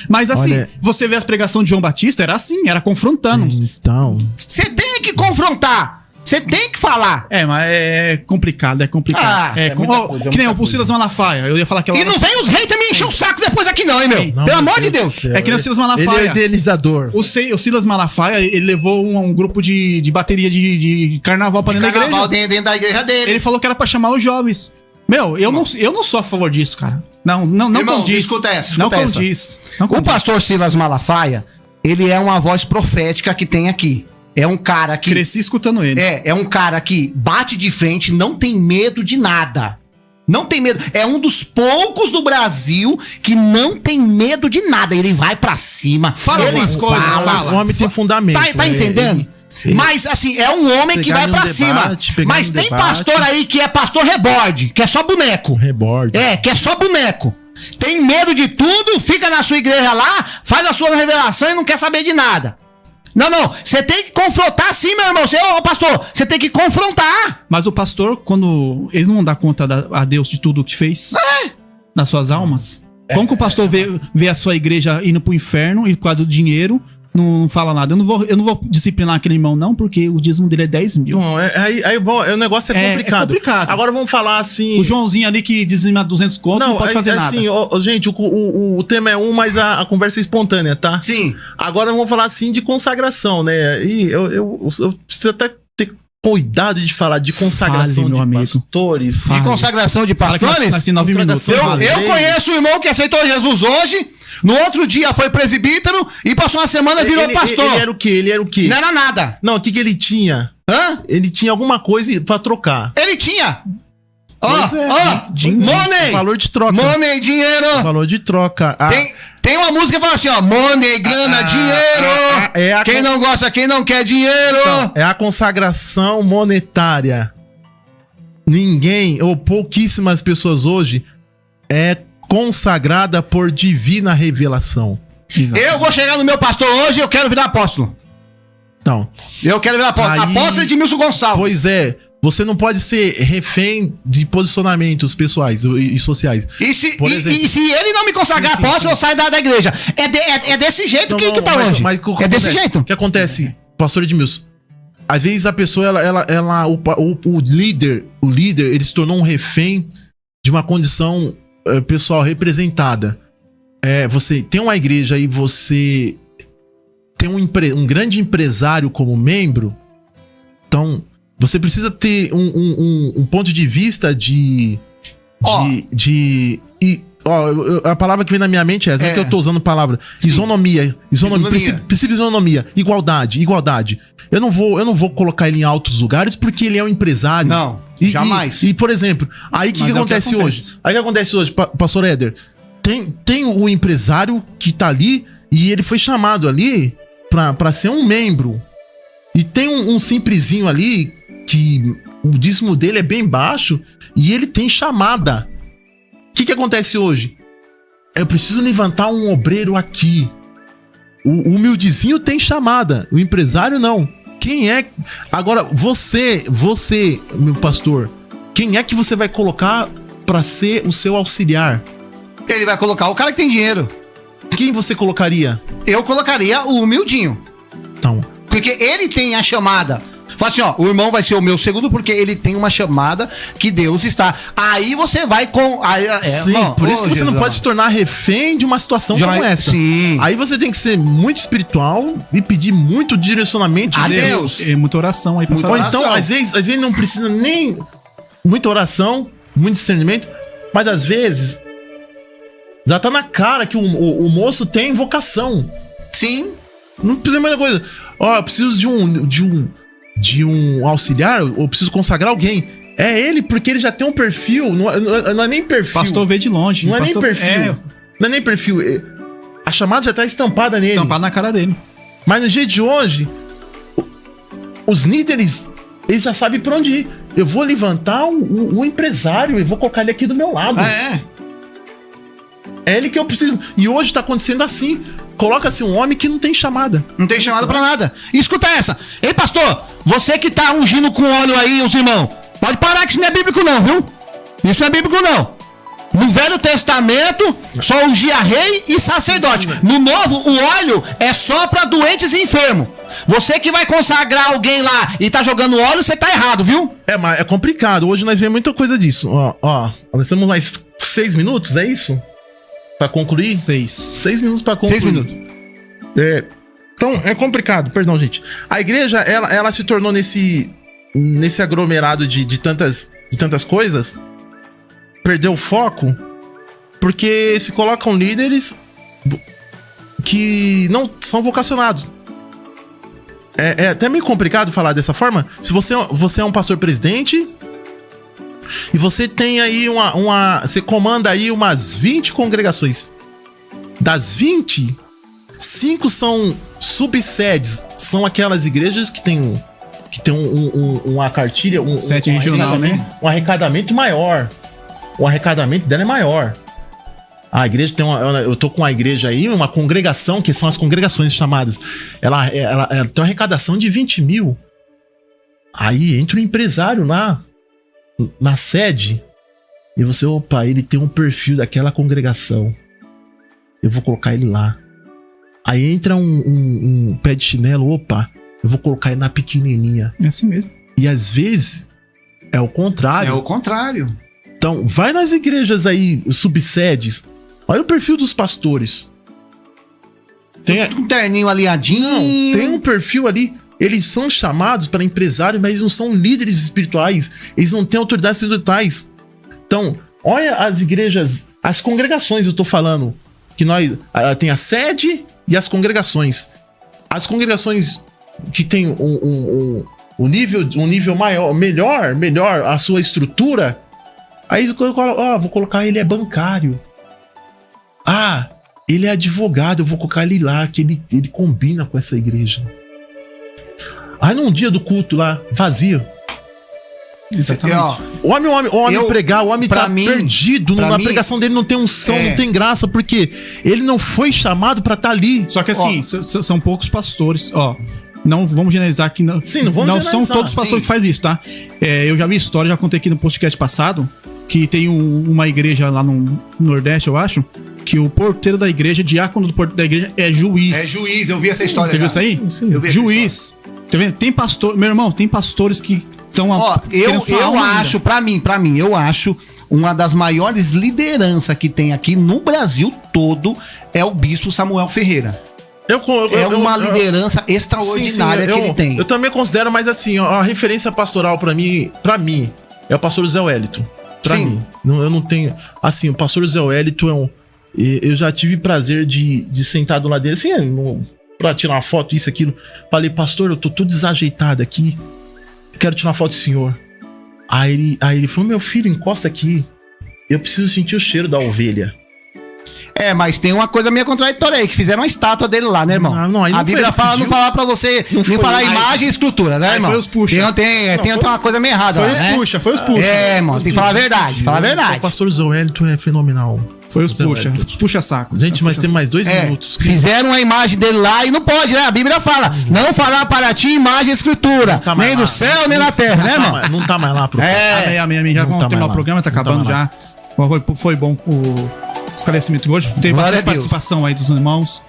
Mas assim, você vê as pregações de João Batista, era assim, era confrontando. Então. Você tem que confrontar. Você tem que falar. Mas é complicado. Que nem o Silas Malafaia. Eu ia falar que ela... E não vem os haters me encher o saco depois aqui não, hein, meu? Pelo amor de Deus. É que nem o Silas Malafaia. Ele é idealizador. O Silas Malafaia, ele levou um grupo de bateria de carnaval pra dentro da igreja. Dentro da igreja dele. Ele falou que era pra chamar os jovens. Meu, eu não sou a favor disso, cara. Não condiz. Escuta essa. Não condiz. O pastor Silas Malafaia, ele é uma voz profética que tem aqui. É um cara que... Cresci escutando ele. É um cara que bate de frente, não tem medo de nada. Não tem medo. É um dos poucos do Brasil que não tem medo de nada. Ele vai pra cima. Ele fala. O homem tem fundamento. Tá entendendo? Mas, assim, é um homem que vai pra cima. Mas tem pastor aí que é pastor reborde, que é só boneco. Reborde. Que é só boneco. tem medo de tudo, fica na sua igreja lá, faz a sua revelação e não quer saber de nada. Não, você tem que confrontar sim, meu irmão. Ô pastor, você tem que confrontar. Mas o pastor, quando ele não dá conta a Deus de tudo o que fez nas suas almas, como que o pastor vê a sua igreja indo pro inferno e por causa do dinheiro não fala nada? Eu não vou disciplinar aquele irmão não, porque o dízimo dele é 10 mil. Bom, o negócio é complicado. É complicado. Agora vamos falar assim... O Joãozinho ali que dizima 200 contos não pode fazer nada. Assim, gente, o tema é mas a conversa é espontânea, tá? Sim. Agora vamos falar assim de consagração, né? E eu preciso até ter cuidado de falar de consagração de pastores. De consagração de pastores? Assim, 9 minutos. Eu conheço um irmão que aceitou Jesus hoje, no outro dia foi presbítero e passou uma semana e virou pastor. Ele era o quê? Não era nada. Não, o que ele tinha? Ele tinha alguma coisa pra trocar. Ele tinha. Money. Valor de troca. Money, dinheiro. Valor de troca. Tem uma música que fala assim, money, grana, dinheiro. Quem não gosta, quem não quer dinheiro. Então, é a consagração monetária. Ninguém, ou pouquíssimas pessoas hoje, é consagrada por divina revelação. Exatamente. Eu vou chegar no meu pastor hoje e eu quero virar apóstolo. Então. Eu quero virar apóstolo. Apóstolo Edmilson Gonçalves. Pois é. Você não pode ser refém de posicionamentos pessoais e sociais. E se ele não me consagrar apóstolo, eu saio da igreja. É desse jeito que tá hoje. É desse jeito. O que acontece, pastor Edmilson? Às vezes a pessoa, o líder, ele se tornou um refém de uma condição pessoal representada. Você tem uma igreja e você tem um grande empresário como membro, então... Você precisa ter um ponto de vista a palavra que vem na minha mente é essa, não é que eu tô usando a palavra. Isonomia. Princípio de isonomia. Igualdade. Eu não vou colocar ele em altos lugares porque ele é um empresário. Não, jamais. E, por exemplo, aí o que acontece hoje? Aí o que acontece hoje, pastor Éder? Tem o empresário que tá ali e ele foi chamado ali pra ser um membro. E tem um simplesinho ali que o dízimo dele é bem baixo e ele tem chamada. O que acontece hoje? Eu preciso levantar um obreiro aqui. O humildezinho tem chamada, o empresário não. Quem é? Agora, você, meu pastor, quem é que você vai colocar para ser o seu auxiliar? Ele vai colocar o cara que tem dinheiro. Quem você colocaria? Eu colocaria o humildinho. Então. Porque ele tem a chamada. Fala assim, o irmão vai ser o meu segundo porque ele tem uma chamada que Deus está. Aí você vai com... Sim, por isso que você não pode se tornar refém de uma situação como essa. Sim. Aí você tem que ser muito espiritual e pedir muito direcionamento a Deus. E muita oração aí pra Ou então, às vezes não precisa nem muita oração, muito discernimento, mas às vezes já tá na cara que o moço tem vocação. Sim. Não precisa de muita coisa. Eu preciso de um auxiliar, ou preciso consagrar alguém. É ele, porque ele já tem um perfil. Não é nem perfil. Pastor vê de longe. Não é nem perfil. Não é nem perfil. A chamada já tá estampada nele. Estampada na cara dele. Mas no dia de hoje, os líderes, eles já sabem pra onde ir. Eu vou levantar um empresário e vou colocar ele aqui do meu lado. É ele que eu preciso. E hoje tá acontecendo assim. Coloca-se um homem que não tem chamada. Não tem chamada pra nada. E escuta essa. Ei, pastor, você que tá ungindo com óleo aí, os irmãos, pode parar que isso não é bíblico não, viu? Isso não é bíblico não. No Velho Testamento, só ungia rei e sacerdote. No Novo, o óleo é só pra doentes e enfermos. Você que vai consagrar alguém lá e tá jogando óleo, você tá errado, viu? Mas é complicado. Hoje nós vemos muita coisa disso. Nós temos mais 6 minutos, é isso? Pra concluir? 6 minutos pra concluir. 6 minutos. Então, é complicado. Perdão, gente. A igreja, ela se tornou nesse aglomerado de tantas coisas, perdeu o foco, porque se colocam líderes que não são vocacionados. É até meio complicado falar dessa forma. Se você é um pastor presidente... E você tem aí você comanda aí umas 20 congregações. Das 20, 5 são subsedes. São aquelas igrejas que tem uma cartilha, sede regional, né? Um arrecadamento maior. O arrecadamento dela é maior. A igreja tem eu tô com a igreja aí, uma congregação, que são as congregações chamadas. Ela tem uma arrecadação de 20 mil. Aí entra um empresário lá, na sede, e você, opa, ele tem um perfil daquela congregação. Eu vou colocar ele lá. Aí entra um pé de chinelo, opa, eu vou colocar ele na pequenininha. É assim mesmo. E às vezes é o contrário. É o contrário. Então, vai nas igrejas aí, subsedes. Olha o perfil dos pastores. Tem um terninho alinhadinho. Não, tem um perfil ali. Eles são chamados para empresários, mas eles não são líderes espirituais. Eles não têm autoridades espirituais. Então, olha as igrejas, as congregações, eu tô falando. Que nós tem a sede e as congregações. As congregações que tem um nível maior, melhor a sua estrutura. Aí vou colocar ele é bancário. Ah, ele é advogado, eu vou colocar ele lá, que ele combina com essa igreja. Aí num dia do culto lá, vazio. Exatamente. O homem pregar, o homem tá perdido. Na pregação dele não tem unção, não tem graça, porque ele não foi chamado pra estar ali. Só que assim, são poucos pastores, ó. Não vamos generalizar aqui. Não são todos os pastores que fazem isso, tá? Eu já vi história, já contei aqui no podcast passado, que tem uma igreja lá no Nordeste, eu acho, que o porteiro da igreja, diácono do porteiro da igreja é juiz. É juiz, eu vi essa história. Você viu isso aí? Sim. Eu vi juiz. Tá vendo? Tem pastor, meu irmão, tem pastores que estão... Eu acho, pra mim, eu acho uma das maiores lideranças que tem aqui no Brasil todo é o bispo Samuel Ferreira. Uma liderança extraordinária que ele tem. Eu também considero, mas assim, a referência pastoral pra mim é o pastor José Wellington. Pra mim. Eu não tenho... Assim, o pastor José Wellington eu já tive prazer de sentar do lado dele, assim, pra tirar uma foto, isso, aquilo. Falei, pastor, eu tô tudo desajeitado aqui. Quero tirar uma foto do senhor. Aí ele falou, meu filho, encosta aqui. Eu preciso sentir o cheiro da ovelha. Mas tem uma coisa meio contraditória aí, que fizeram uma estátua dele lá, né, irmão? A Bíblia não fala pra você não falar imagem e escultura, né, irmão? Foi os puxa. Tem uma coisa meio errada foi lá, os né? puxa. Irmão, tem que falar a verdade, O pastor José Wellington é fenomenal. Foi os puxa-saco. Gente, mas tem mais 2 minutos. Fizeram a imagem dele lá e não pode, né? A Bíblia fala, não falar para ti imagem e esclaretura, nem do céu, nem na terra, né, irmão? Não tá mais lá pro Amém. Já vamos terminar o programa, tá acabando já. Foi bom o esclarecimento hoje. Teve bastante participação aí dos irmãos,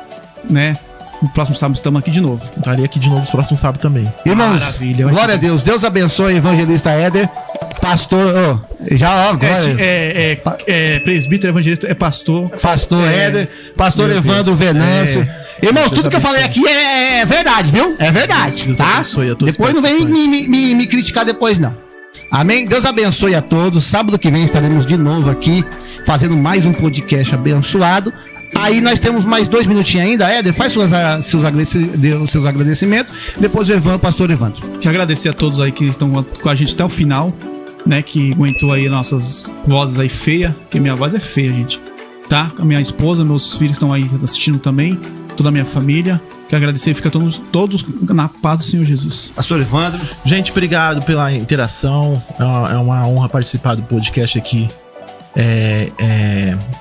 né? No próximo sábado estamos aqui de novo. Estarei aqui de novo no próximo sábado também. Irmãos, maravilha, glória a Deus. Deus abençoe o evangelista Éder. Pastor, presbítero evangelista, é pastor. Pastor Éder, pastor Evandro Venâncio. Irmãos, tudo que eu falei aqui é verdade, viu? É verdade, Deus tá? Depois não vem me criticar depois, não. Amém? Deus abençoe a todos. Sábado que vem estaremos de novo aqui, fazendo mais um podcast abençoado. Aí nós temos mais 2 minutinhos ainda. Éder, faz seus agradecimentos. Depois o pastor Evandro. Quero agradecer a todos aí que estão com a gente até o final, né? Que aguentou aí nossas vozes aí feias, porque minha voz é feia, gente. Tá? A minha esposa, meus filhos estão aí assistindo também, toda a minha família. Quero agradecer e fica todos na paz do Senhor Jesus. Pastor Evandro. Gente, obrigado pela interação. É uma honra participar do podcast aqui.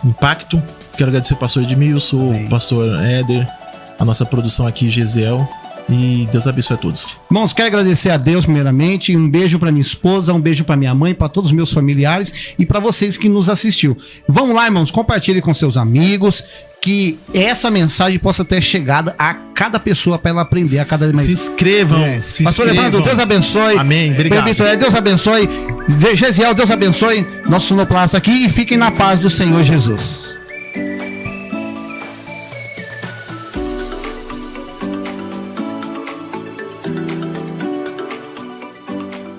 Impacto. Quero agradecer ao pastor Edmilson, o pastor Éder, a nossa produção aqui, Gesiel. E Deus abençoe a todos. Irmãos, quero agradecer a Deus primeiramente. Um beijo para minha esposa, um beijo para minha mãe, para todos os meus familiares e para vocês que nos assistiu. Vamos lá, irmãos, compartilhe com seus amigos, que essa mensagem possa ter chegado a cada pessoa para ela aprender a cada vez mais. Se inscrevam. Pastor Evandro, Deus abençoe. Amém. Obrigado. Deus abençoe. Gesiel, Deus abençoe nosso sonoplasta aqui e fiquem na paz do Senhor Jesus.